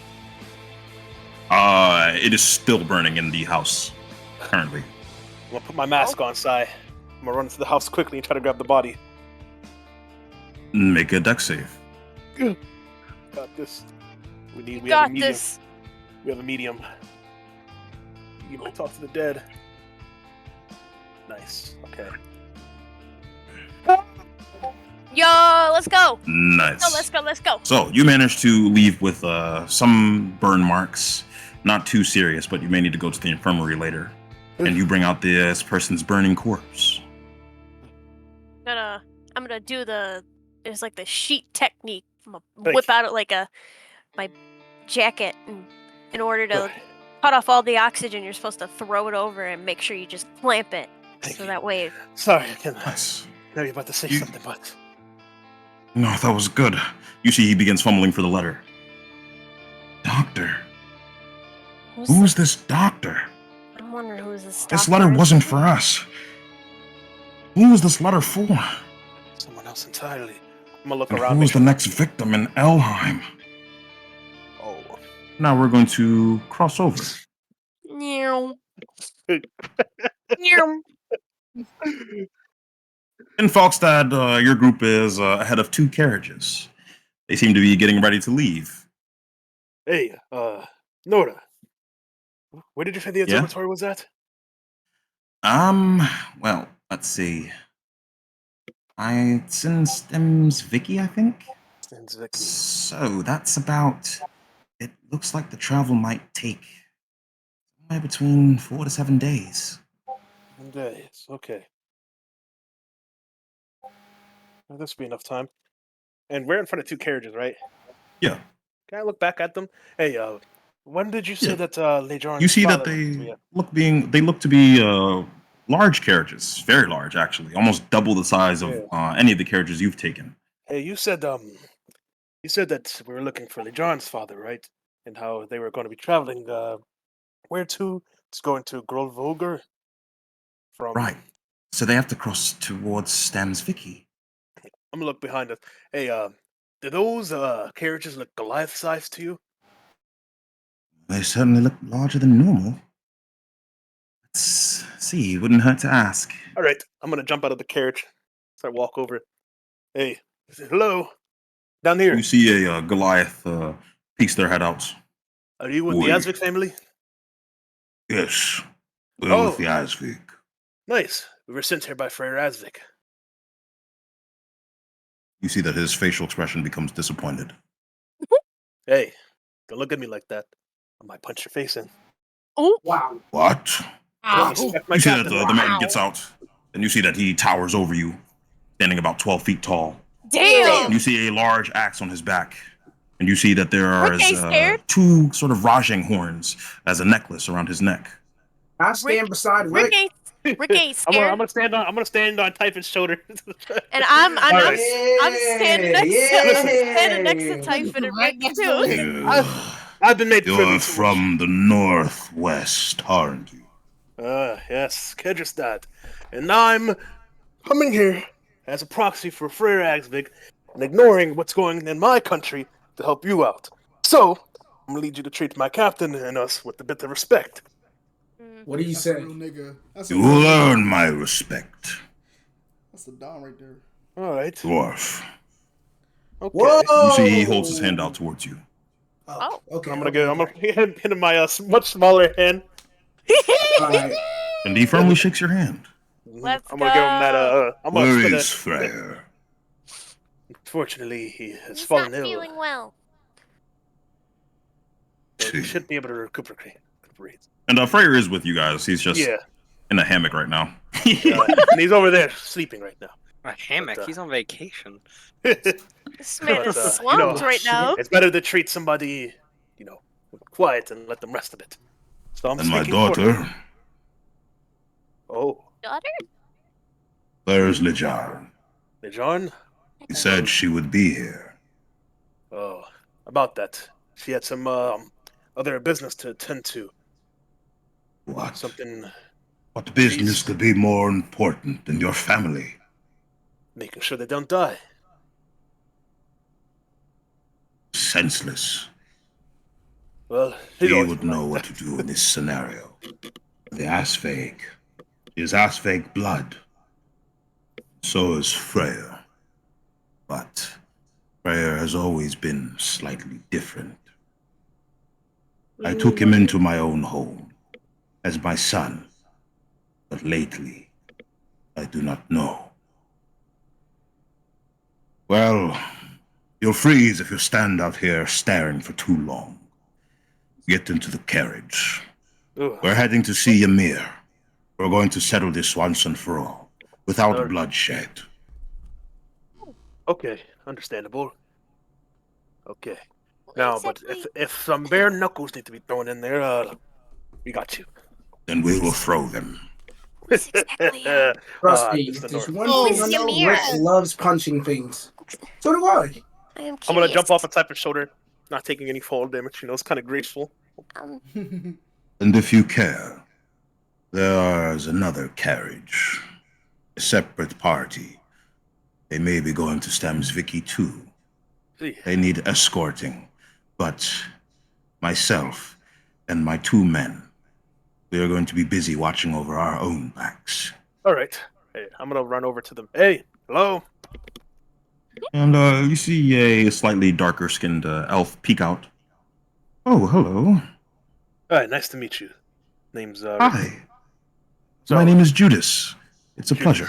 It is still burning in the house currently. I'm gonna put my mask on, Sai. I'm gonna run into the house quickly and try to grab the body. Make a dex save. Got this. We have a Got medium. this. We have a medium. You might talk to the dead. Nice. Okay. Yo, let's go. Nice. Let's go. So you managed to leave with some burn marks. Not too serious, but you may need to go to the infirmary later. And you bring out this person's burning corpse. I'm gonna do there's like the sheet technique. I'm gonna Thank whip you. out my jacket in order to Good. cut off all the oxygen. You're supposed to throw it over and make sure you just clamp it. Thank So you. that way, Sorry, I can. Nice. Know you're about to say You- something, but No, that was good. You see he begins fumbling for the letter. Doctor. Who is this doctor? I'm wondering who is this. This doctor letter is. wasn't for us. Who is this letter for? someone else entirely. I'm gonna look And around. who make is the sure- next victim in Elheim? Oh. Now we're going to cross over. Meow. Meow. In Falkstad, your group is ahead of 2 carriages. They seem to be getting ready to leave. Hey, Nora. Where did you say the observatory was at? Well, let's see. It's in Stems Vicky, I think. Stands Vicky. So that's about. It looks like the travel might take somewhere between 4 to 7 days. 7 days. Okay. Well, this will be enough time. And we're in front of 2 carriages, right? Yeah. Can I look back at them? Hey, when did you say Yeah. that Lejarn's You see that father they was here? look to be large carriages, very large actually, almost double the size of any of the carriages you've taken. Hey, you said that we were looking for Lejarn's father, right? And how they were going to be traveling. Where to? It's going to Grolvoger. From Right. So they have to cross towards Stems Vicky. I'm gonna look behind us. Hey, do those carriages look Goliath-sized to you? They certainly look larger than normal. Let's see. Wouldn't hurt to ask. All right, I'm gonna jump out of the carriage. So I walk over. Hey, hello, down here. You see a Goliath piece their head out. Are you with Oi. the Asvik family? Yes, we're Oh. with the Asvik. Nice. We were sent here by Friar Asvik. You see that his facial expression becomes disappointed. Hey, don't look at me like that. I might punch your face in. Wow. What? Don't respect my You see that captain. the man gets out, and you see that he towers over you, standing about 12 feet tall. Damn. And you see a large axe on his back. And you see that there are Rick ain't scared. two sort of Rajang horns as a necklace around his neck. I stand beside Rick Rick. ain't I'm scared. gonna stand on Typhon's shoulder. And I'm All right. standing next to Typhon and Right Rick next to too. Rick. I've been made privy You're to from the northwest, aren't you? yes, Kedrestad. And I'm coming here as a proxy for Freyr Asvik and ignoring what's going on in my country to help you out. So, I'm gonna need you to treat my captain and us with a bit of respect. What do you That's a say? real nigga. That's a You real will nigga. earn my respect, That's the Don right there. All right. dwarf. Okay. Whoa! You see he holds his hand out towards you. Oh, okay. I'm gonna hit him my much smaller hand. All right. And he firmly shakes your hand. Let's I'm gonna give him that. go. I'm gonna Where spit is it. Freyr? Unfortunately, he has He's fallen not ill. feeling well. But he should be able to recuperate. And Freyr is with you guys. He's just Yeah. in a hammock right now. And he's over there sleeping right now. A hammock. But, He's on vacation. This man is But, you slumped know, right now. It's better to treat somebody, quiet and let them rest a bit. So I'm And my speaking for daughter, him. Oh, Daughter? where's Lijar? John? He said she would be here. Oh, about that. She had some other business to attend to. What? Something What business could be more important than your family? making sure they don't die. Senseless. Well, he's He always would been know like what that. to do in this scenario. The Asfake is Asfake blood. So is Freyr. But Freyr has always been slightly different. I took him into my own home as my son. But lately, I do not know. Well, you'll freeze if you stand out here staring for too long. Get into the carriage. Ugh. We're heading to see Ymir. We're going to settle this once and for all, without Alright. bloodshed. Okay, understandable. Okay. Now, but if some bare knuckles need to be thrown in there, we got you. Then we will throw them. Exactly. Yeah. Trust me, Mr. if there's North. one Oh, thing I know, Ymir. Rick loves punching things. So do I. I am curious. I'm gonna jump off a Typhon's shoulder, not taking any fall damage. It's kind of graceful. And if you care, there's another carriage. A separate party. They may be going to Stamsviki too. See, They need escorting. But myself and my 2 men, we are going to be busy watching over our own backs. all right. Hey, I'm gonna run over to them. Hey, hello. And you see a slightly darker skinned elf peek out. Oh, hello. All right, nice to meet you. Name's Hi. So- My name is Judas. It's a pleasure.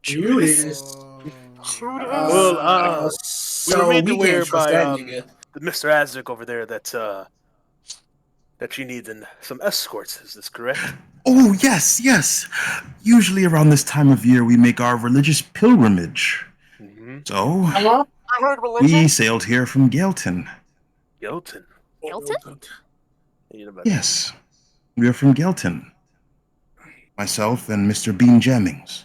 Judas. Well, so we were made we aware can't trust by that nigga. the Mr. Azek over there that you need some escorts. Is this correct? Oh, yes, yes. Usually around this time of year, we make our religious pilgrimage. Mm-hmm. So, I heard we sailed here from Gaelton. Gelton. Hilton? You know about Yes, we are from Gaelton. Myself and Mr. Bean Jammings.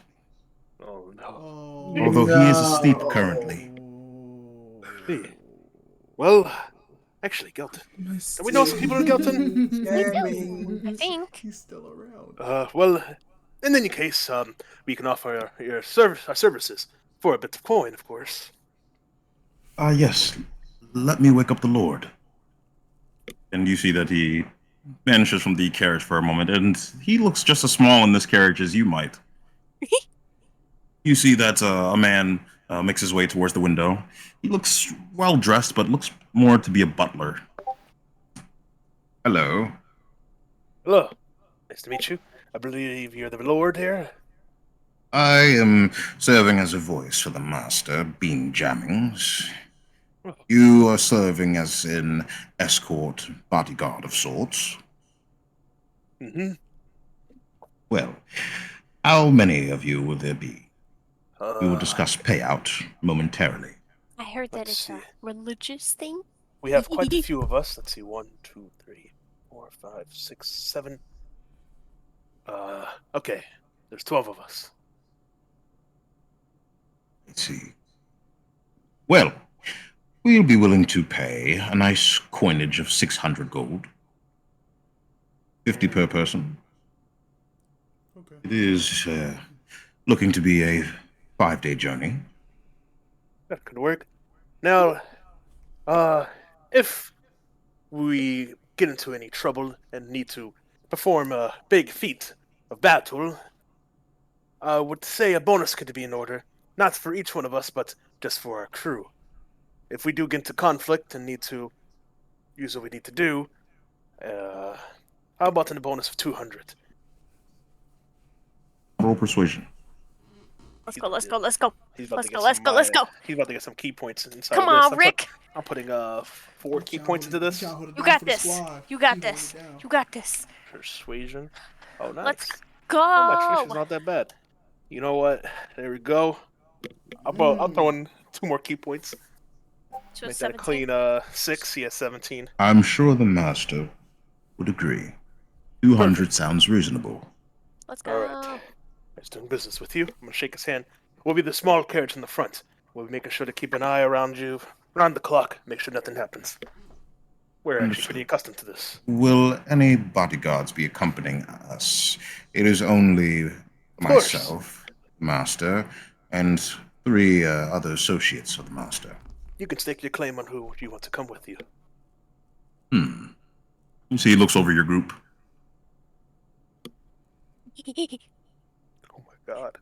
Oh no. Oh, Although he is asleep currently. Hey. Well, actually, Gelton. Do we know some people in Gelton? I think. He's still around. Well, in any case, we can offer our services for a bit of coin, of course. Yes. Let me wake up the Lord. And you see that he vanishes from the carriage for a moment, and he looks just as small in this carriage as you might. You see that a man makes his way towards the window. He looks well dressed, but looks more to be a butler. Hello. Hello. Nice to meet you. I believe you're the Lord here. I am serving as a voice for the master, Bean Jammings. Oh. You are serving as an escort bodyguard of sorts. Mm-hmm. Well, how many of you will there be? We will discuss payout momentarily. I heard that Let's it's see. a religious thing. We have quite a few of us. Let's see. 1, 2, 3, 4, 5, 6, 7. Okay. There's 12 of us. Let's see. Well, we'll be willing to pay a nice coinage of 600 gold. 50 per person. Okay. It is looking to be a 5-day journey. That could work. Now, if we get into any trouble and need to perform a big feat of battle, I would say a bonus could be in order. Not for each one of us, but just for our crew. If we do get into conflict and need to use what we need to do, how about a bonus of 200? Roll persuasion. Let's go. Let's go. Let's go. He's about Let's to go. get Let's some, go. Let's go. He's about to get some key points inside Come of this. on, Rick. I'm putting 4 key points into this. You got this. You got this. You got this. Persuasion. Oh, nice. Let's Oh, my persuasion's go. not that bad. You know what? There we go. I'm throwing 2 more key points. To a Make that a 17. clean 6. He has 17. I'm sure the master would agree. 200 Perfect. sounds reasonable. Let's All go. right. Nice doing business with you. I'm gonna shake his hand. We'll be the small carriage in the front. We'll be making sure to keep an eye around you, around the clock, make sure nothing happens. We're actually Understood. pretty accustomed to this. Will any bodyguards be accompanying us? It is only course. myself, master, and 3 other associates of the master. You can stake your claim on who you want to come with you. You see, he looks over your group. Oh my god.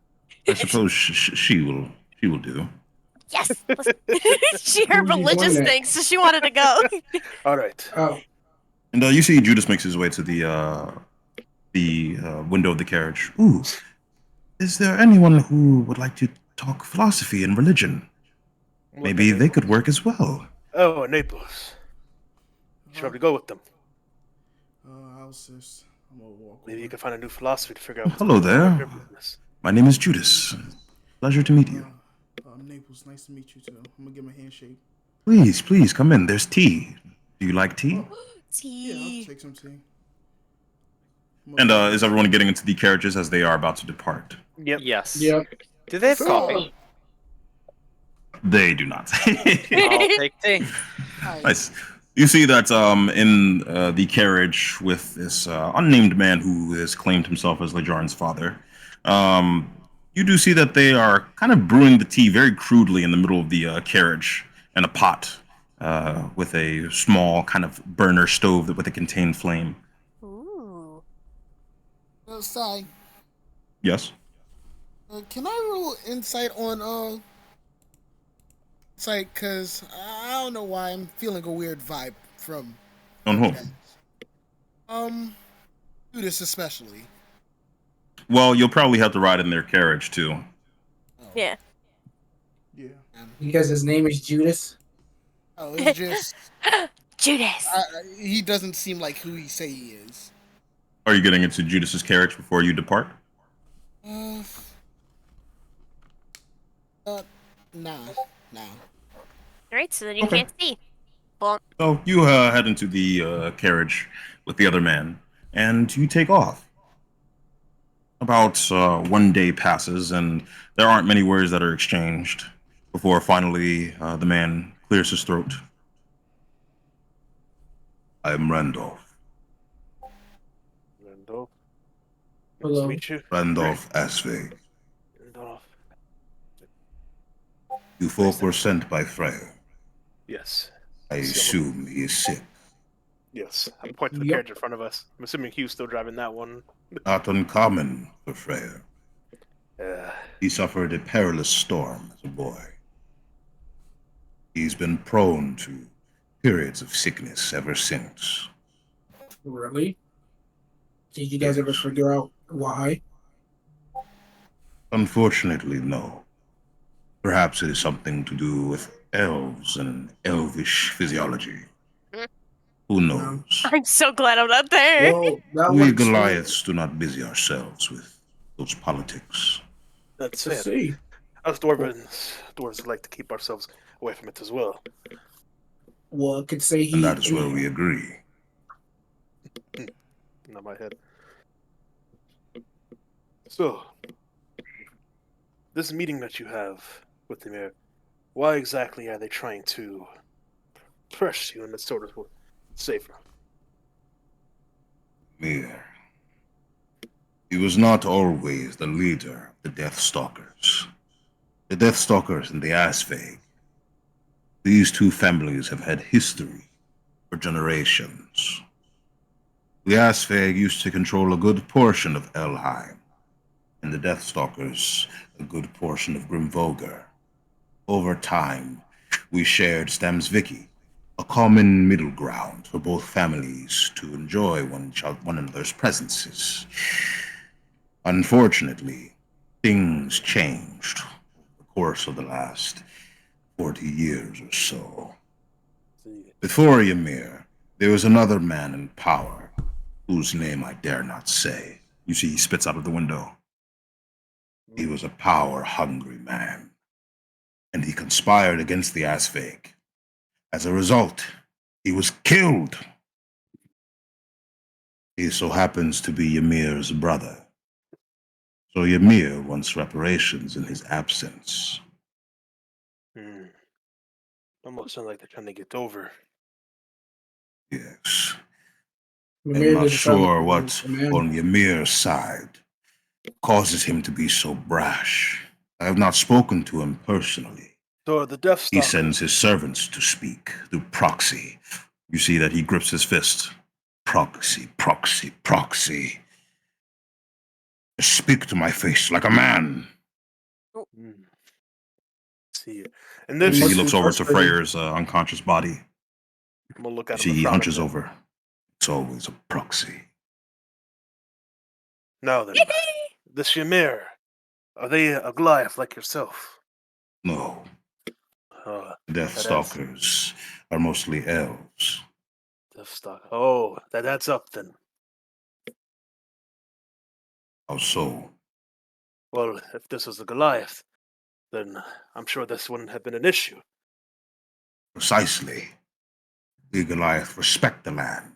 I suppose she will do. Yes. She heard Who's he religious pointing at? things, so she wanted to go. All right. Oh, And you see Judas makes his way to the window of the carriage. Ooh, is there anyone who would like to talk philosophy and religion? Maybe they could work as well. Oh, Naples. You should probably go with them. I'll assist. I'm gonna walk Maybe over. you can find a new philosophy to figure out what's Hello going on with there. your business. My name is Judas. Pleasure to meet you. Naples, nice to meet you too. I'm gonna give him a handshake. Please come in. There's tea. Do you like tea? Yeah, I'll Tea. take some tea. And is everyone getting into the carriages as they are about to depart? Yep. Yes. yep. Do they have So- coffee? They do not. I'll take tea. Nice. You see that in the carriage with this unnamed man who has claimed himself as Lejarin's father. You do see that they are kind of brewing the tea very crudely in the middle of the carriage in a pot with a small kind of burner stove with a contained flame. Ooh. Sai, Yes. can I roll insight on insight? Cause I don't know why I'm feeling a weird vibe from On who? Judas especially. Well, you'll probably have to ride in their carriage too. Yeah. Yeah. Because his name is Judas. Oh, it's just Judas. he doesn't seem like who he say he is. Are you getting into Judas's carriage before you depart? Nah. All right, so then you Okay. can't see. Well, So you head into the carriage with the other man, and you take off. About 1 day passes, and there aren't many words that are exchanged before finally the man clears his throat. I am Randolph. Randolph. Nice Hello. to meet you. Randolph Asvey. Randolph. You folk were sent by Freyr. Yes. I assume he is sick. Yes, I point to the Yep. carriage in front of us. I'm assuming Hugh's still driving that one. Not uncommon for Freyr. Uh, He suffered a perilous storm as a boy. He's been prone to periods of sickness ever since. Really? Did you guys ever Yes. figure out why? Unfortunately, no. Perhaps it is something to do with elves and elvish physiology. Who knows? I'm so glad I'm not there. Well, that We would explain. Goliaths do not busy ourselves with those politics. that's To fair. see. Us dwarves like to keep ourselves away from it as well. Well, it could say he. And that is where we agree. Not my head. So, this meeting that you have with the mayor, why exactly are they trying to press you in this sort of safer? Mir. He was not always the leader of the Deathstalkers. The Deathstalkers and the Asvaig. These two families have had history for generations. The Asvaig used to control a good portion of Elheim, and the Deathstalkers a good portion of Grimvogr. Over time, we shared Stamsviki, a common middle ground for both families to enjoy one another's presences. Unfortunately, things changed over the course of the last 40 years or so. Before Ymir, there was another man in power, whose name I dare not say. You see, he spits out of the window. He was a power-hungry man, and he conspired against the Asvaig. As a result, he was killed. He so happens to be Ymir's brother. So Ymir wants reparations in his absence. Almost sounds like they're trying to get over. Yes. Mimir I'm not doesn't sound like sure a what nice man. on Ymir's side causes him to be so brash. I have not spoken to him personally. So the Death He Stalkers. sends his servants to speak through proxy. You see that he grips his fist. Proxy, proxy, proxy. Speak to my face like a man. See, and You this see, he must looks be over to frustrating. Freyr's unconscious body. I'm gonna look You at him. see, and he frown hunches at him. over. It's always a proxy. Now then, this Ymir, are they a Goliath like yourself? No, Uh, Deathstalkers are mostly elves. Death Stalker. Oh, that adds up then. How so? Well, if this was a Goliath, then I'm sure this wouldn't have been an issue. Precisely. We Goliath respect the land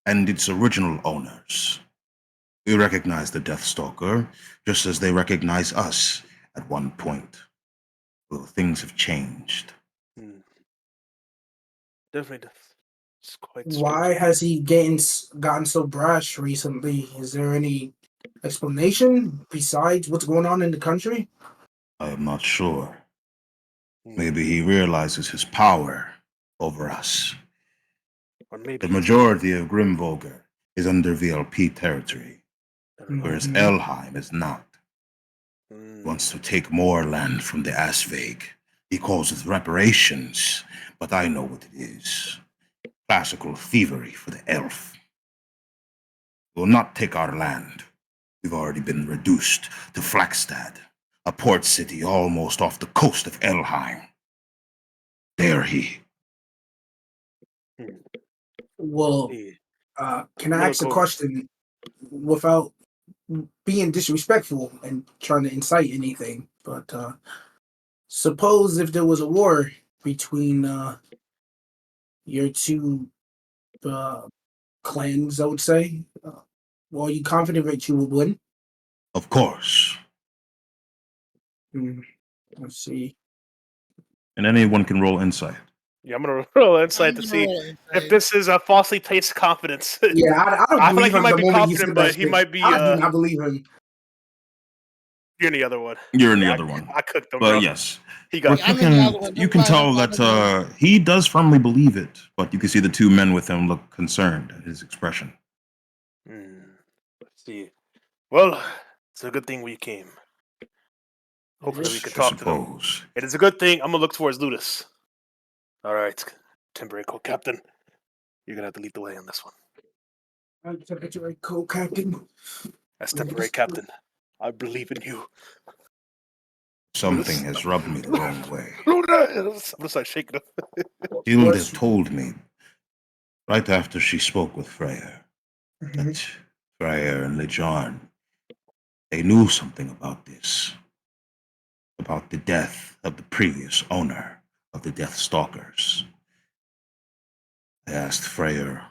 and its original owners. We recognize the Deathstalker just as they recognize us at one point. Well, things have changed. Definitely, it's quite Why strange. has he gotten so brash recently? Is there any explanation besides what's going on in the country? I am not sure. Maybe he realizes his power over us. Or maybe The he's majority of Grimvogr is under VLP territory, whereas Mhm. Elheim is not. Mm. He wants to take more land from the Asvaig. He calls it reparations, but I know what it is. Classical thievery for the elf. We will not take our land. We've already been reduced to Flakstad, a port city almost off the coast of Elheim. Dare he? Well, He- can I No, ask a go- question without being disrespectful and trying to incite anything? But suppose if there was a war between your two clans, I would say, well, are you confident that you would win? Of course. Let's see. And anyone can roll insight. Yeah, I'm gonna roll insight to see if this is a falsely placed confidence. Yeah, I don't I feel believe like he him might the be moment he confident, said that but he shit. might be. I do not believe him. You're in the other one. You're in the Yeah, other one. I cooked him, But bro. yes, He we're got I'm in the other cooking. one. You Don't can worry, tell I'm that in the other one. he does firmly believe it, but you can see the two men with him look concerned at his expression. Let's see. Well, it's a good thing we came. Hopefully we can I talk to them. suppose. It is a good thing. I'm gonna look towards Ludus. All right, temporary co-captain. You're gonna have to lead the way on this one. I'm temporary co-captain. As temporary captain, I believe in you. Something has rubbed me the wrong way. Ludus! I'm gonna start shaking him. Hilda told me right after she spoke with Freyr Mhm. that Freyr and Lejarn, they knew something about this, about the death of the previous owner of the Death Stalkers. I asked Freyr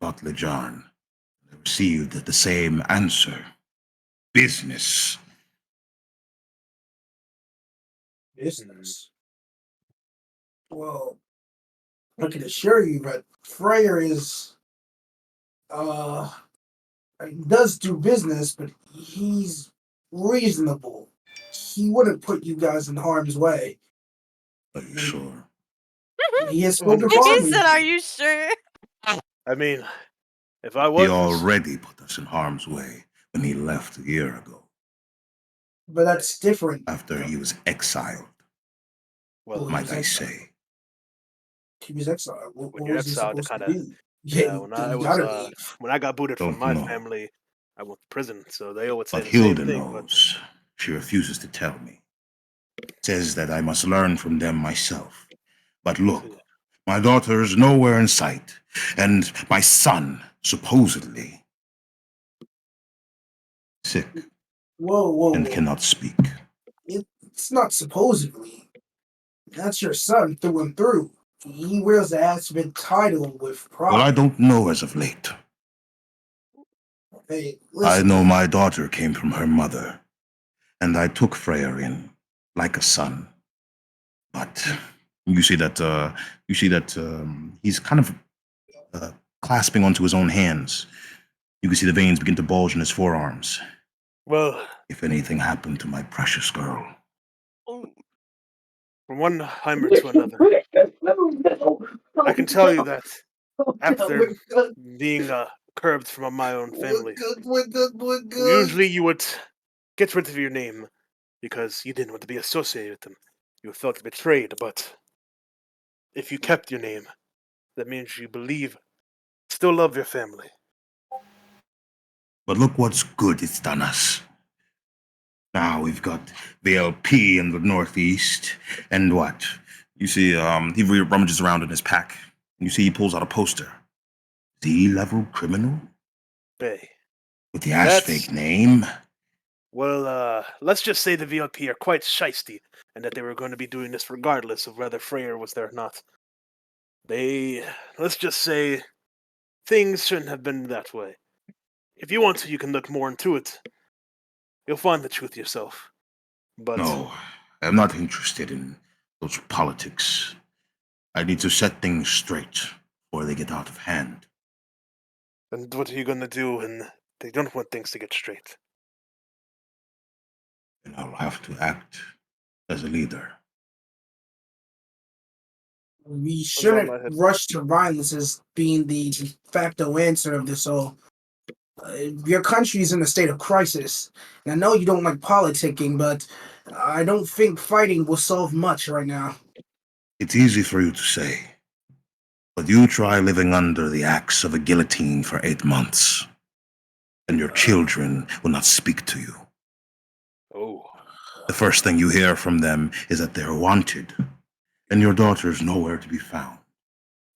about Lejarn. I received the same answer. Business. Business. Well, I can assure you that Freyr is he does do business, but he's reasonable. He wouldn't put you guys in harm's way. Are you sure? He has Well, spoken He fondly said, of "Are you. you sure?" I mean, if I He was, already put us in harm's way when he left a year ago, But that's different. after he was exiled, well, might I say. He was exiled. What when you're was he exiled, supposed kind to of do? yeah. When I You was gotta leave. when I got booted from Don't my know. family, I went to prison. So they all would say But the same Hilda thing. But knows. She refuses to tell me. Says that I must learn from them myself. But look, my daughter is nowhere in sight, and my son, supposedly, sick Whoa, and whoa. cannot speak. It's not supposedly. That's your son through and through. He wears the Aspen title with pride. Well, I don't know as of late. Hey, I listen. know my daughter came from her mother, and I took Freyr in like a son. But you see that he's kind of clasping onto his own hands. You can see the veins begin to bulge in his forearms. well, If anything happened to my precious girl, from one Heimer to another, I can tell you that after being curbed from my own family, We're good. usually you would get rid of your name because you didn't want to be associated with them. You felt betrayed, but if you kept your name, that means you still love your family. but look what's good it's done us. Now we've got the LP in the Northeast, and what? You see, he rummages around in his pack. You see, he pulls out a poster. D-level criminal Hey, with the That's- ass fake name. well, let's just say the VLP are quite shisty, and that they were going to be doing this regardless of whether Freyr was there or not. Let's just say, things shouldn't have been that way. If you want to, you can look more into it. You'll find the truth yourself. But No, I'm not interested in those politics. I need to set things straight before they get out of hand. and what are you going to do when they don't want things to get straight? And I'll have to act as a leader. We all shouldn't I had. rush to violence as being the de facto answer of this all. Your country is in a state of crisis. And I know you don't like politicking, but I don't think fighting will solve much right now. It's easy for you to say, but you try living under the axe of a guillotine for 8 months, and your children will not speak to you. Oh, The first thing you hear from them is that they're wanted, and your daughter's nowhere to be found.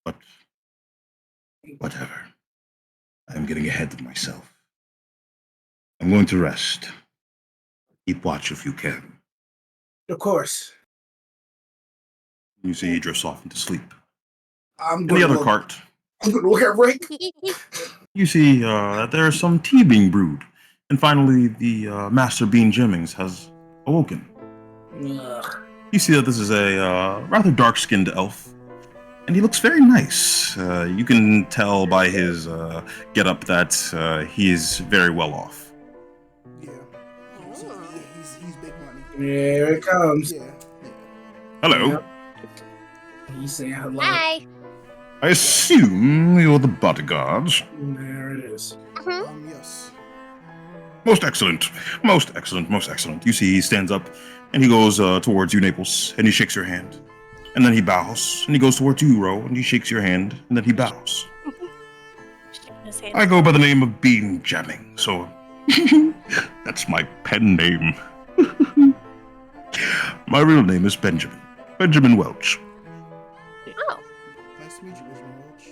But whatever. I'm getting ahead of myself. I'm going to rest. Keep watch if you can. Of course. You see he drifts off into sleep. I'm In going the to other cart, look at Rick. you see that there is some tea being brewed. And finally, the Master Bean Jennings has awoken. Ugh. You see that this is a rather dark-skinned elf, and he looks very nice. You can tell by his getup that he is very well off. Yeah. Here it comes. Yeah. Hello. Yep. He's saying hello. Hi. I assume you're the bodyguards. There it is. Yes. Most excellent. Most excellent. Most excellent. You see, he stands up and he goes towards you, Naples, and he shakes your hand. And then he bows and he goes towards you, Ro, and he shakes your hand and then he bows. His hand. I go by the name of Bean Jamming, so that's my pen name. My real name is Benjamin. Benjamin Welch. Oh, Nice to meet you, Benjamin Welch.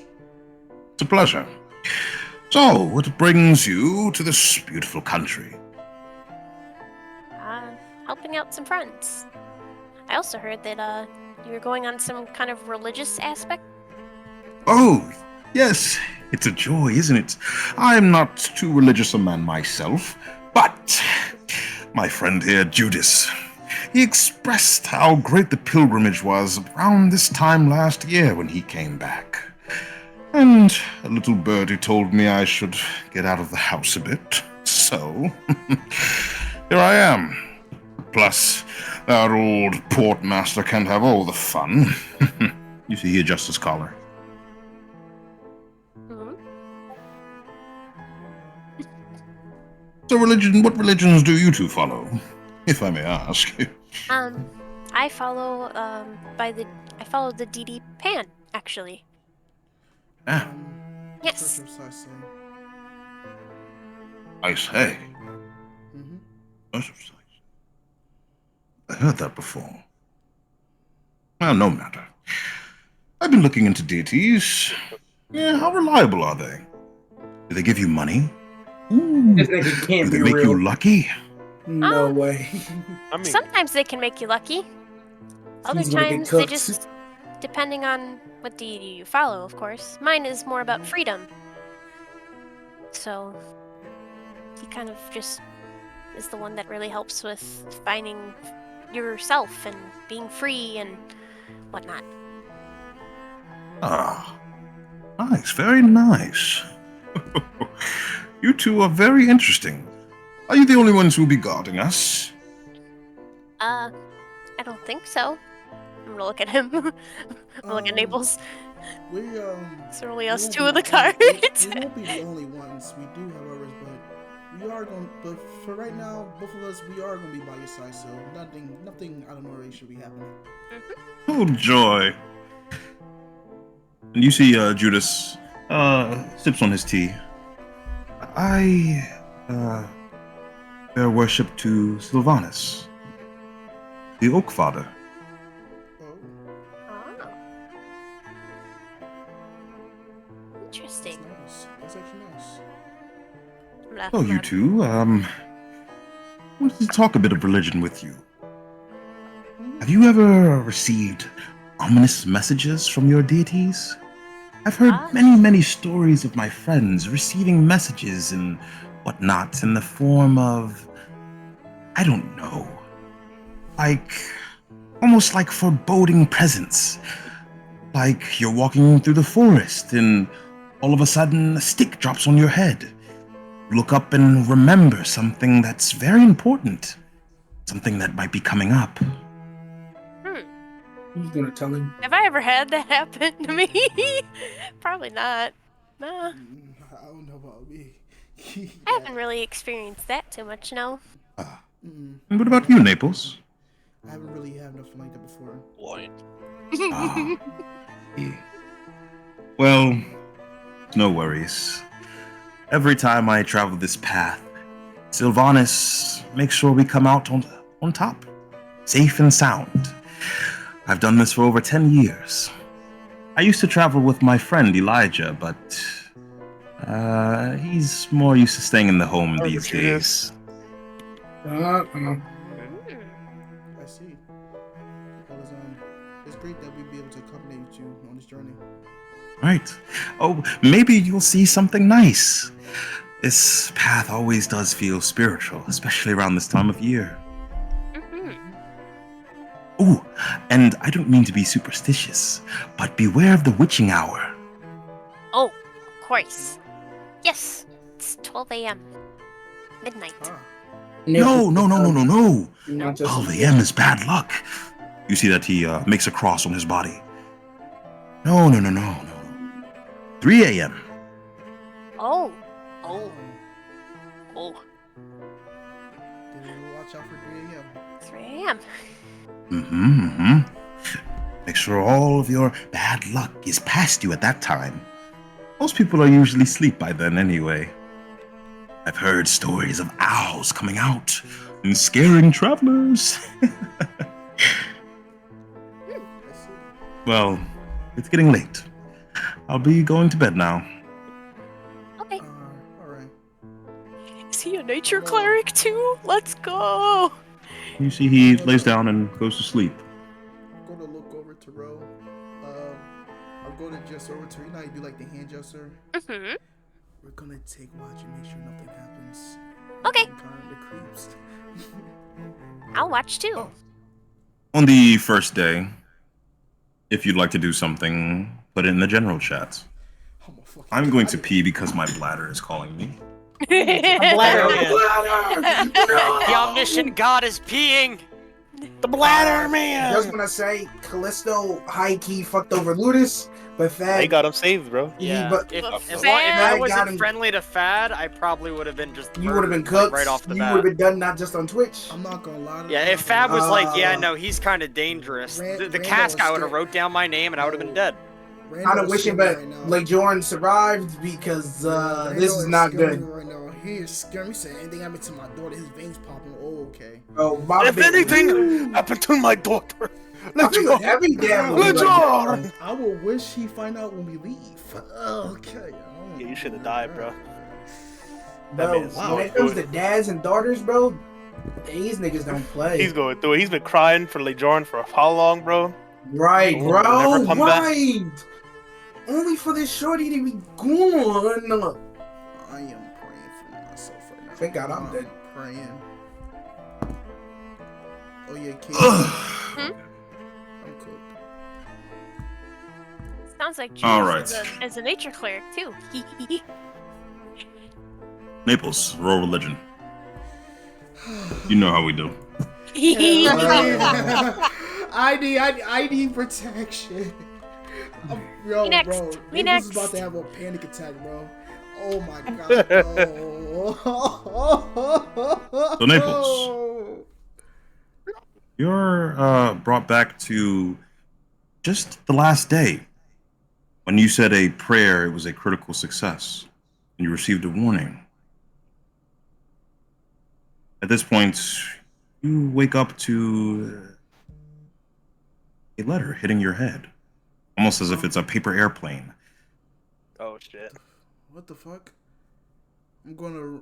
It's a pleasure. So, what brings you to this beautiful country? helping out some friends. I also heard that you were going on some kind of religious aspect. Oh, yes. It's a joy, isn't it? I'm not too religious a man myself, but my friend here, Judas, he expressed how great the pilgrimage was around this time last year when he came back. And a little birdie told me I should get out of the house a bit. So, here I am. Plus, our old portmaster can't have all the fun. You see, he adjusts his collar. So, what religions do you two follow, if I may ask? I follow I follow the DD Pan, actually. Ah, Yes. Church of Saisei. I say. Mm-hmm. I heard that before. Well, no matter. I've been looking into deities. Yeah, how reliable are they? Do they give you money? Ooh, This nigga do can't they be make real. you lucky? No way. I mean, Sometimes they can make you lucky. Other He's gonna get times they cooked. just, depending on what deity you follow, of course. Mine is more about freedom. So he kind of just is the one that really helps with finding yourself and being free and whatnot. Ah, nice, very nice. You two are very interesting. Are you the only ones who will be guarding us? I don't think so. I'm gonna look at him. I'm gonna look at Naples. We It's only we us won't two be of the the cards. we won't be the only ones. We do have others, but we are going. But for right now, both of us, we are going to be by your side. So nothing out of the ordinary should be happening. Oh, joy. And you see Judas sips on his tea. I bear worship to Sylvanus, the Oak Father. Oh, Oh. Interesting. that's nice. That's actually nice. Oh, you two, I wanted to talk a bit of religion with you. Have you ever received ominous messages from your deities? I've heard many stories of my friends receiving messages and whatnot in the form of, I don't know, almost like foreboding presence. Like you're walking through the forest and all of a sudden a stick drops on your head. Look up and remember something that's very important. Something that might be coming up. Who's gonna tell him? Have I ever had that happen to me? Probably not. Nah. I don't know about me. I haven't really experienced that too much, no. And what about you, Naples? I haven't really had nothing like that before. Blind. Ah. Yeah. Well, no worries. Every time I travel this path, Sylvanus makes sure we come out on top, safe and sound. I've done this for over 10 years. I used to travel with my friend Elijah, but he's more used to staying in the home these days. I see. Well, it's great that we'd be able to accompany you on this journey. Right. Oh, maybe you'll see something nice. This path always does feel spiritual, especially around this time of year. Ooh, and I don't mean to be superstitious, but beware of the witching hour. Oh, of course. Yes, it's 12 a.m. Midnight. Ah, No, no, no, no, no, no. Not just 12 a.m. is bad luck. You see that he makes a cross on his body. No, no, no, no, no. 3 a.m. Oh. Oh. Oh. Watch out for 3 a.m. 3 a.m. Make sure all of your bad luck is past you at that time. Most people are usually asleep by then anyway. I've heard stories of owls coming out and scaring travelers. Well, it's getting late. I'll be going to bed now. Okay. All right. Is he a nature cleric too? Let's go. You see, he lays down and goes to sleep. I'm gonna look over to Ro. I'm gonna just over to you know, you do like the hand gesture. Mm-hmm. We're gonna take watch and make sure nothing happens. Okay. Kind of the creeps. I'll watch too. Oh. On the first day, if you'd like to do something, put it in the general chat. I'm going to pee because my bladder is calling me. Bladder man. The omniscient god is peeing. The bladder man. I was gonna say Callisto high key fucked over Ludus, but Thad. They got him saved, bro. Yeah. But If Thad I got wasn't him- friendly to Fad, I probably would have been just. You would have been murdered, cooked. like, right off the you bat. would have been done not just on Twitch. I'm not gonna lie to Yeah, you. if Fab was like, yeah, Uh, no, he's kind of dangerous. The Randall cast guy is would have scared. wrote down my name and I would have been dead. Kind of wishing, but Lejourn survived because this is not good. Right now. He is scared. He said anything happened to my daughter, his veins popping. Oh, okay. Oh, my If bad. anything happened to my daughter, Lejourn. Every damn movie like Lejourn. that. I will wish he find out when we leave. Okay. Yeah, you should have died, bro. Bro, man's when going it comes through to dads and daughters, bro, these niggas don't play. He's going through it. He's been crying for Lejourn for how long, bro? Right, Oh, bro. never come back. Right. Only for this shorty to be gone. I am praying for myself right now. Thank God I'm dead. Praying. Oh yeah, kid. I'm cooked. Sounds like All Jules right. is a nature cleric too. Naples, roll religion. You know how we do. I need protection. Yo, Me next. bro, Me Naples is next. about to have a panic attack, bro. Oh my god, bro. So Naples, you're brought back to just the last day when you said a prayer. It was a critical success, and you received a warning. At this point, you wake up to a letter hitting your head, almost as if it's a paper airplane. Oh shit. What the fuck? I'm gonna.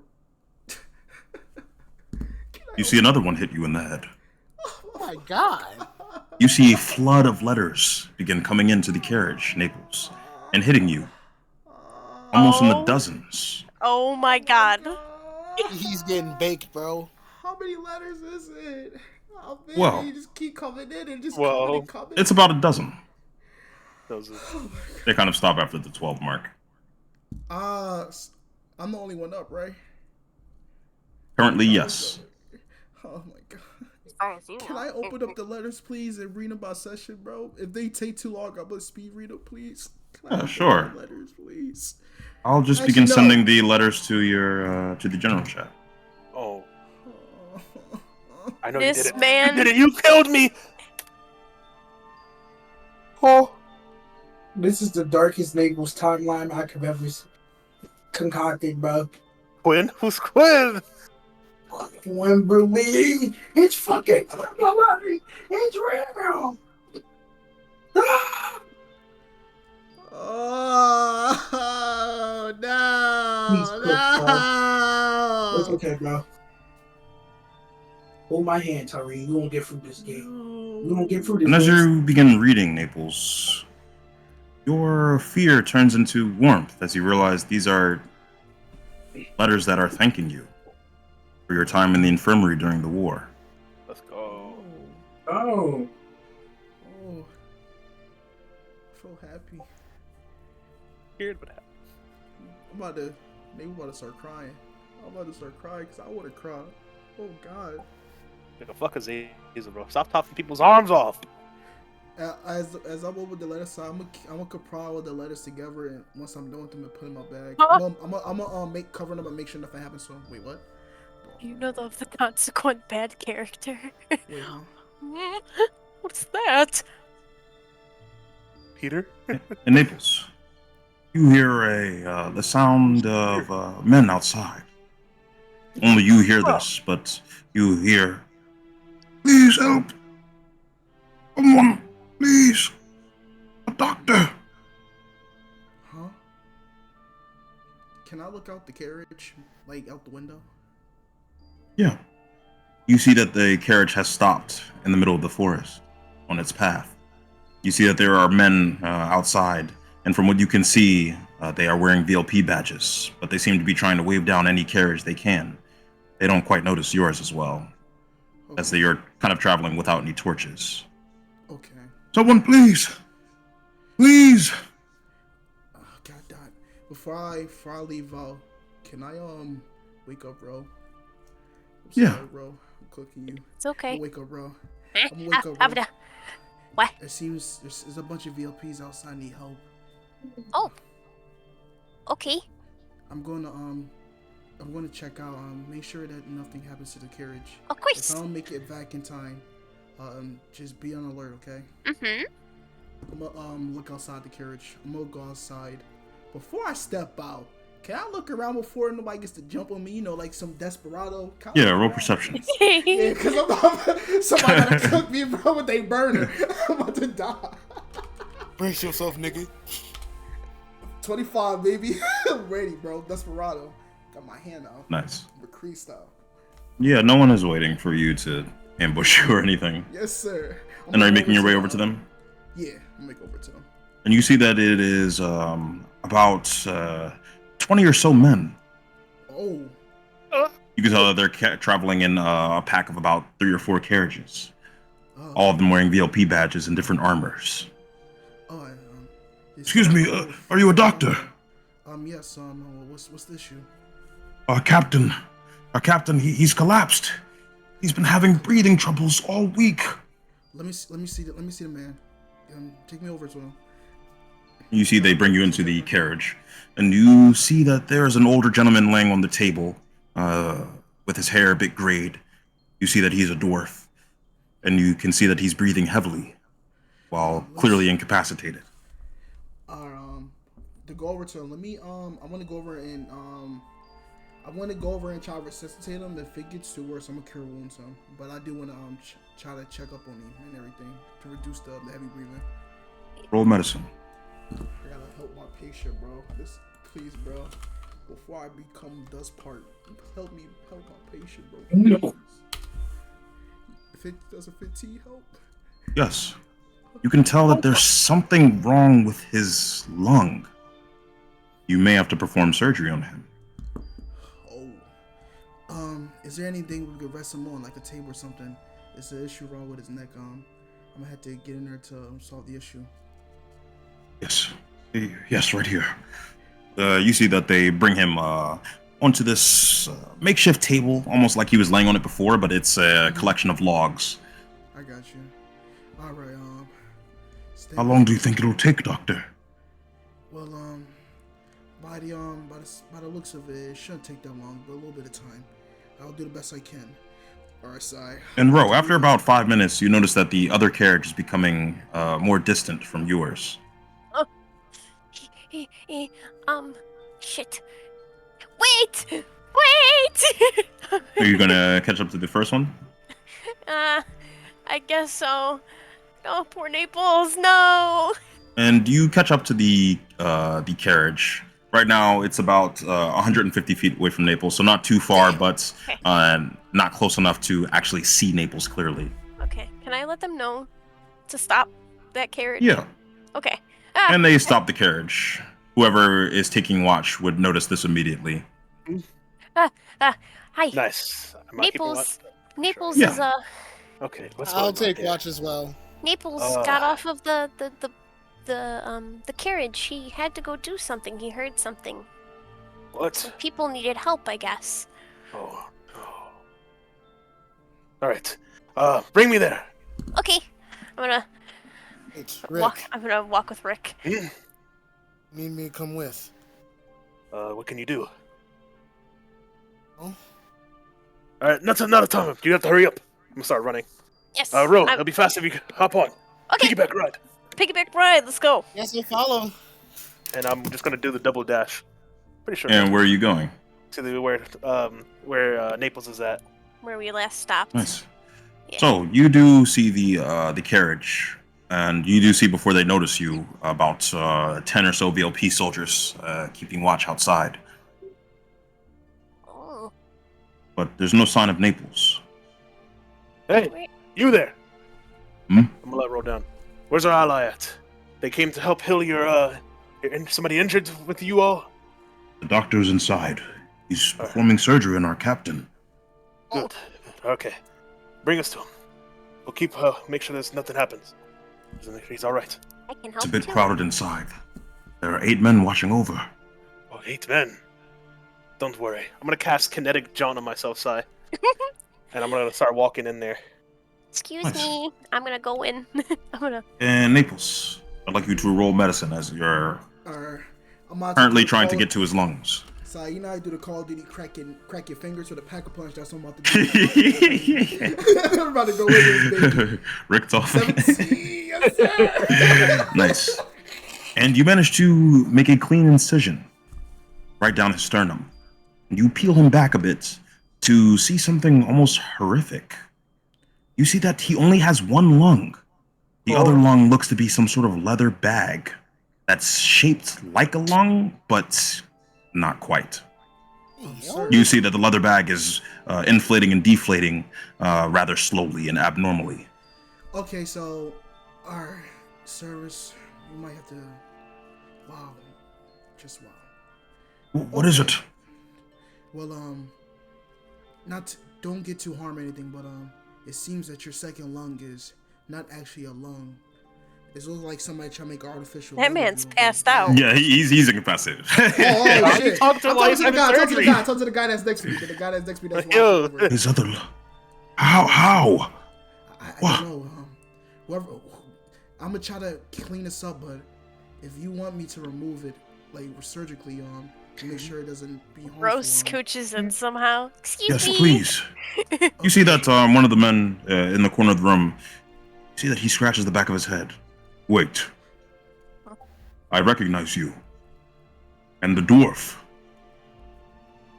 You see another one hit you in the head. Oh my god. You see a flood of letters begin coming into the carriage, Naples, and hitting you, almost in the Oh. dozens. Oh my god. He's getting baked, bro. How many letters is it? How many? Well- You just keep coming in and just Well, coming and coming. It's about a dozen. Those are... They kind of stop after the 12 mark. I'm the only one up, right? Currently, yes. Oh my god. As far as you Can know. I open up the letters, please, and read them by session, bro? If they take too long, I'm gonna speed read them, please. Can I open Sure. the letters, please? I'll just Actually, begin no. sending the letters to your to the general chat. Oh, I know This you did it. man- You did it. You killed me. Oh, this is the darkest Naples timeline I could ever concocted, bro. Quinn? Who's Quinn? Wimberly, it's fucking Wimberly. It's real. Ah! Oh He's no! cooked, It's No! okay, bro. Hold my hand, Tyree. We won't get through this game. We won't get through this. And as you begin reading, Naples, your fear turns into warmth as you realize these are letters that are thanking you for your time in the infirmary during the war. Let's go. Oh, Oh, I feel happy. Here's what happened. I'm about to start crying. I'm about to start crying because I want to cry. Oh God. Like a fuck Azazel, bro. Stop chopping people's arms off. As I'm over the letters, so I'm gonna compile the letters together, and once I'm done with them, I put in my bag. Huh? I'm gonna make cover them and make sure nothing happens to them. Wait, what? You know the consequent bad character. Wait, huh? What's that? Peter? In Naples, you hear the sound of men outside. Only you hear this, but you hear, "Please help! Someone, please! A doctor!" Huh? Can I look out the carriage, like out the window? Yeah. You see that the carriage has stopped in the middle of the forest on its path. You see that there are men outside, and from what you can see, they are wearing VLP badges, but they seem to be trying to wave down any carriage they can. They don't quite notice yours as well, as they are kind of traveling without any torches. Okay. Someone, please! Please! God damn. Before I leave out, can I wake up, bro? I'm sorry, Yeah. bro. I'm cooking you. It's okay. Wake up, bro. Eh, I'm gonna wake up, bro. What? It seems there's a bunch of VLPs outside need help. Oh. Okay. I'm gonna check out. Make sure that nothing happens to the carriage. Of If course. I don't make it back in time, just be on alert, okay? Mm-hmm. I'm gonna look outside the carriage. I'm gonna go outside. Before I step out, can I look around before nobody gets to jump on me? You know, like some desperado. Can I Yeah, look roll around? perception. Yeah, because I'm not, somebody gotta cook me, bro, with a burner. I'm about to die. Brace yourself, nigga. 25, baby. I'm ready, bro. Desperado. Got my hand out. Nice. McCree style. Yeah, no one is waiting for you to ambush you or anything. Yes, sir. And are you making your way over to them? Yeah, I'm make over to them. And you see that it is about 20 or so men. Oh. You can tell that they're traveling in a pack of about 3 or 4 carriages. Oh. All of them wearing VLP badges and different armors. Oh, Excuse me, are you a doctor? Yes, what's the issue? Our captain, he's collapsed. He's been having breathing troubles all week. Let me see the man. Take me over to him. You see they bring you into the carriage, and you see that there's an older gentleman laying on the table, with his hair a bit grayed. You see that he's a dwarf, and you can see that he's breathing heavily, while clearly incapacitated. To go over to him, let me I want to go over and try to resuscitate him. If it gets too worse, I'm gonna cure wounds him. But I do want to try to check up on him and everything to reduce the heavy breathing. Roll medicine. I gotta help my patient, bro. Please, bro. Before I become dust part, help my patient, bro. No. If it doesn't fit, help. Yes. You can tell that there's something wrong with his lung. You may have to perform surgery on him. Oh. Is there anything we could rest him on, like a table or something? It's an issue wrong with his neck. I'm gonna have to get in there to solve the issue. Yes, right here. You see that they bring him onto this makeshift table, almost like he was laying on it before, but it's a collection of logs. I got you. All right. How long do you think it'll take, Doctor? Well, by the looks of it, it shouldn't take that long, but a little bit of time. I'll do the best I can. Alright, Sai. And Ro, after about 5 minutes, you notice that the other carriage is becoming more distant from yours. Shit. Wait! Are you gonna catch up to the first one? I guess so. Oh, poor Naples, no! And you catch up to the carriage. Right now, it's about 150 feet away from Naples, so not too far, but not close enough to actually see Naples clearly. Okay, can I let them know to stop that carriage? Yeah. Okay. And they stop the carriage. Whoever is taking watch would notice this immediately. Hi. Nice. Am I keeping watch? Naples Yeah. is Okay, I'll take watch as well. Naples got off of the carriage. He had to go do something. He heard something. What? People needed help, I guess. Oh, no. All right. Bring me there. Okay, I'm gonna It's walk. Rick. I'm gonna walk with Rick. Hmm? Need me to come with? What can you do? Oh, All right, not a time. You have to hurry up. I'm gonna start running. Yes. Row. I'm- It'll be fast if you hop on. Okay. Piggyback ride. Piggyback ride. Let's go. yes, I follow. And I'm just gonna do the double dash. Pretty sure. And where are you going? To the where Naples is at. Where we last stopped. Nice. Yeah. So you do see the carriage, and you do see before they notice you about 10 or so VLP soldiers keeping watch outside. Oh. Uh, But there's no sign of Naples. Hey, Wait. you there? Hmm? I'm gonna let roll down. Where's our ally at? They came to help heal your somebody injured with you all. The doctor's inside. He's performing surgery on our captain. Good. Okay. Bring us to him. We'll keep make sure there's nothing happens. Just make sure he's all right. I can help It's a bit too. crowded inside. There are 8 men watching over. Oh, 8 men. Don't worry. I'm gonna cast Kinetic John on myself, Sai. And I'm gonna start walking in there. Excuse Nice. me. I'm gonna go in. I'm gonna. And Naples, I'd like you to roll medicine as you're Alright. I'm about currently do the trying to Call- get to his lungs. So you know how I do the Call of Duty crack your fingers with a pack of punch. That's what I'm about to do. I'm about to go in this baby. Rick off. 17, yes, sir. Nice. And you manage to make a clean incision right down his sternum. You peel him back a bit to see something almost horrific. You see that he only has one lung. The other lung looks to be some sort of leather bag that's shaped like a lung, but not quite. Sir. You see that the leather bag is inflating and deflating rather slowly and abnormally. Okay, so our service, we might have to. Wow, just wow. What is it? Well, don't get too harm or anything, but it seems that your second lung is not actually a lung. It looks like somebody trying to make artificial. That lung of man's you. passed out. Yeah, he's incapacitated. Oh, shit. Talk to I'm while talking to the he's guy. having Talk to the surgery. guy. Talk to the guy that's next to me. The guy that's next to me that's Yo. watching over. His other How? I What? don't know. Whoever, I'm gonna try to clean this up, but if you want me to remove it, like surgically, to make sure it doesn't be harmful. Rose scooches in somehow. Excuse Yes, me. please. You see that one of the men in the corner of the room, you see that he scratches the back of his head. Wait. I recognize you. And the dwarf.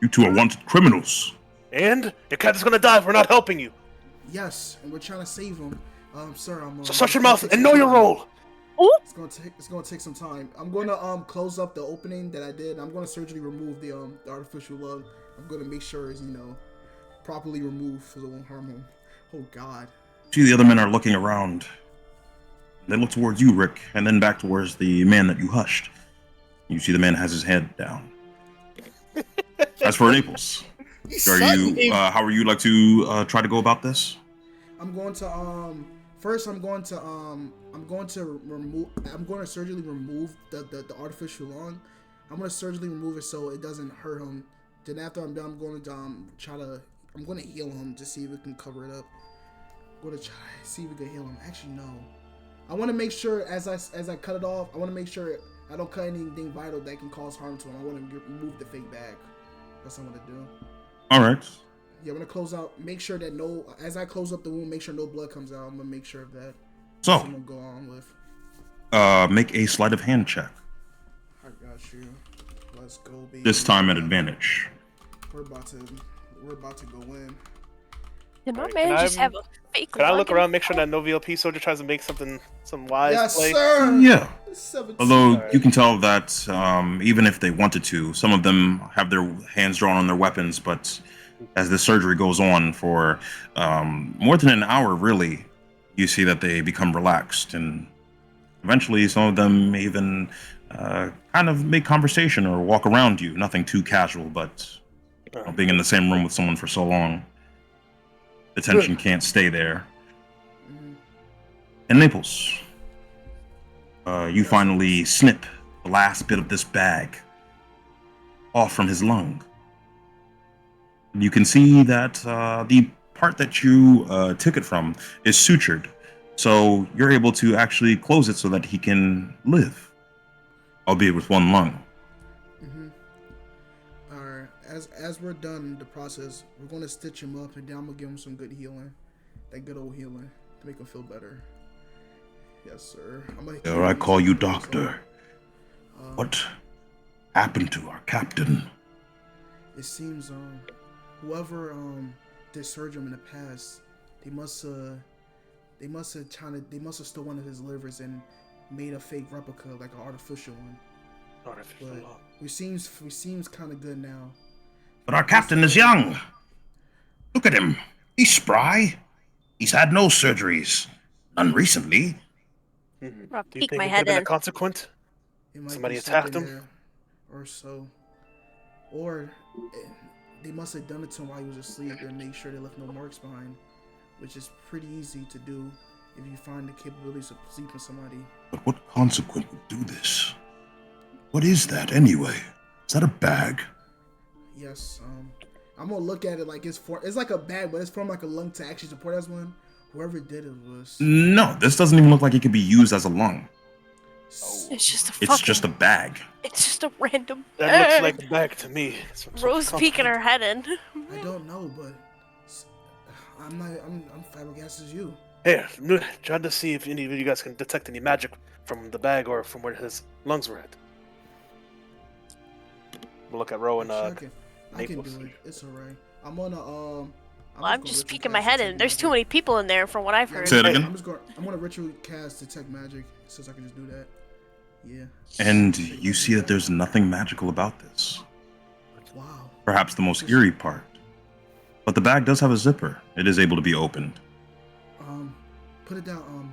You two are wanted criminals. And your cat is gonna die if we're not helping you. Yes, and we're trying to save him. Sir, I'm. So shut your mouth and know your role. It's gonna take some time. I'm gonna close up the opening that I did. I'm gonna surgically remove the artificial lung. I'm gonna make sure it's properly removed so it won't harm him. Oh God. See, the other men are looking around. They look towards you, Rick, and then back towards the man that you hushed. You see the man has his head down. As for Naples, how are you like to try to go about this? I'm going to first I'm going to surgically remove the artificial lung. I'm going to surgically remove it so it doesn't hurt him. Then after I'm done, I'm going to heal him to see if we can cover it up. I'm going to try see if we can heal him. Actually, no. I want to make sure as I cut it off, I want to make sure I don't cut anything vital that can cause harm to him. I want to remove the fake bag. That's what I'm going to do. All right. Yeah, I'm gonna close out. Make sure that as I close up the wound, make sure no blood comes out. I'm gonna make sure of that. So, I'm gonna go on with. make a sleight of hand check. I got you. Let's go, baby. This time at advantage. We're about to go in. Did my Alright, man can just I- have a fake Can I lung look in around, his make sure mouth? that no VLP soldier tries to make some wise Yes, play? sir. Yeah. 17. Although Alright. you can tell that even if they wanted to, some of them have their hands drawn on their weapons, but as the surgery goes on for more than an hour, really, you see that they become relaxed, and eventually some of them even kind of make conversation or walk around you. Nothing too casual, but being in the same room with someone for so long, the tension can't stay there. In Naples, you finally snip the last bit of this bag off from his lung. You can see that the part that you took it from is sutured. So you're able to actually close it so that he can live, albeit with one lung. Mm-hmm. Alright, as we're done the process, we're gonna stitch him up, and then I'm gonna give him some good healing, that good old healing, to make him feel better. Yes, sir. Dare I call you doctor? What happened to our captain? It seems whoever did surgery in the past, they must have stole one of his livers and made a fake replica, like an artificial one. But we seems kind of good now. But our captain is young. Look at him. He's spry. He's had no surgeries. None recently. Mm-hmm. I'll Do you peek think my it could head have been in. a consequence? It might Somebody be attacked something him? there, or so, or they must have done it to him while he was asleep and made sure they left no marks behind, which is pretty easy to do if you find the capabilities of sleeping somebody. But what consequence would do this? What is that anyway? Is that a bag? Yes, I'm gonna look at it like it's like a bag, but it's from like a lung to actually support as one. Whoever did it was. No, this doesn't even look like it could be used as a lung. It's just a It's fucking. just a bag. It's just a random. That looks bag. like a bag to me. Rose peeking her head in. I don't know, but I'm flabbergasted as you. Here, trying to see if any of you guys can detect any magic from the bag or from where his lungs were at. We'll look at Ro and I can Naples. do it. It's alright. I'm gonna I'm just peeking my head in. There's too many people in there, from what I've heard. Say it again. I'm gonna ritually cast detect magic, since I can just do that. Yeah. And you see that there's nothing magical about this. Wow. Perhaps the most eerie part. But the bag does have a zipper. It is able to be opened. Put it down.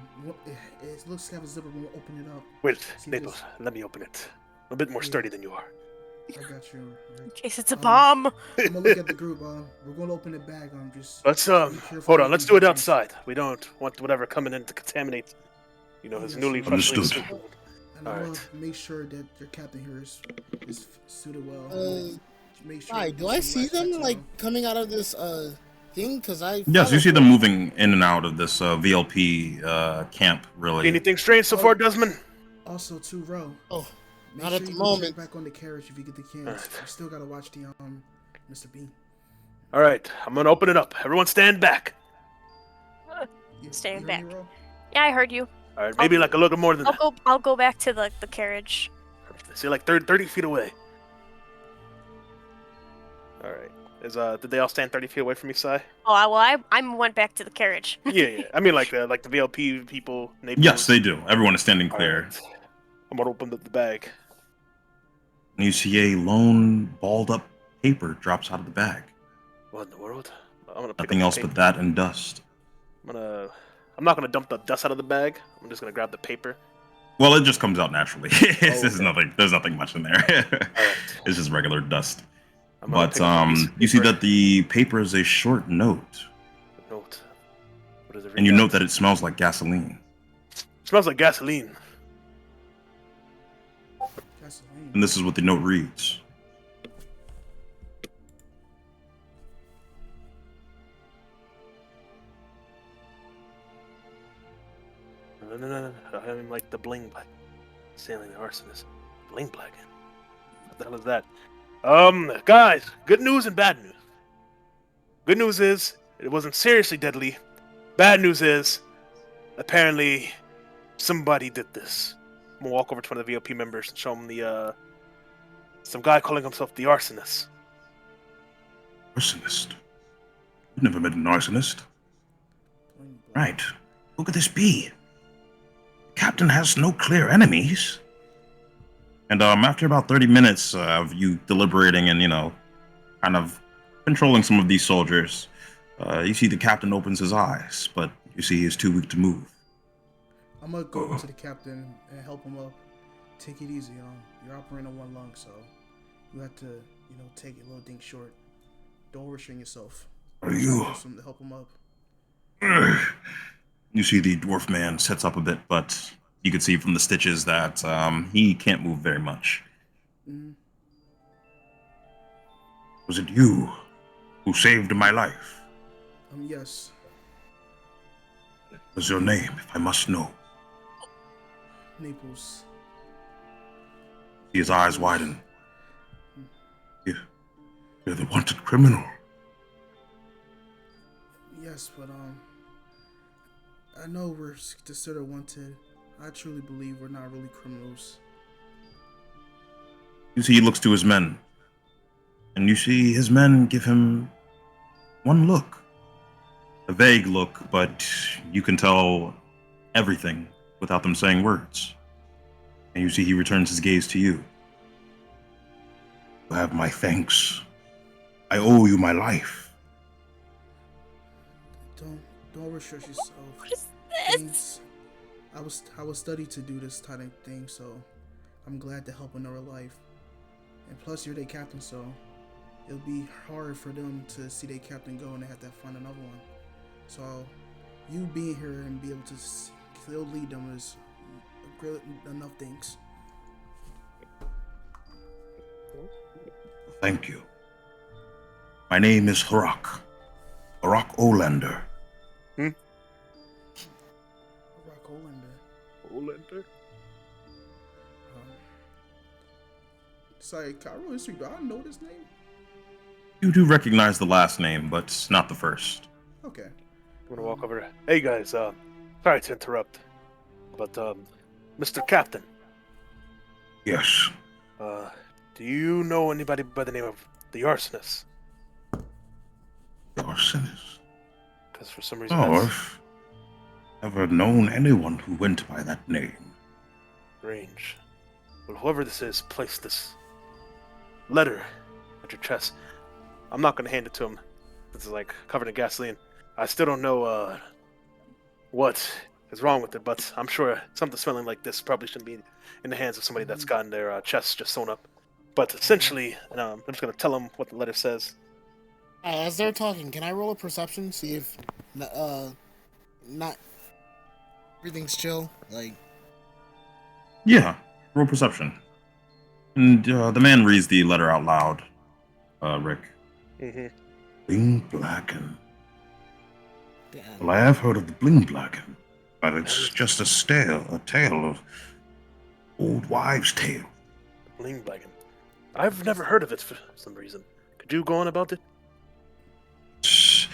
It looks to have a zipper. We'll open it up. Wait, See Naples, this? let me open it. I'm a bit more sturdy than you are. I got you. In case it's a bomb. I'm gonna look at the group. We're gonna open the bag. Just Let's be careful hold with on. Let's these do it things. outside. We don't want whatever coming in to contaminate, his newly freshly Understood. assumed. And I'm gonna Alright. make sure that your captain here is suited well. Make sure Hi, that do I some see light them checks like on. coming out of this thing? Cause I Yes, you see them moving in and out of this VLP camp, really. Anything strange so far, Desmond? Also, too, Ro. Oh, Make not sure at the you moment. Check back on the carriage if you get the chance. Alright. You still gotta watch the Mr. B. All right, I'm gonna open it up. Everyone, stand back. Stand heard back. me, Ro? Yeah, I heard you. All right, maybe like a little more than that. I'll go back to the carriage. See, like 30 feet away. All right. Did they all stand 30 feet away from me, Sai? Oh, I went back to the carriage. Yeah. I mean, like the VLP people. Naples. Yes, they do. Everyone is standing All clear. right. I'm gonna open up the bag. And you see a lone, balled up paper drops out of the bag. What in the world? I'm gonna pick Nothing up else the but paper. that and dust. I'm not gonna dump the dust out of the bag. I'm just gonna grab the paper. Well, it just comes out naturally. There's okay. nothing. There's nothing much in there. Alright. It's just regular dust. I'm gonna But pick up a piece of you see paper. that the paper is a short note, Note. What does it read and you out? note that it smells like gasoline. Smells like gasoline. Gasoline. And this is what the note reads. No. I mean, like the bling black. Sailing the arsonist. Bling black. What the hell is that? Guys, good news and bad news. Good news is it wasn't seriously deadly. Bad news is apparently somebody did this. I'm gonna walk over to one of the VOP members and show him the some guy calling himself the arsonist. Arsonist? You've never met an arsonist. Right. Who could this be? The captain has no clear enemies. And after about 30 minutes of you deliberating and, kind of controlling some of these soldiers, you see the captain opens his eyes, but you see he's too weak to move. I'm gonna go over to the captain and help him up. Take it easy, you're operating on one lung, so you have to, take it a little thing short. Don't overstrain yourself. Are you? To help him up. You see the dwarf man sets up a bit, but you can see from the stitches that he can't move very much. Mm-hmm. Was it you who saved my life? Yes. What's your name, if I must know? Naples. See his eyes widen. You're the wanted criminal. Yes, but I know we're considered wanted. I truly believe we're not really criminals. You see, he looks to his men. And you see his men give him one look. A vague look, but you can tell everything without them saying words. And you see he returns his gaze to you. You have my thanks. I owe you my life. Don't restrict yourself. What is this? I was studied to do this kind of thing, so I'm glad to help another life. And plus, you're their captain, so it'll be hard for them to see their captain go and they have to find another one. So you being here and be able to still lead them is great enough things. Thank you. My name is Harak. Harak Olander. Rock Olander. Sorry, can I roll history? Do I know this name? You do recognize the last name, but not the first. Okay. I'm gonna walk over there. Hey guys, sorry to interrupt, but Mr. Captain, Yes. do you know anybody by the name of the Arsonist? The arsonist. Because for some reason Oh, that's I've never known anyone who went by that name. strange. Well, whoever this is placed this letter at your chest. I'm not gonna hand it to him. It's like covered in gasoline. I still don't know what is wrong with it, but I'm sure something smelling like this probably shouldn't be in the hands of somebody that's gotten their chest just sewn up. But essentially, I'm just gonna tell him what the letter says. As they're talking, can I roll a perception? See if not everything's chill. Like, Yeah, roll perception. And the man reads the letter out loud. Rick. Mm-hmm. Bling Blacken. damn. Well, I have heard of the Bling Blacken, but it's just a tale of old wives' tale. Blingblagen. I've never heard of it for some reason. Could you go on about it? It's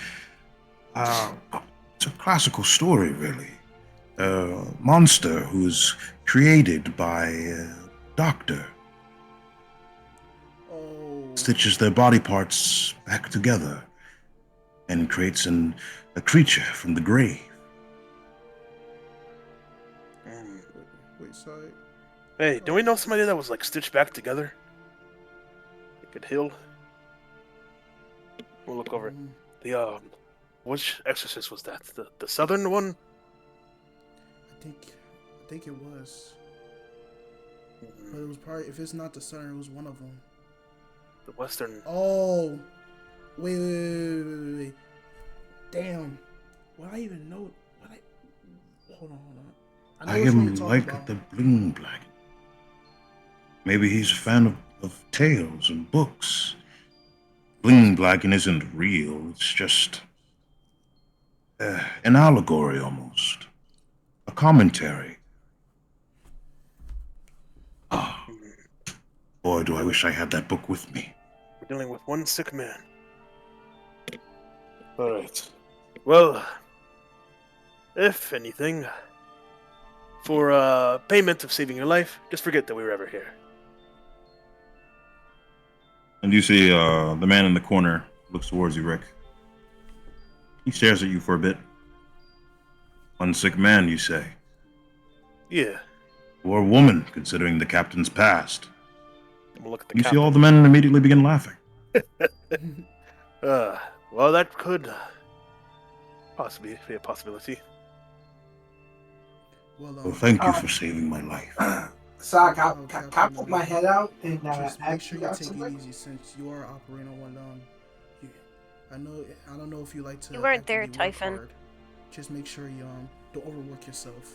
a classical story, really. A monster who's created by a doctor. Oh. Stitches their body parts back together and creates a creature from the grave. Wait, sorry. Hey, do we know somebody that was like stitched back together? It could heal. We'll look over. The which exorcist was that? The southern one? I think it was. But it was probably, if it's not the southern, it was one of them. The western. Oh, wait. Damn. Would I even know? Hold on. I know which one you're am talking like about. the Bling Black. Maybe he's a fan of tales and books. Bling Blacken isn't real. It's just an allegory almost. A commentary. Ah, boy, do I wish I had that book with me. We're dealing with one sick man. Alright. Well, if anything, for payment of saving your life, just forget that we were ever here. And you see the man in the corner looks towards you, Rick. He stares at you for a bit. One sick man, you say? Yeah. Or a woman, considering the captain's past. We'll look at the You see captain. all the men immediately begin laughing. Well, that could possibly be a possibility. Well, thank you for saving my life. So can I put my head out and Just make ask sure you you guys take it something? easy since you are operating on one. I don't know if you like to. You weren't there, actively work Typhon. hard. Just make sure you don't overwork yourself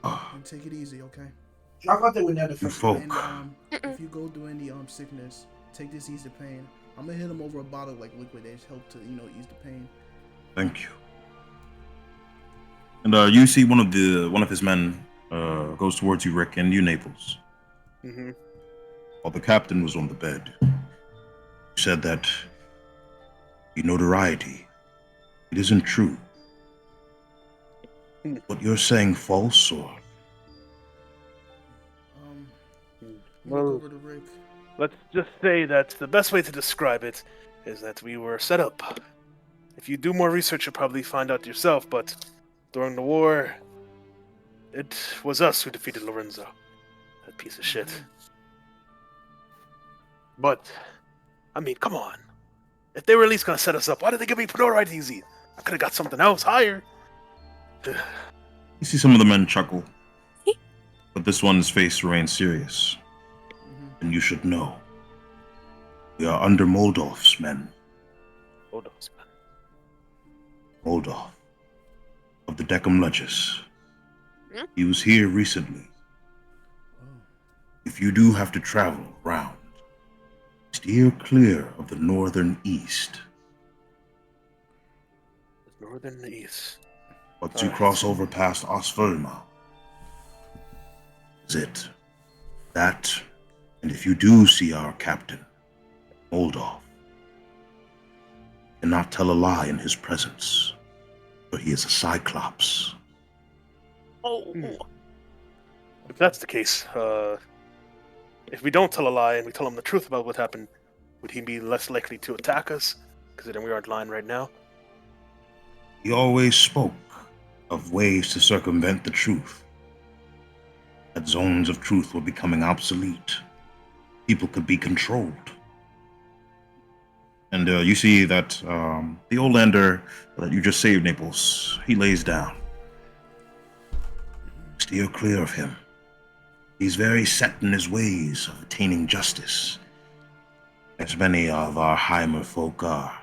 Ah, and take it easy, okay? I thought they would never you forget. folk. And if you go through any sickness, take this easy pain. I'm gonna hit him over a bottle like liquid that help to ease the pain. Thank you. And you see one of his men goes towards you, Rick, and you, Naples. Mm-hmm. While the captain was on the bed, he said that the notoriety, it isn't true. What you're saying false, or? Well, Look over to Rick. let's just say that the best way to describe it is that we were set up. If you do more research, you'll probably find out yourself, but during the war, it was us who defeated Lorenzo. That piece of shit. But, I mean, come on. If they were at least gonna set us up, why did they give me notoriety easy? I could have got something else higher. You see some of the men chuckle, but this one's face remains serious. And you should know, we are under Moldov's men. Moldov's men. Moldov, of the Decum Legis. He was here recently. If you do have to travel around, steer clear of the northern east. The northern east. Once you cross over past Osfölma, is it. That, and if you do see our captain, Moldov, cannot tell a lie in his presence, for he is a Cyclops. Oh. If that's the case, if we don't tell a lie and we tell him the truth about what happened, would he be less likely to attack us, considering we aren't lying right now? He always spoke of ways to circumvent the truth. That zones of truth were becoming obsolete. People could be controlled. And you see that the old lander that you just saved, Naples, he lays down. Steer clear of him. He's very set in his ways of attaining justice, as many of our Heimer folk are.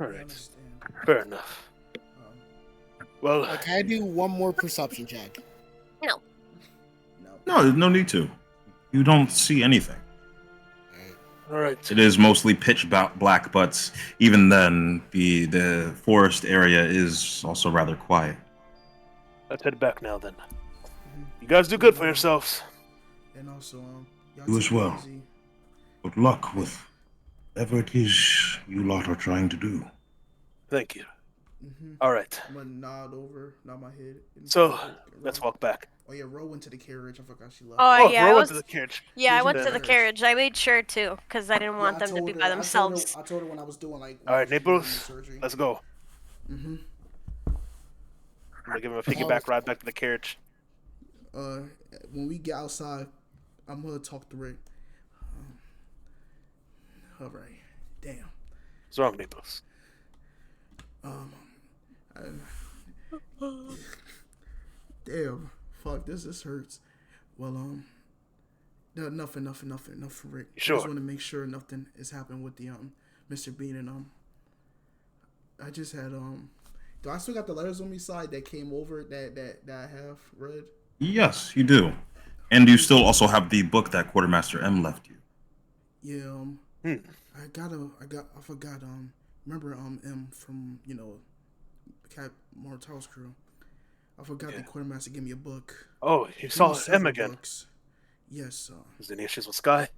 All right. Fair enough. Well, Can I do one more perception check? No, there's no need to. You don't see anything. all right. It is mostly pitch black, but even then, the forest area is also rather quiet. Let's head back now then. You guys do good for yourselves. And also, y'all You as take it well. easy. Good luck with whatever it is you lot are trying to do. Thank you. All right. I'm gonna nod my head. and So, Ro- let's walk back. Oh yeah, Ro went to the carriage. I forgot she left. Oh, yeah, I roll was. into the carriage. Yeah, I went to the Then- carriage. I made sure to, because I didn't want Yeah, I them to told be her- by themselves. I told her when I was doing like. All right, when she was doing Naples, surgery. let's go. Mhm. I'm gonna give him a piggyback ride back to the carriage. When we get outside, I'm gonna talk to Rick. All right. Damn. What's wrong, Naples? Damn. Fuck. This hurts. Well, no, nothing for Rick. I Sure. just want to make sure nothing is happening with the Mr. Bean and I just had Do I still got the letters on me side that came over that I have read? Yes, you do. And you still also have the book that Quartermaster M left you. Yeah. I forgot. Remember M from Cat Mortal's crew. I forgot the quartermaster gave me a book. Oh, you saw M again. Books. Yes. Is there any issues with Sky?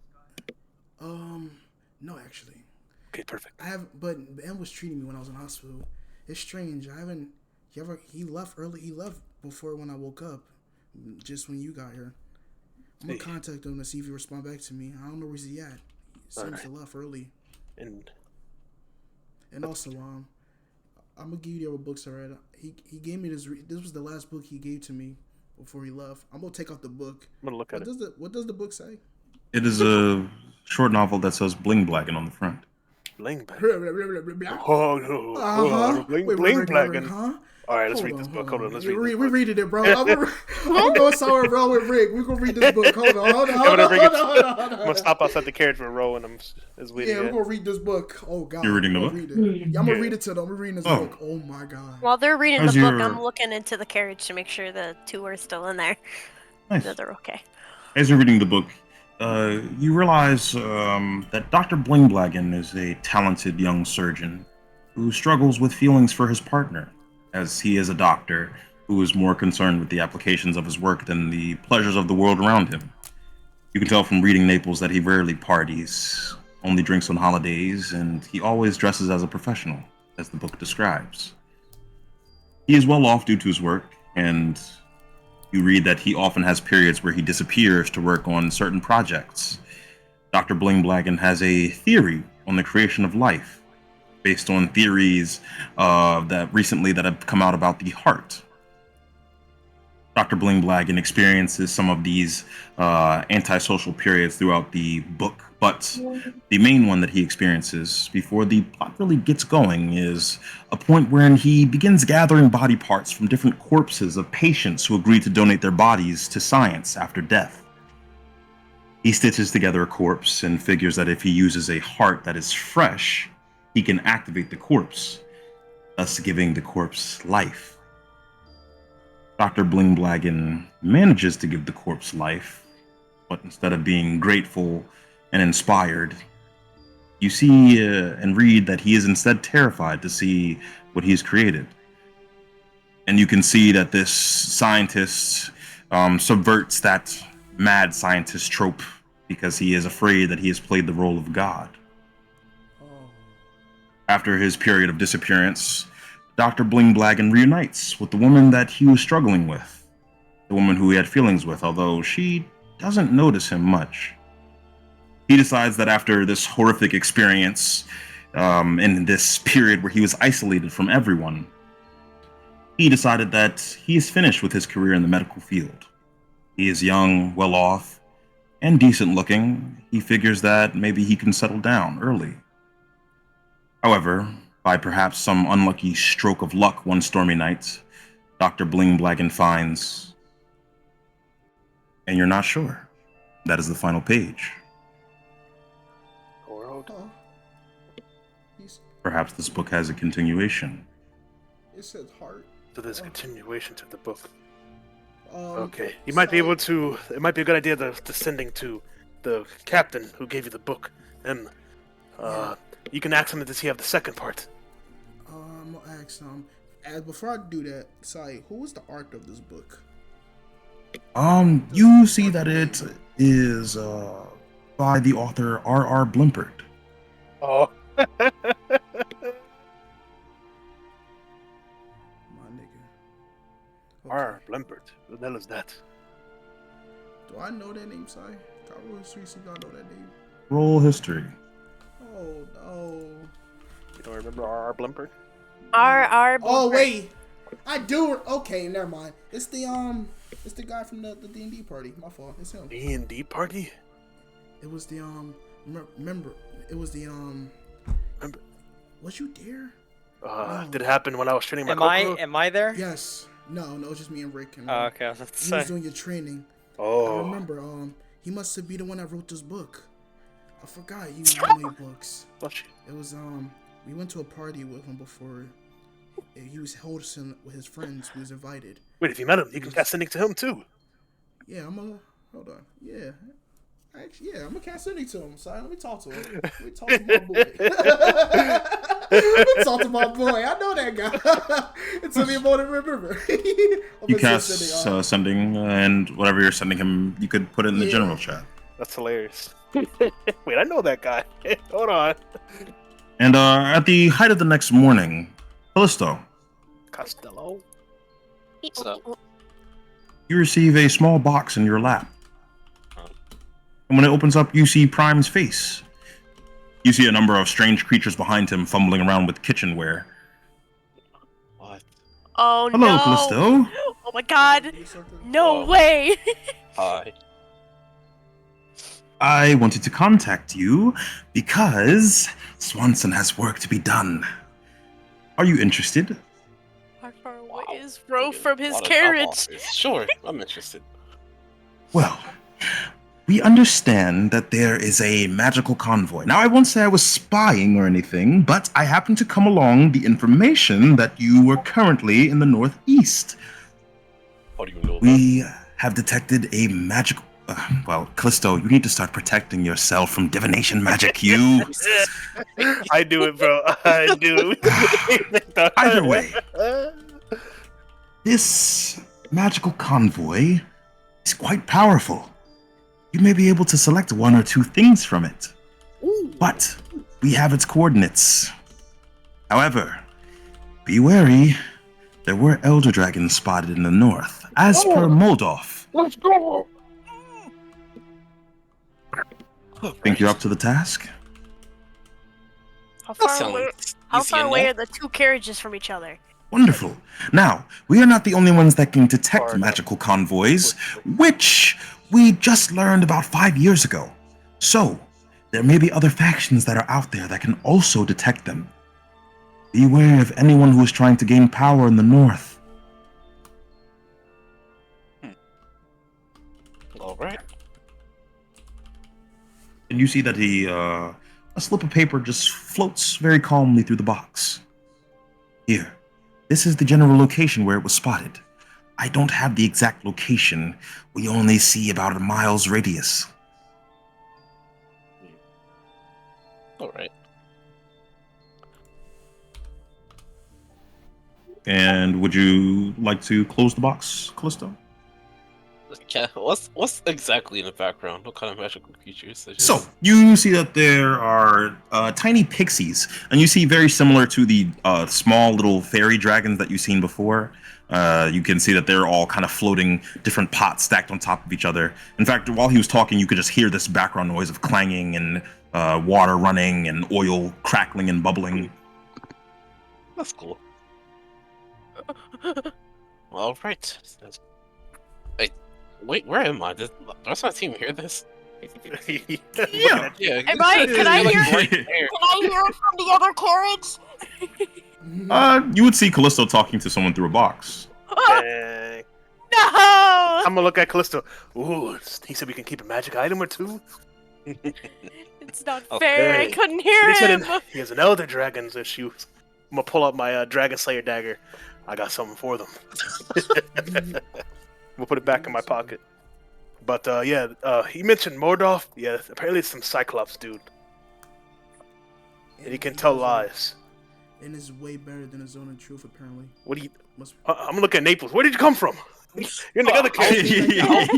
No, actually. Okay, perfect. But M was treating me when I was in hospital. It's strange. He left early. He left before when I woke up, just when you got here. I'm gonna contact him to see if he respond back to me. I don't know where he at. He seems to left early. And also, I'm gonna give you the other books I read. He gave me this. This was the last book he gave to me before he left. I'm gonna take out the book. I'm gonna look at it. What does the book say? It is a short novel that says Bling Blacken on the front. Bling Black. Uh-huh. Oh, Bling Blacken. Huh? All right, let's read this book. Hold on, let's read this We're book. reading it, bro. I'm going somewhere wrong with Rick. We're going to read this book. Hold on. I'm going to stop outside the carriage with Ro and I'm waiting. Yeah, we're going to read this book. Oh, God. You're reading the book? Yeah, I'm going to read it to them. We're reading this book. Oh, my God. While they're reading How's the book, your- I'm looking into the carriage to make sure the two are still in there. Nice. That they're okay. As you're reading the book, You realize that Dr. Blingblagen is a talented young surgeon who struggles with feelings for his partner, as he is a doctor who is more concerned with the applications of his work than the pleasures of the world around him. You can tell from reading Naples that he rarely parties, only drinks on holidays, and he always dresses as a professional, as the book describes. He is well off due to his work, and you read that he often has periods where he disappears to work on certain projects. Dr. Blingblagen has a theory on the creation of life, based on theories that have come out about the heart. Dr. Blingblagen experiences some of these antisocial periods throughout the book, but the main one that he experiences before the plot really gets going is a point wherein he begins gathering body parts from different corpses of patients who agreed to donate their bodies to science after death. He stitches together a corpse and figures that if he uses a heart that is fresh, he can activate the corpse, thus giving the corpse life. Dr. Blingblagen manages to give the corpse life, but instead of being grateful and inspired, you see and read that he is instead terrified to see what he's created. And you can see that this scientist subverts that mad scientist trope because he is afraid that he has played the role of God. After his period of disappearance, Dr. Blingblagen reunites with the woman that he was struggling with, the woman who he had feelings with, although she doesn't notice him much. He decides that after this horrific experience, in this period where he was isolated from everyone, he decided that he is finished with his career in the medical field. He is young, well off, and decent looking. He figures that maybe he can settle down early. However, by perhaps some unlucky stroke of luck one stormy night, Dr. Blingblagen finds, and you're not sure. That is the final page. Perhaps this book has a continuation. It says heart. So there's a continuation to the book. Okay. You might be able to. It might be a good idea to sending to the captain who gave you the book, and you can ask him does he have the second part. I'm gonna ask him. Before I do that, Sai, who was the art of this book? You see that it is by the author R.R. Blimpert. Oh. My nigga. R. Blimpert. What the hell is that? Do I know that name, Sai? I really seriously don't know that name. Roll history. Oh no. You don't remember R. Blimpert? R. Oh wait, I do. Okay, never mind. It's the guy from the D&D party. My fault. It's him. D&D party? It was the remember. It was the Remember? Was you there? Did it happen when I was training my Am I there? Yes. No, it was just me and Rick. And, Oh, okay. I was about to he say. was doing your training. Oh. I remember. He must have been the one that wrote this book. I forgot he was writing books. It was we went to a party with him before. He was hosting with his friends. He was invited. Wait, if you met him, you can cast sending to him too. Yeah, hold on. Yeah. Actually, yeah, I'm gonna cast sending to him. Sorry, let me talk to him. Let me talk to my boy. Let me talk to my boy. I know that guy. It's only about to remember. You cast sending, and whatever you're sending him, you could put it in the general chat. That's hilarious. Wait, I know that guy. Hold on. And at the height of the next morning, Callisto, Costello. you receive a small box in your lap. And when it opens up, you see Prime's face. You see a number of strange creatures behind him fumbling around with kitchenware. What? Oh Hello, no! Callisto. Oh my god! No way! Hi. I wanted to contact you because Swanson has work to be done. Are you interested? How far away is Ro from his Lot of carriage? offers. Sure, I'm interested. Well, we understand that there is a magical convoy. Now, I won't say I was spying or anything, but I happened to come along the information that you were currently in the northeast. How do you know that? We have detected a magical... Well, Callisto, you need to start protecting yourself from divination magic, you. I do it, bro. I do it. Either way, this magical convoy is quite powerful. You may be able to select one or two things from it, but we have its coordinates. However, be wary. There were elder dragons spotted in the north, as per Moldorf. Let's go. Think you're up to the task? How That far away? sounds How easy far away are enough. the two carriages from each other? Wonderful. Now, we are not the only ones that can detect Far enough. magical convoys, which we just learned about 5 years ago. So, there may be other factions that are out there that can also detect them. Beware of anyone who is trying to gain power in the north. All right. And you see that a slip of paper just floats very calmly through the box. Here, this is the general location where it was spotted. I don't have the exact location. We only see about a mile's radius. All right. And would you like to close the box, Callisto? Yeah. What's exactly in the background? What kind of magical creatures? So, you see that there are tiny pixies, and you see very similar to the small little fairy dragons that you've seen before. You can see that they're all kind of floating different pots stacked on top of each other. In fact, while he was talking, you could just hear this background noise of clanging and water running and oil crackling and bubbling. That's cool. All right. Wait, where am I? Does my team hear this? Yeah. Yeah. Am I? Can I like, hear? right there. Can I hear it from the other carriage? You would see Callisto talking to someone through a box. Dang. No! I'm gonna look at Callisto. Ooh, he said we can keep a magic item or two. It's not fair. I Okay. couldn't hear He said him. he has an elder dragon's issue. I'm gonna pull out my Dragon Slayer dagger. I got something for them. We'll put it back in my pocket. But he mentioned Mordorf. Yeah, apparently it's some Cyclops dude, and he can tell lies. And is way better than a Zone of Truth, apparently. What do you? Must I'm gonna look at Naples. Where did you come from? You're in the other carriage.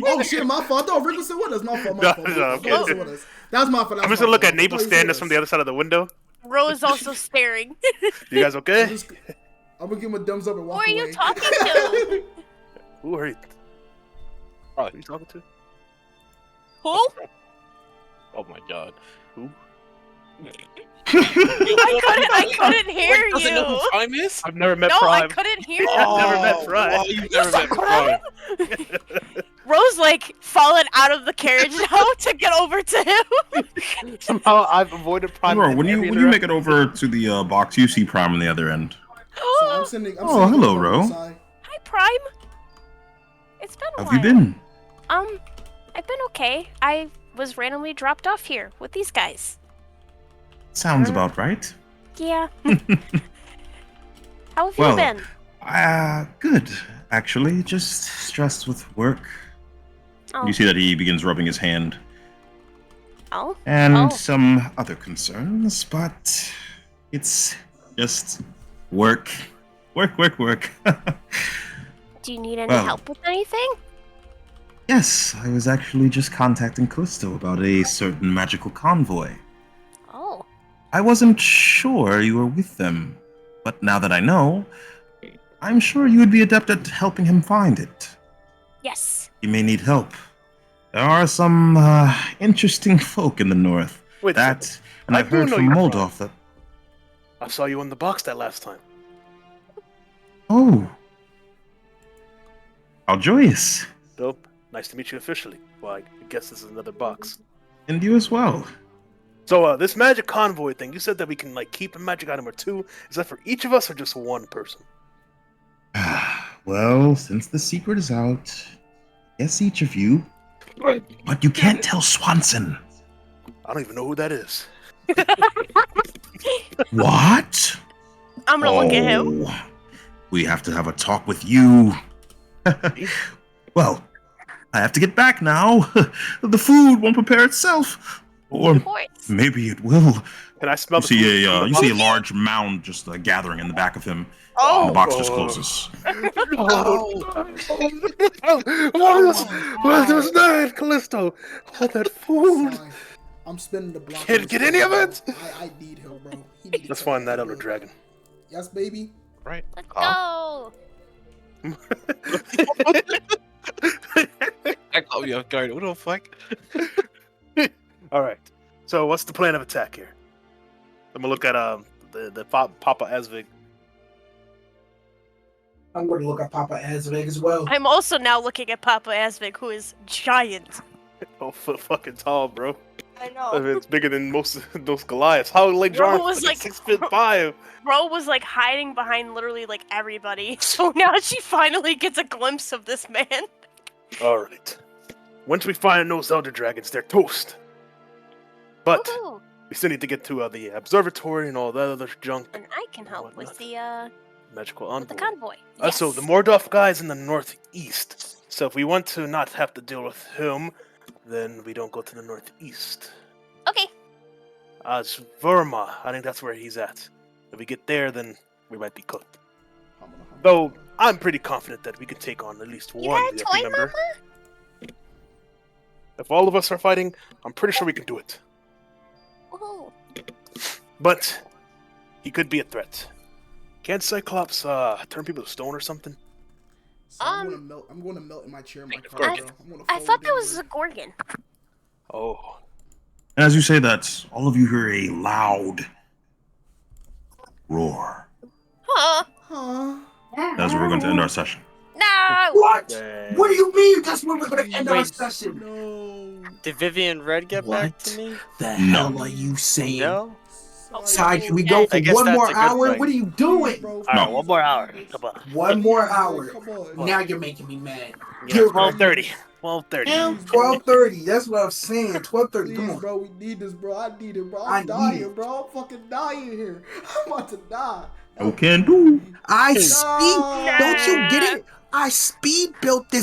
oh shit, my fault. No, Rick was still with us. My fault. No, My fault. no, Rick okay. was still with us. That was my fault. I'm just gonna look at Naples standing from the other side of the window. Rose also staring. You guys okay? I'm gonna give him a thumbs up and Who walk are away. you talking to? Who are you? Who are you talking to? Who? Oh my god. Who? I couldn't hear Wait, doesn't know you. who Prime is? I've never met No, I Prime. couldn't hear I've you. never met Prime. Wow, you've never met Prime. Rose like fallen out of the carriage now to get over to him. Somehow I've avoided Prime. Bro, in when every you make it over to the box, you see Prime on the other end. So I'm sending. Oh, hello, Ro. Hi, Prime. It's been a How while. have you been? I've been okay. I was randomly dropped off here with these guys. Sounds about right. Yeah. How have Well, you been? Good, actually. Just stressed with work. Oh. You see that he begins rubbing his hand. Oh. And Oh. some other concerns, but it's just work. Work. Do you need any Well. help with anything? Yes, I was actually just contacting Callisto about a certain magical convoy. Oh. I wasn't sure you were with them, but now that I know, I'm sure you would be adept at helping him find it. Yes. You may need help. There are some interesting folk in the north. Wait a second. That, and I I've do heard know from you're Moldorf that. I saw you in the box that last time. Oh, how joyous! Dope. Nice to meet you officially. Well, I guess this is another box. And you as well. So, this magic convoy thing, you said that we can, keep a magic item or two. Is that for each of us or just one person? Well, since the secret is out, yes, each of you. But you can't tell Swanson. I don't even know who that is. What? I'm gonna look at him. We have to have a talk with you. Well, I have to get back now. The food won't prepare itself. Or Of course. maybe it will. Can I smell You the food? see from the you see a box? large mound just gathering in the back of him. Oh. And the box just Oh. closes. What was that, Callisto? All that food. Sorry. I'm spinning the block. Can't get any of it. I need him, bro. He need to Let's come find back that and other do it. dragon. Yes, baby. Right. Let's Huh? go. I caught me off guard. What the fuck? All right. So what's the plan of attack here? I'm gonna look at the Papa Asvig. I'm going to look at Papa Asvig as well. I'm also now looking at Papa Asvik, who is giant. Oh, fucking tall, bro. I know. I mean, it's bigger than most of those Goliaths. How late Bro John was like 6'5". Bro was like hiding behind literally like everybody. So now she finally gets a glimpse of this man. All right. Once we find those elder dragons, they're toast. But Woohoo. we still need to get to the observatory and all that other junk. And I can help with Whatnot. the Magical with envoy. the convoy. Also, Yes. the Mordoff guy's in the northeast. So if we want to not have to deal with him, then we don't go to the northeast. Okay. It's Verma. I think that's where he's at. If we get there, then we might be cooked. Though I'm pretty confident that we can take on at least You one got a VIP toy, member. If all of us are fighting, I'm pretty sure we can do it. Woohoo. But he could be a threat. Can't Cyclops turn people to stone or something? So I'm gonna melt in my chair in my car, Gorgon. bro. I'm gonna I fold thought that was inward. a Gorgon. Oh. And as you say that, all of you hear a loud roar. Huh? Huh? That's where we're going to end our session. No! What? Dang. What do you mean? That's where we're going to end our Wait. session. No. Did Vivian Red get back to me? The No. hell are you saying? No? Sorry, can we go for I guess one that's more a good hour? thing. What are you doing? Bro, Alright, No. one more hour. Come on. One more hour. Come on. Now you're making me mad. Yeah, You're 12:30. 12:30. 12:30. That's what I'm saying. 12:30. Please, Come on. bro, we need this, bro. I need it, bro. I I'm need dying, it. bro. I'm fucking dying here. I'm about to die. No can do. I No. speed. Don't you get it? I speed built this